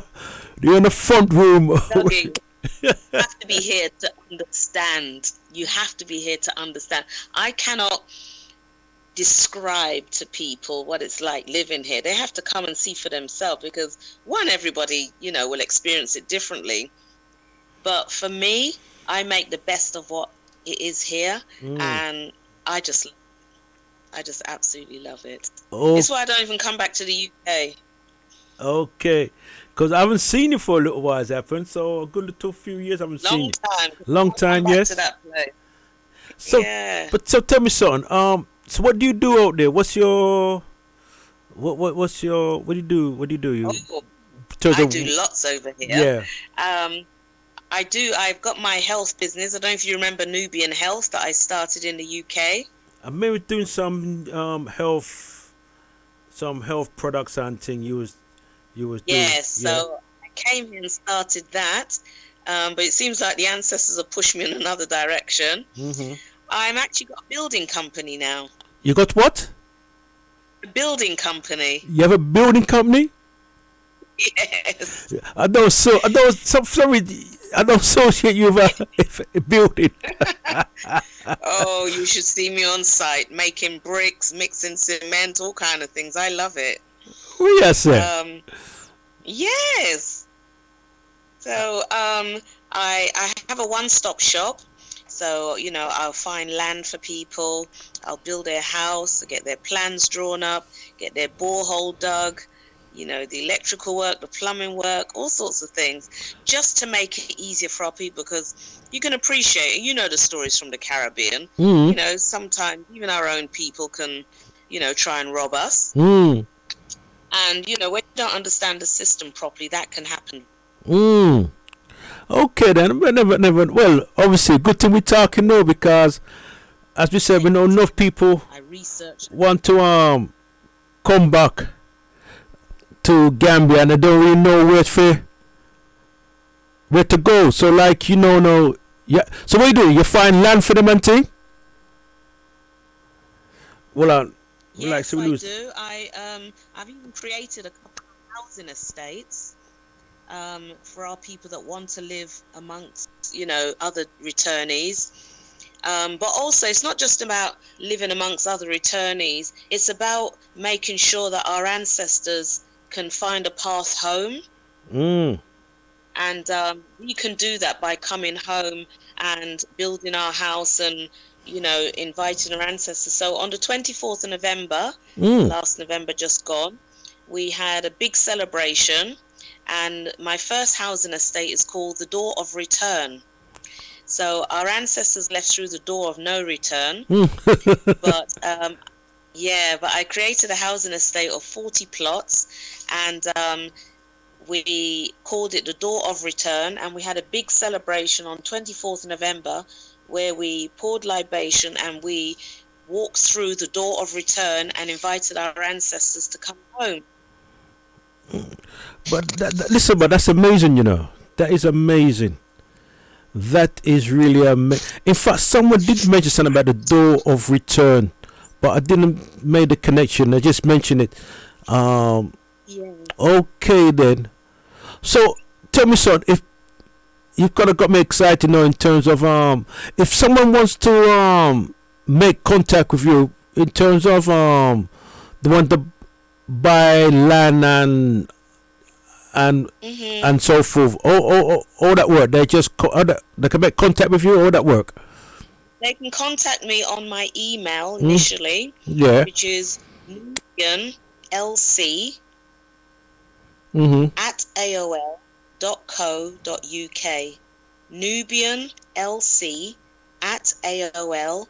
in the front room. Dougie, you have to be here to understand. I cannot describe to people what it's like living here. They have to come and see for themselves, because everybody, will experience it differently. But for me, I make the best of what it is here, and I just absolutely love it. It's why I don't even come back to the UK. Okay, because I haven't seen you for a little while, Zappin. So a good little few years I haven't seen you. Long time, yes. To that place. So, yeah. But tell me something. So what do you do out there? What's your what do you do? What do you do? I do lots over here. Yeah. I've got my health business. I don't know if you remember Nubian Health that I started in the UK. I'm maybe doing some health products and thing you was doing. Yes, so I came here and started that. But it seems like the ancestors have pushed me in another direction. Mm-hmm. I'm actually got a building company now. You got what? A building company. You have a building company? Yes. I don't associate you with a building. Oh, you should see me on site making bricks, mixing cement, all kind of things. I love it. Oh, yes, sir. Yes. So I have a one-stop shop. So, I'll find land for people. I'll build their house, get their plans drawn up, get their borehole dug, the electrical work, the plumbing work, all sorts of things, just to make it easier for our people, because you can appreciate, the stories from the Caribbean. Mm. Sometimes even our own people can, try and rob us. Mm. And, when you don't understand the system properly, that can happen. Mm. Okay then, never. Well, obviously, good thing we're talking now, because, as we said, we know enough people want to come back to Gambia and they don't really know where to go. So, like, no, yeah. So what do? You find land for them and thing? Well, yes, I do. I've even created a couple of housing estates. For our people that want to live amongst, other returnees. But also, it's not just about living amongst other returnees. It's about making sure that our ancestors can find a path home. Mm. And we can do that by coming home and building our house and, inviting our ancestors. So on the 24th of November, last November just gone, we had a big celebration. And my first housing estate is called the Door of Return. So our ancestors left through the door of no return. But I created a housing estate of 40 plots, and we called it the Door of Return, and we had a big celebration on 24th November where we poured libation and we walked through the Door of Return and invited our ancestors to come home. But listen, but that's amazing, That is amazing. That is really amazing. In fact, someone did mention something about the Door of Return, but I didn't make the connection. I just mentioned it. Okay then. So tell me, son, you've kind of got me excited now in terms of if someone wants to make contact with you in terms of they want to buy land and so forth. All that work. They just they can make contact with you. All that work. They can contact me on my email initially, which is nubianlc at aol.co.uk. nubianlc at aol.co.uk.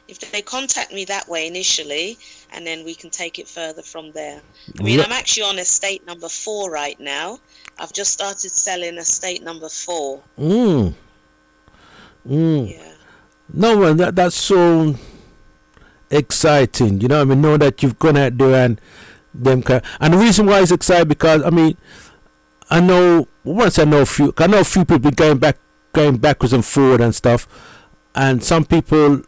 If they contact me that way initially, and then we can take it further from there. I mean, I'm actually on estate number 4 right now. I've just started selling estate number 4. Yeah. No, man, that's so exciting. You know what I mean? Know that you've gone out there and them and the reason why it's exciting because I mean I know a few people going backwards and forward and stuff, and some people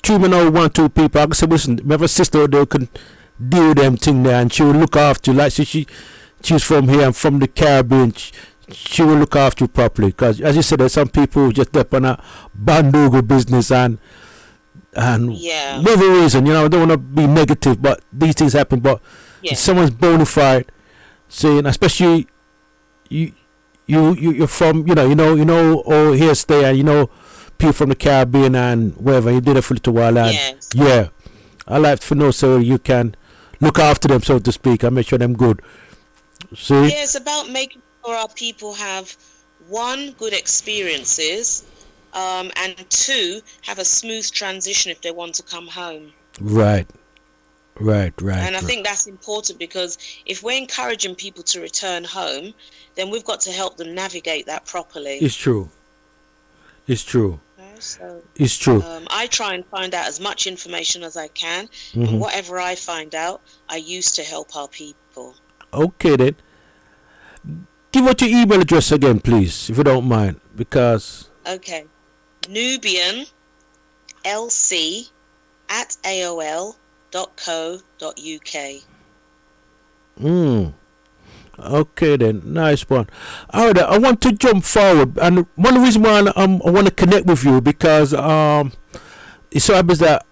know 1 or 2 people. I can say, listen, we have a sister there who can deal with them thing there, and she will look after you. Like she's from here and from the Caribbean. She will look after you properly, because as you said, there's some people who just up on a bandogo business and whatever reason, you know, I don't want to be negative, but these things happen. But if someone's bona fide, saying, especially you're from, you know, or here stay, and you know people from the Caribbean and wherever, you did it for a little while, and I like to know so you can look after them, so to speak, and make sure them good. See? Yeah, it's about making sure our people have 1, good experiences, and 2, have a smooth transition if they want to come home. Right. And I think that's important, because if we're encouraging people to return home, then we've got to help them navigate that properly. It's true. So, it's true. I try and find out as much information as I can, and whatever I find out, I use to help our people. Okay then. Give out your email address again, please, if you don't mind, because... Okay. nubianlc at aol.co.uk. Okay then, nice one. Alright, I want to jump forward, and one of the reasons why I want to connect with you, because it so happens that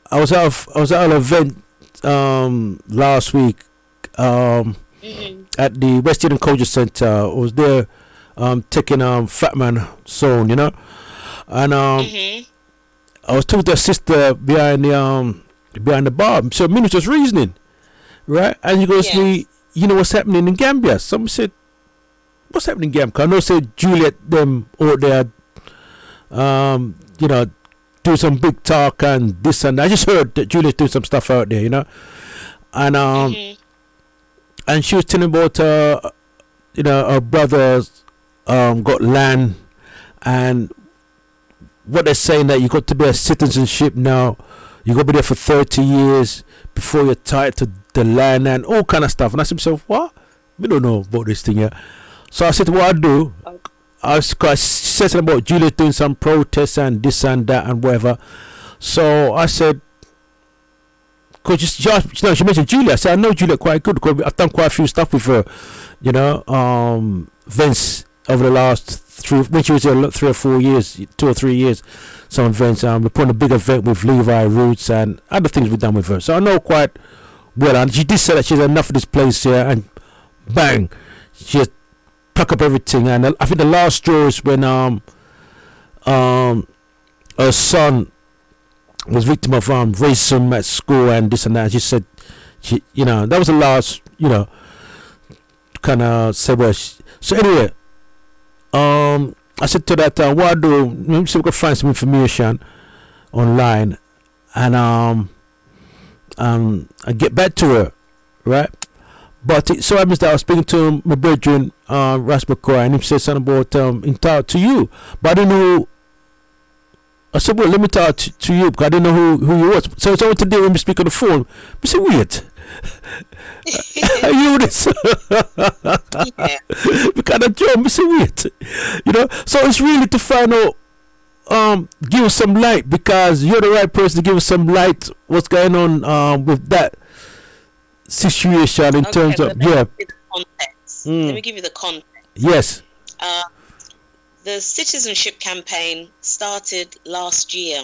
I was at an event last week at the West Indian Culture Center. I was there taking Fat Man Zone, you know, and I was talking to a sister behind the bar. So me was just reasoning, right? And he goes to me, you know what's happening in Gambia? Some said, what's happening in Gambia? I know said Juliet them out there, you know, do some big talk and this and that. I just heard that Juliet do some stuff out there, you know, and and she was telling about you know, her brothers got land, and what they're saying that you got to be a citizenship now. You got to be there for 30 years before you're tied to the land and all kind of stuff. And I said to myself, what? We don't know about this thing yet. So I said, what I do, I said something about Juliet doing some protests and this and that and whatever. So I said, because she mentioned Julia. I said, I know Julia quite good, because I've done quite a few stuff with her, you know, events over the last when she was there 3 or 4 years, 2 or 3 years, some events. We're putting a big event with Levi Roots and other things we've done with her. So I know quite well. And she did say that she's enough of this place here, and bang, she just pack up everything. And I think the last straw is when her son was victim of racism at school and this and that. She said, you know, that was the last, you know, kind of say well. So anyway, I said to that, what I do, maybe we can find some information online, and I get back to her, right? But it so happens that I was speaking to my brethren, Ras McCoy, and he said something about entitled to you, but I didn't know. I said, well, let me talk to you, because I didn't know who you was. So it's only today when we speak on the phone. I said, wait. Are you this? Because I jump, I said, wait. You know, so it's really to find out, give us some light, because you're the right person to give us some light what's going on with that situation in terms of, Let me give you the context. Yes. The citizenship campaign started last year.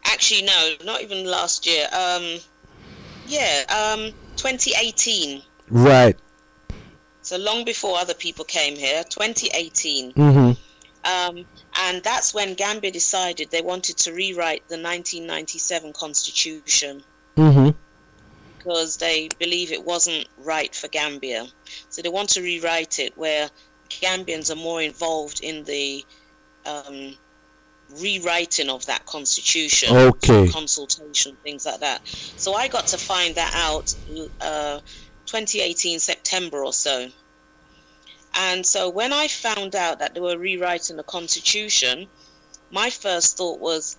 Actually, no, not even last year. 2018. Right. So long before other people came here, 2018. And that's when Gambia decided they wanted to rewrite the 1997 constitution. Because they believe it wasn't right for Gambia. So they want to rewrite it where Gambians are more involved in the rewriting of that constitution. Okay. Consultation, things like that. So I got to find that out 2018 September or so. And so when I found out that they were rewriting the constitution, my first thought was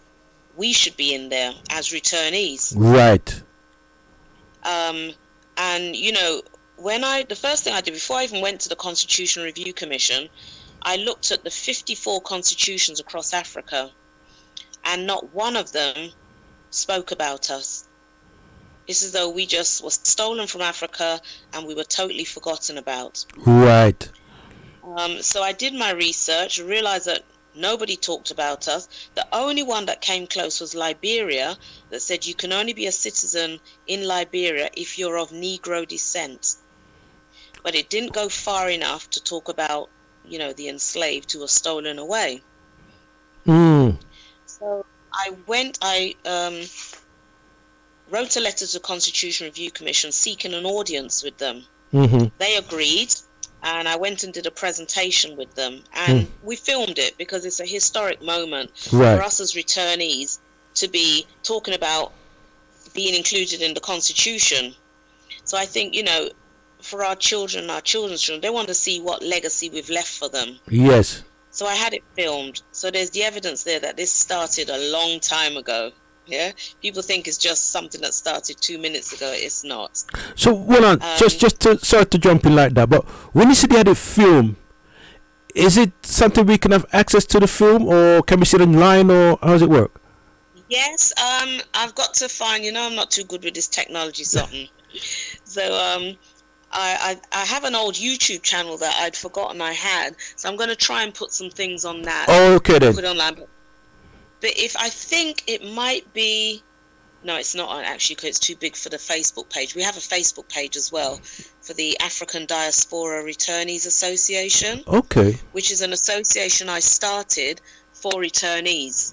we should be in there as returnees. Right. And you know, the first thing I did before I even went to the Constitution Review Commission, I looked at the 54 constitutions across Africa, and not one of them spoke about us. It's as though we just were stolen from Africa and we were totally forgotten about. Right. So I did my research, realized that nobody talked about us. The only one that came close was Liberia, that said you can only be a citizen in Liberia if you're of Negro descent. But it didn't go far enough to talk about, you know, the enslaved who were stolen away. So I wrote a letter to the Constitution Review Commission seeking an audience with them. They agreed, and I went and did a presentation with them, and we filmed it because it's a historic moment for us as returnees to be talking about being included in the Constitution. So I think, you know, for our children, our children's children, they want to see what legacy we've left for them. Yes. So I had it filmed. So there's the evidence there that this started a long time ago. Yeah, people think it's just something that started 2 minutes ago. It's not. So hold on, just to, sorry to jump in like that, but when you say they had a film, is it something we can have access to the film, or can we see it online, or how does it work? Yes, I've got to find. You know, I'm not too good with this technology something. So I have an old YouTube channel that I'd forgotten I had, so I'm going to try and put some things on that. Oh, okay then. Put it online. But if I think it might be, no, it's not on actually because it's too big for the Facebook page. We have a Facebook page as well for the African Diaspora Returnees Association. Okay. Which is an association I started for returnees.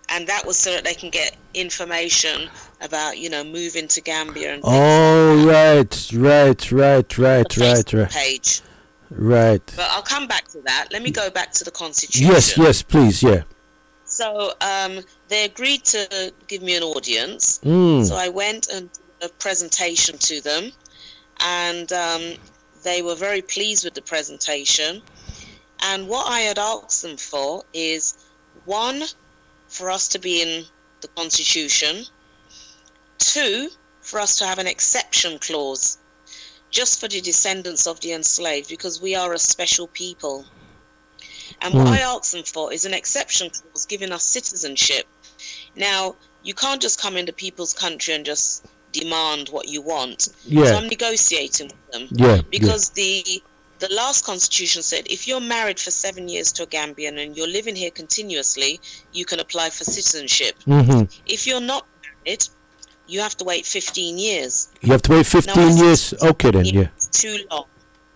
And that was so that they can get information about, you know, moving to Gambia and things right. page. Right. But I'll come back to that. Let me go back to the Constitution. Yes, please, yeah. So they agreed to give me an audience. So I went and did a presentation to them, and they were very pleased with the presentation. And what I had asked them for is, one, for us to be in the Constitution, two, for us to have an exception clause just for the descendants of the enslaved, because we are a special people. And what I asked them for is an exception clause giving us citizenship. Now, you can't just come into people's country and just demand what you want. Yeah. So I'm negotiating with them. Yeah. Because the last constitution said if you're married for 7 years to a Gambian and you're living here continuously, you can apply for citizenship. If you're not married, you have to wait 15 years. You have to wait 15 years? Okay then, yeah.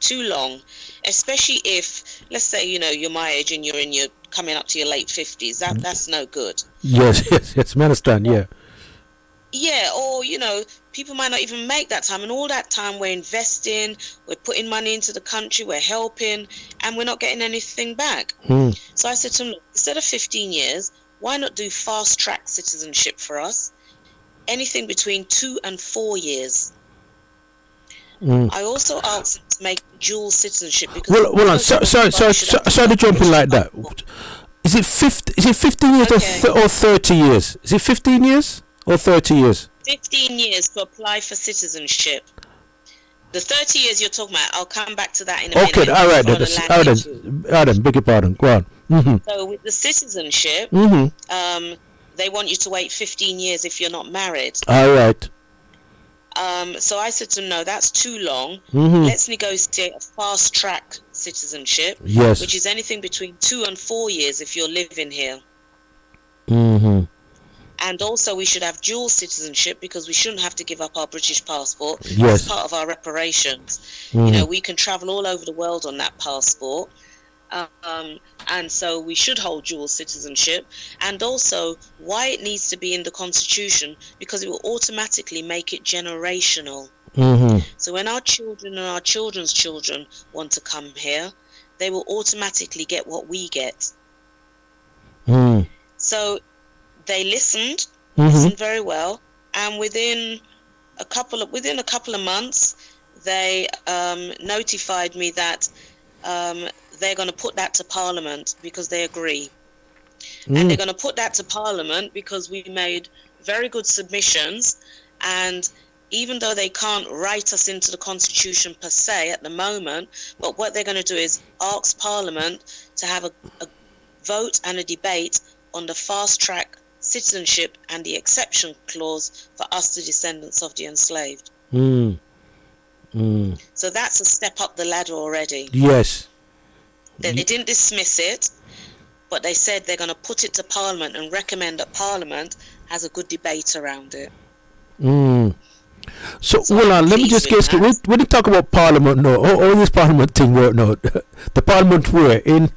Too long. Especially if, let's say, you know, you're my age and you're coming up to your late 50s. That's no good. Yes, I understand, yeah. Yeah, or, you know, people might not even make that time. And all that time we're investing, we're putting money into the country, we're helping, and we're not getting anything back. So I said to them, look, instead of 15 years, why not do fast-track citizenship for us? Anything between 2 and 4 years. I also asked them to make dual citizenship because. Well, sorry to jump in like that. Is it 15 years or 30 years? Is it 15 years or 30 years? 15 years to apply for citizenship. The 30 years you're talking about, I'll come back to that in a minute. Okay, all right then. Beg your pardon. Go on. So with the citizenship, they want you to wait 15 years if you're not married. All right. So I said to him, no, that's too long. Mhm. Let's negotiate a fast track citizenship, Yes. which is anything between 2 and 4 years if you're living here. Mm-hmm. And also we should have dual citizenship because we shouldn't have to give up our British passport. Yes. That's part of our reparations. Mhm. You know, we can travel all over the world on that passport. And so we should hold dual citizenship. And also why it needs to be in the Constitution, because it will automatically make it generational. Mm-hmm. So when our children and our children's children want to come here, they will automatically get what we get. Mm. So they listened Mhm. very well, and within a couple of months, they notified me that they're going to put that to Parliament because they agree. And they're going to put that to Parliament because we made very good submissions, and even though they can't write us into the Constitution per se at the moment, but what they're going to do is ask Parliament to have a vote and a debate on the fast track citizenship and the exception clause for us, the descendants of the enslaved. Mm. Mm. So that's a step up the ladder already. Yes. They didn't dismiss it, but they said they're going to put it to Parliament and recommend that Parliament has a good debate around it. Mm. So hold on, let me just get straight. When you talk about Parliament, no, all this Parliament thing work now. The Parliament where in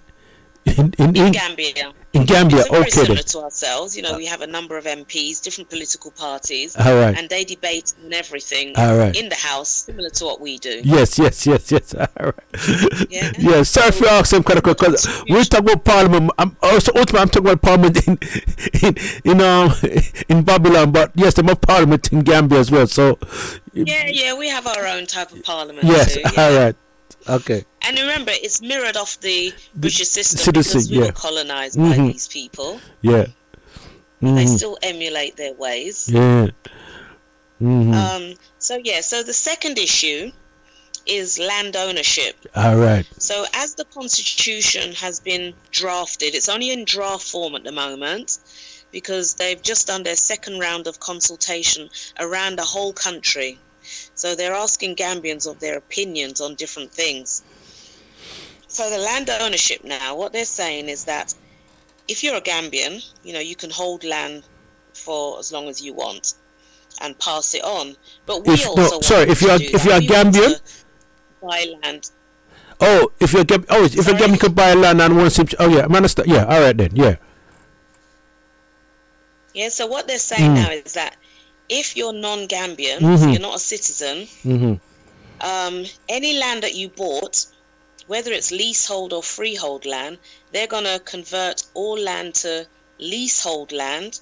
Gambia. In Gambia, it's very okay. similar Then. to ourselves. You know, we have a number of MPs, different political parties, All right. and they debate on everything All right. in the House, similar to what we do. Yes. All right. Yeah. Sorry for asking some kind of because we talk about Parliament. I'm talking about Parliament in Babylon, but yes, they have Parliament in Gambia as well. So. Yeah, we have our own type of Parliament Yes. too. All right. Okay. And remember, it's mirrored off the British system citizen, because we yeah. were colonized by Mhm. these people. Yeah. They Mhm. still emulate their ways. Yeah. Mhm. So the second issue is land ownership. All right. So as the Constitution has been drafted, it's only in draft form at the moment because they've just done their second round of consultation around the whole country. So they're asking Gambians of their opinions on different things. So the land ownership now, what they're saying is that if you're a Gambian, you know, you can hold land for as long as you want and pass it on. But we If also you're a Gambian. buy land. Oh, if you're a Gambian, could buy land and want to. Oh yeah, I understand. Yeah. All right then. Yeah. Yeah. So what they're saying now is that if you're non-Gambian, so Mhm. you're not a citizen, Mm-hmm. any land that you bought, whether it's leasehold or freehold land, they're going to convert all land to leasehold land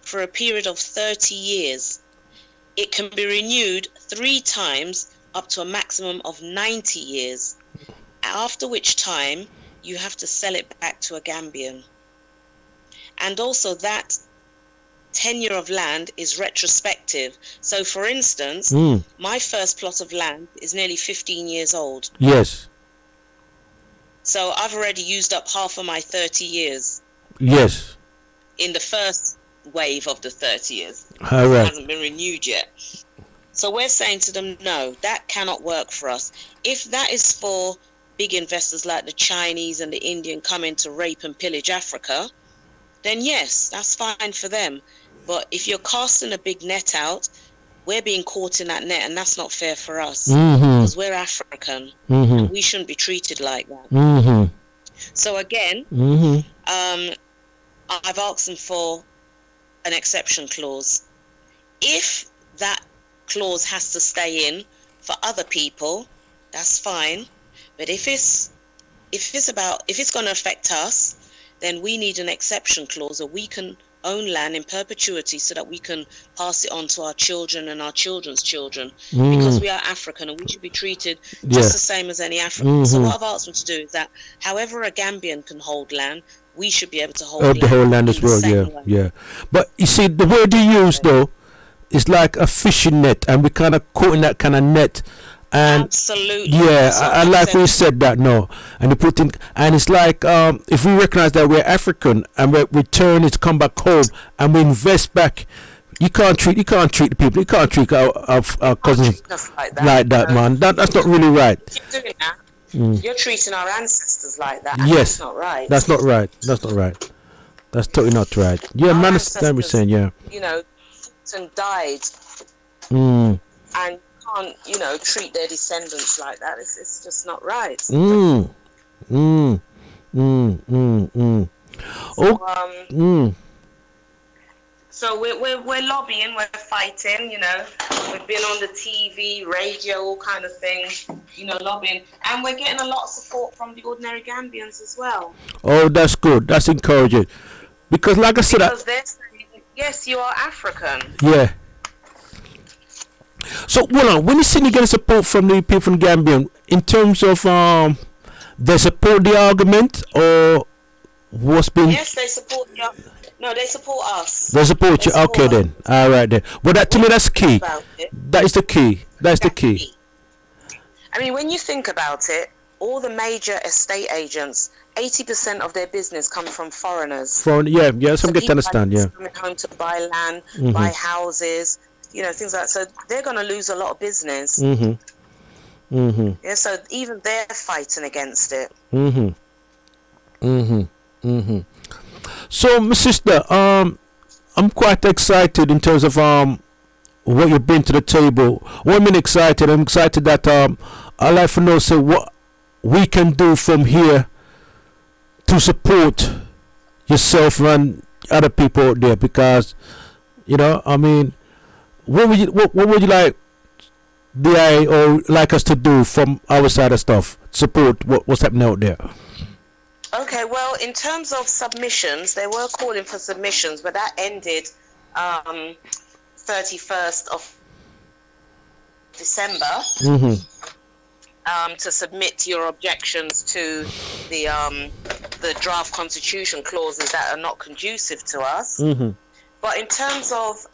for a period of 30 years. It can be renewed 3 times up to a maximum of 90 years, after which time you have to sell it back to a Gambian. And also that tenure of land is retrospective. So for instance, my first plot of land is nearly 15 years old. Yes. So I've already used up half of my 30 years Yes. in the first wave of the 30 years. All right. It hasn't been renewed yet. So we're saying to them, no, that cannot work for us. If that is for big investors like the Chinese and the Indian coming to rape and pillage Africa, then yes, that's fine for them. But if you're casting a big net out, we're being caught in that net, and that's not fair for us because we're African and we shouldn't be treated like that. Mm-hmm. So again, Mm-hmm. I've asked them for an exception clause. If that clause has to stay in for other people, that's fine. But if it's going to affect us, then we need an exception clause, or we can own land in perpetuity so that we can pass it on to our children and our children's children, because we are African and we should be treated just the same as any African. So what I've asked them to do is that however a Gambian can hold land, we should be able to hold The whole land in as the well, same yeah, way. yeah. But you see, the word you use though is like a fishing net, and we kind of caught in that kind of net. And absolutely, yeah, I like we said that no, and you put in, and it's like if we recognize that we're African and we return it, come back home, and we invest back You can't treat the people. You can't treat our cousins like that, man. That's not really right. You're doing that. Mm. You're treating our ancestors like that. And Yes, that's not right. That's not right. That's not right. That's totally not right. Yeah, man, understand what you're saying. Yeah. You know, fought and died, Mm. and you can't, you know, treat their descendants like that. It's just not right. Mm. Mm. Mm. Mm. Mm. So, So we're lobbying, we're fighting, you know. We've been on the TV, radio, all kind of things, you know, lobbying. And we're getting a lot of support from the ordinary Gambians as well. Oh, that's good. That's encouraging. Because like I said... Because they're saying, yes, you are African. Yeah. So, hold on. When you say you get support from the people from Gambia, in terms of they support the argument or what's been... Yes, they support you. No, they support us. They support you. Okay, then. All right, then. Well, that to me, that's key. That is the key. That's the key. I mean, when you think about it, all the major estate agents, 80% of their business comes from foreigners. Yeah, so I'm getting to understand, yeah. Coming home to buy land, Mhm. buy houses, you know, things like that. So they're going to lose a lot of business. Mm-hmm. Mm-hmm. Yeah, so even they're fighting against it. Mm-hmm. Mm-hmm. Mm-hmm. So, my sister, I'm quite excited in terms of what you bring to the table. Well, I'm excited. I'm excited that I'd like to know what we can do from here to support yourself and other people out there, because you know, I mean, what would you like or like us to do from our side of stuff? Support what's happening out there. Okay, well, in terms of submissions, they were calling for submissions, but that ended 31st of December. Mm-hmm. To submit your objections to the draft constitution clauses that are not conducive to us. Mm-hmm. But in terms of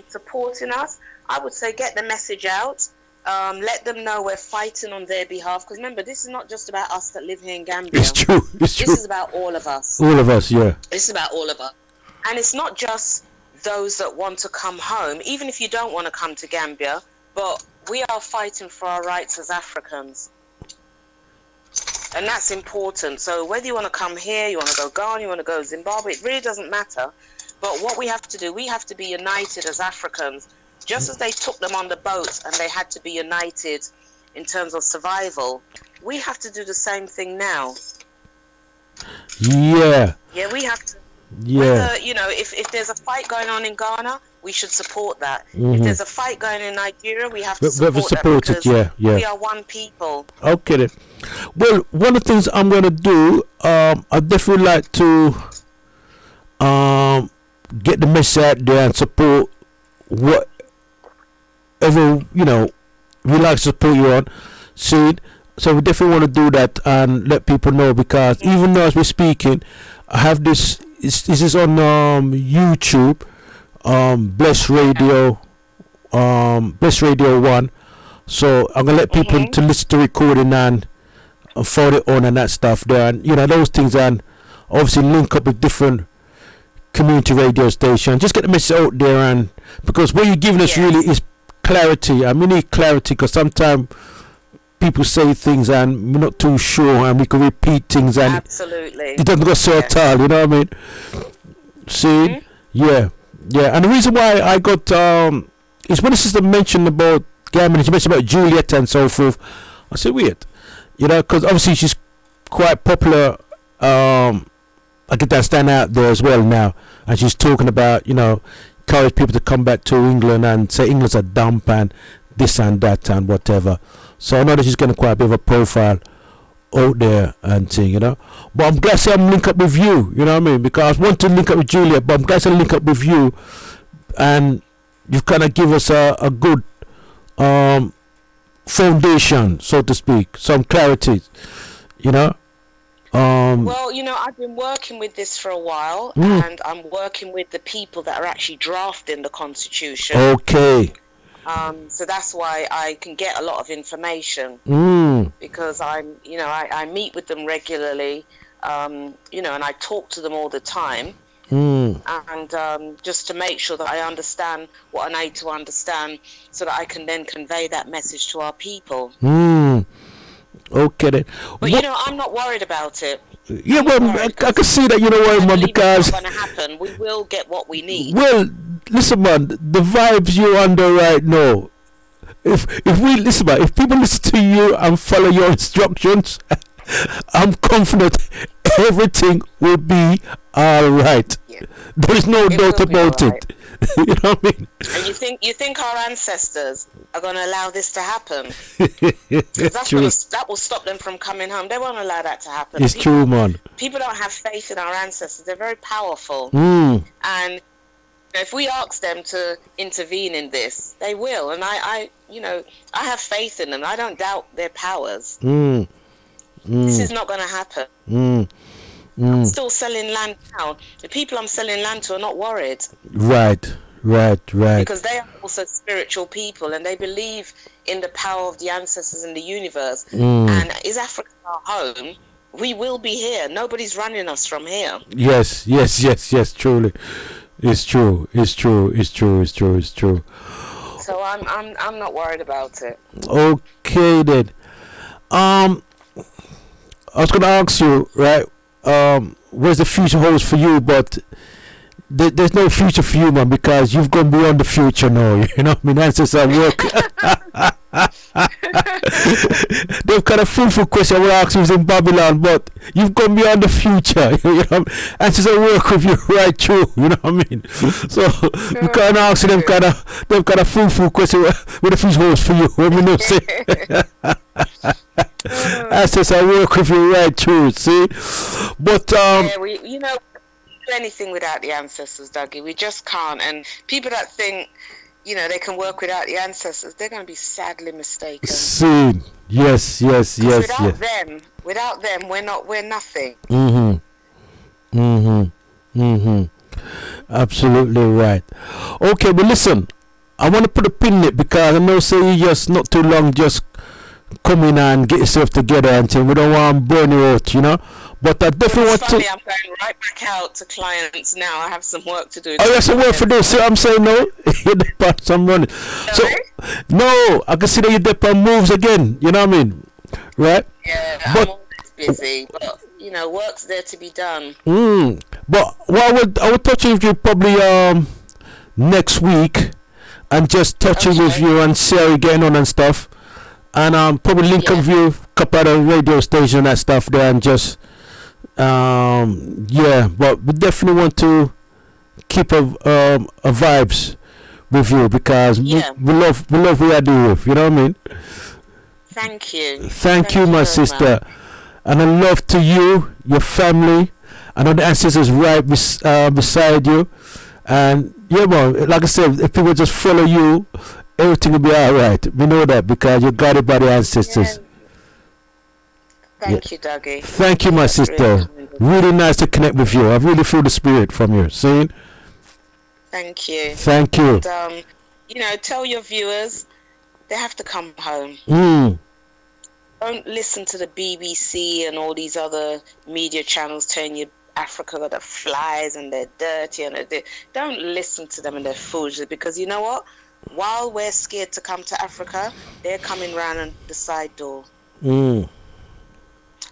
supporting us, I would say get the message out. Let them know we're fighting on their behalf. Because remember, this is not just about us that live here in Gambia. It's true. It's true. This is about all of us. All of us, yeah. This is about all of us. And it's not just those that want to come home, even if you don't want to come to Gambia, but we are fighting for our rights as Africans. And that's important. So whether you want to come here, you want to go Ghana, you want to go Zimbabwe, it really doesn't matter. But what we have to do, we have to be united as Africans. Just as they took them on the boats and they had to be united in terms of survival, we have to do the same thing now. Yeah. Yeah, we have to. Yeah. Whether, you know, if there's a fight going on in Ghana, we should support that. Mm-hmm. If there's a fight going in Nigeria, we have to We've support that, because yeah. we are one people. Okay then. Well, one of the things I'm gonna do, I'd definitely like to get the message out there and support whatever, you know, we like to support you on. See, so we definitely want to do that and let people know, because even though as we're speaking, I have this. This is on YouTube, Bless Radio, Bless Radio 1. So I'm gonna let people to listen to recording and forward it on and that stuff there, and you know those things, and obviously link up with different community radio stations. Just get the message out there, and because what you're giving us really is clarity. We need clarity, because sometimes people say things and we're not too sure, and we can repeat things and absolutely it doesn't go so tall, you know what I mean? See? Yeah. And the reason why I got is when the sister mentioned about Gambia, she mentioned about Juliet and so forth. I said, weird, you know, because obviously she's quite popular. I get that stand out there as well now, and she's talking about, you know, encourage people to come back to England and say England's a dump and this and that and whatever. So I know that she's getting quite a bit of a profile out there and thing, you know. But I'm glad I'm linked up with you, you know what I mean? Because I want to link up with Julia, but I'm glad to link up with you, and you've kind of give us a good foundation, so to speak, some clarity, you know. Well, you know, I've been working with this for a while, and I'm working with the people that are actually drafting the Constitution. Okay. So that's why I can get a lot of information, because I'm, you know, I meet with them regularly, you know, and I talk to them all the time. and just to make sure that I understand what I need to understand, so that I can then convey that message to our people. Okay then. But you know, I'm not worried about it. Yeah, well, I can see that you're not worried, man, because it's not going to happen. We will get what we need. Well, listen, man, the vibes you're under right now. If people listen to you and follow your instructions, I'm confident everything will be all right. Yeah. There's no doubt about it. You know what I mean? And you think our ancestors are going to allow this to happen? That will stop them from coming home. They won't allow that to happen. It's true, man. People don't have faith in our ancestors. They're very powerful, and if we ask them to intervene in this, they will. And I have faith in them. I don't doubt their powers. This is not going to happen. I'm still selling land now. The people I'm selling land to are not worried. Right. Because they are also spiritual people, and they believe in the power of the ancestors in the universe. And is Africa our home? We will be here. Nobody's running us from here. Yes. Truly, it's true. So I'm not worried about it. Okay then. I was gonna ask you, right? Where's the future holds for you? But there's no future for you, man, because you've gone beyond the future now. You know what I mean? Answers at work. They've kind of fruitful question I would ask you was in Babylon, but you've gone beyond the future. You know, answers at work with you right through. You know what I mean? So we can't ask them kind of fruitful question what the future holds for you. Let me know, say. Answers I work with you right through. See, but we do anything without the ancestors, Dougie. We just can't. And people that think, they can work without the ancestors, they're going to be sadly mistaken. See, yes. Without them, we're nothing. Absolutely right. Okay, but listen, I want to put a pin in it because I know say you just not too long just come in and get yourself together and thing. We don't want to burn you out, But I definitely want to. I'm going right back out to clients now. I have some work to do. Oh, you have some work to do. See what I'm saying? No, you're the part I'm running. So, no, I can see that you're the part moves again. You know what I mean? Right? Yeah, I'm always busy, but work's there to be done. But what I would touch with you probably next week, and just touching with you and see how you're getting on and stuff, and probably link up with you a couple of the radio stations and that stuff there, and just. But we definitely want to keep a vibes with you because we love what I do with, you know what I mean? Thank you. Thank you, my sister. Much. And I love to you, your family. I know the ancestors right beside you. And like I said, if people just follow you, everything will be alright. We know that because you're guided by the ancestors. Thank you, Dougie. Thank you, my sister. Really nice to connect with you. I really feel the spirit from you. See? Thank you. Thank you. And, tell your viewers they have to come home. Don't listen to the BBC and all these other media channels telling you Africa got the flies and they're dirty and don't listen to them and they're foolish, because you know what? While we're scared to come to Africa, they're coming round the side door.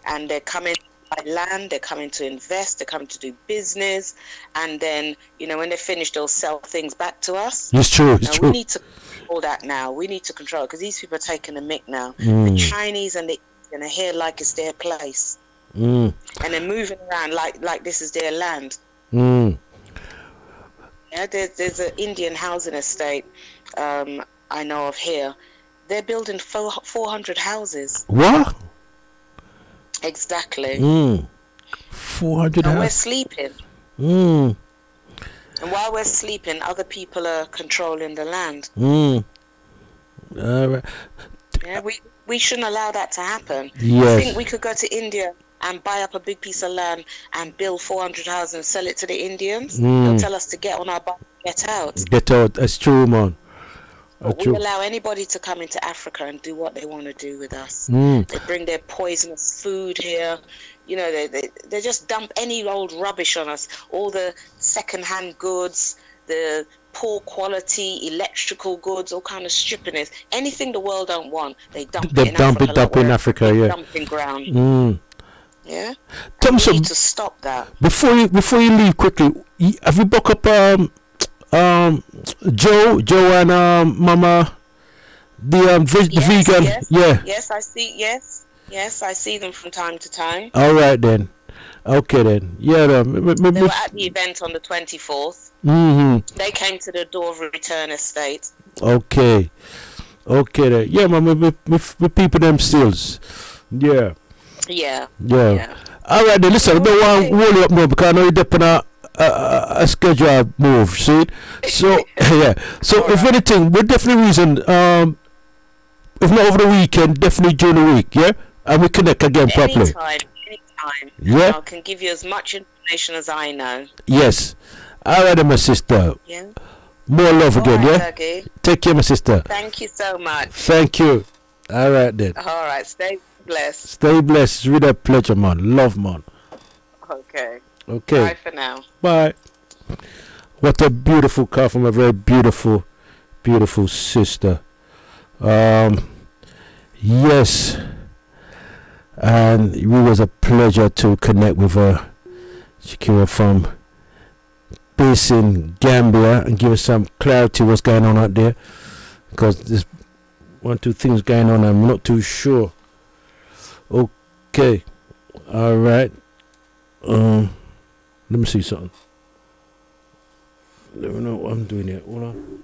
And they're coming to buy land, they're coming to invest, they're coming to do business, and then, when they're finished, they'll sell things back to us. It's true, We need to control that now. We need to control it, because these people are taking the mick now. The Chinese and the Indian are here like it's their place. And they're moving around like this is their land. Yeah, there's an Indian housing estate I know of here. They're building 400 houses. What? Exactly. 400 and we're sleeping. And while we're sleeping, other people are controlling the land. Yeah, we shouldn't allow that to happen. Yes. I think we could go to India and buy up a big piece of land and build 400 houses and sell it to the Indians. They'll tell us to get on our bike and get out. Get out. That's true, man. But we allow anybody to come into Africa and do what they want to do with us. Mm. They bring their poisonous food here. You know, they just dump any old rubbish on us. All the second-hand goods, the poor quality electrical goods, all kind of strippiness. Anything the world don't want, they dump it in Africa. Dump in Africa, yeah. Dumping ground. Mm. Yeah. Thompson, we need to stop that. Before you leave quickly, have you booked up Joe and Mama the vegan? Yes. Yeah. Yes, I see. Yes, I see them from time to time. All right then. Okay then. Yeah. They were at the event on the 24th. Mm-hmm. They came to the door of Return Estate. Okay then. Yeah, man. We people them stills. Yeah. Yeah. All right then. Listen, I don't want to roll you up now because I know you're depending on a schedule move. See? So yeah. So if anything, we're definitely reason. If not over the weekend, definitely during the week. Yeah. And we connect again properly. Anytime. Yeah. I can give you as much information as I know. Yes. All right, then, my sister. Yeah. More love again, right, yeah? Dougie. Take care, my sister. Thank you so much. Thank you. All right, then. All right. Stay blessed. Stay blessed. It's really a pleasure, man. Love, man. Okay. Okay. Bye for now. Bye. What a beautiful car from a very beautiful, beautiful sister. Yes. And it was a pleasure to connect with her. She came from based in Gambia and give us some clarity what's going on out there, because there's one, two things going on I'm not too sure. Okay. All right. Let me see something. Let me know what I'm doing here. Hold on.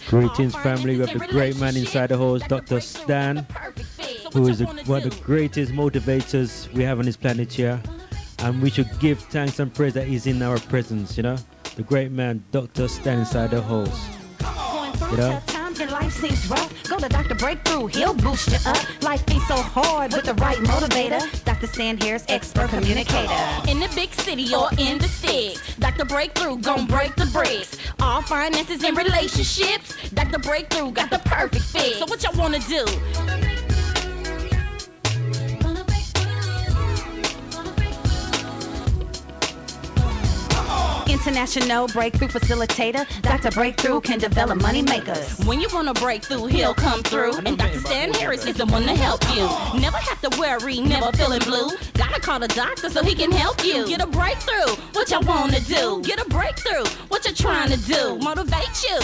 Greetings, family. We have the great man inside the house, Dr. Stan, who is one of the greatest motivators we have on this planet here. And we should give thanks and praise that he's in our presence, you know. The great man, Dr. Stan inside the house. You know? Your life seems rough, go to Dr. Breakthrough, he'll boost you up. Life ain't so hard with the right motivator. Dr. Stan here's expert communicator. In the big city or in the sticks, Dr. Breakthrough gon' break the bricks. All finances and relationships, Dr. Breakthrough got the perfect fix. So what y'all wanna do? International breakthrough facilitator. Dr. Breakthrough can develop money makers. When you wanna break through, he'll come through. And Dr. Stan Harris is the one to help you. Never have to worry, never feeling blue. Gotta call the doctor so he can help you. Get a breakthrough, what y'all wanna do? Get a breakthrough, what you trying to do? Motivate you.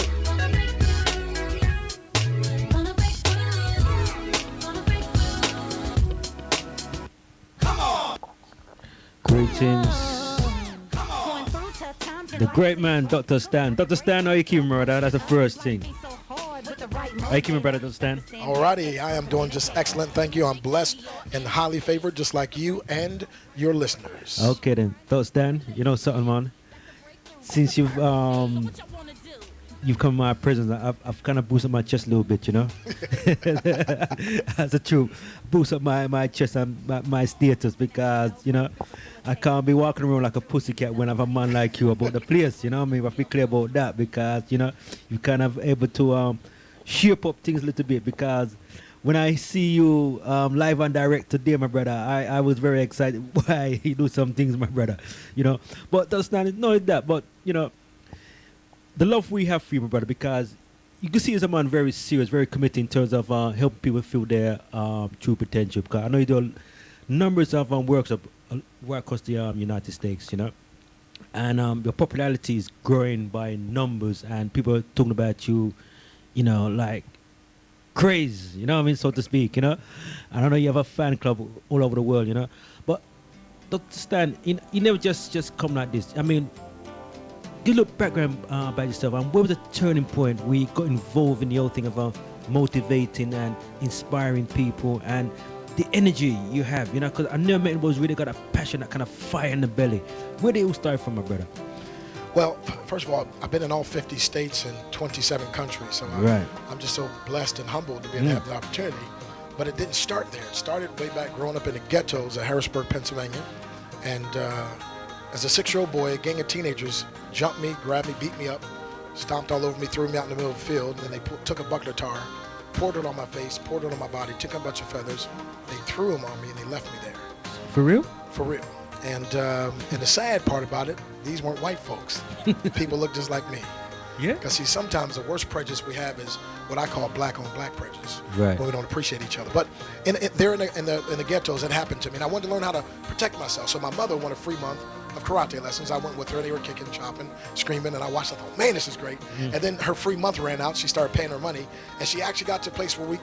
Greetings. The great man, Dr. Stan. Dr. Stan, how you keeping, brother? That's the first thing. How you keeping, brother, Dr. Stan? Alrighty, I am doing just excellent. Thank you. I'm blessed and highly favored, just like you and your listeners. Okay then, Dr. Stan, you know something, man? Since you've come to my presence, I've kind of boosted my chest a little bit, you know. That's the truth. Boost up my chest and my status because, you know, I can't be walking around like a pussycat when I have a man like you about the place, you know what I mean? I have to be clear about that because, you know, you kind of able to shape up things a little bit because when I see you live and direct today, my brother, I was very excited why you do some things, my brother, you know. But that's not that, but, you know, the love we have for you, my brother, because you can see as a man very serious, very committed in terms of helping people feel their true potential. Because I know you do numbers of works across the United States, you know, and your popularity is growing by numbers, and people are talking about you, you know, like crazy, you know what I mean, so to speak, you know. And I know you have a fan club all over the world, you know. But Dr. Stan, you never just come like this. I mean, give a little background about yourself, and where was the turning point where you got involved in the whole thing of motivating and inspiring people and the energy you have, you know, because I never met anybody who's really got a passion, that kind of fire in the belly. Where did it all start from, my brother? Well, first of all, I've been in all 50 states and 27 countries, so I'm just so blessed and humbled to be able to have the opportunity. But it didn't start there. It started way back growing up in the ghettos of Harrisburg, Pennsylvania, and as a 6-year-old boy, a gang of teenagers jumped me, grabbed me, beat me up, stomped all over me, threw me out in the middle of the field, and then they took a bucket of tar, poured it on my face, poured it on my body, took a bunch of feathers, they threw them on me, and they left me there. For real? For real. And the sad part about it, these weren't white folks. People look just like me. Yeah. Because see, sometimes the worst prejudice we have is what I call black on black prejudice. Right. When we don't appreciate each other. But there in the ghettos, it happened to me. And I wanted to learn how to protect myself. So my mother wanted a free month of karate lessons. I went with her. They were kicking, chopping, screaming, and I watched. I thought, man, this is great. And then her free month ran out. She started paying her money, and she actually got to a place where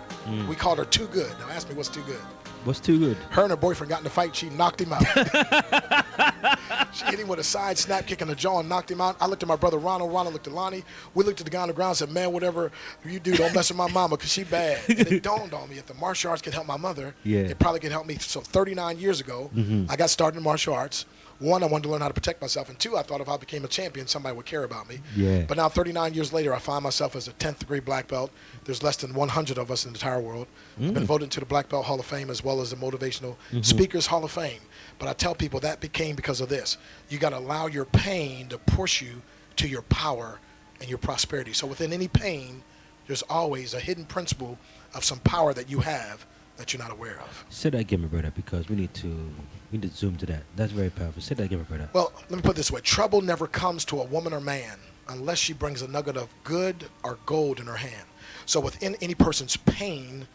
we called her too good. Now ask me what's too good. What's too good? Her and her boyfriend got in a fight. She knocked him out. She hit him with a side snap kick in the jaw and knocked him out. I looked at my brother Ronald. Ronald looked at Lonnie. We looked at the guy on the ground and said, man, whatever you do, don't mess with my mama because she bad. And it dawned on me, if the martial arts could help my mother, it probably could help me. So 39 years ago, I got started in martial arts. One, I wanted to learn how to protect myself. And two, I thought if I became a champion, somebody would care about me. Yeah. But now 39 years later, I find myself as a 10th degree black belt. There's less than 100 of us in the entire world. I've been voted into the Black Belt Hall of Fame as well as the Motivational Speakers Hall of Fame. But I tell people that became because of this. You got to allow your pain to push you to your power and your prosperity. So within any pain, there's always a hidden principle of some power that you have that you're not aware of. Say that again, my brother, because we need to zoom to that. That's very powerful. Say that again, my brother. Well, let me put it this way. Trouble never comes to a woman or man unless she brings a nugget of good or gold in her hand. So within any person's pain,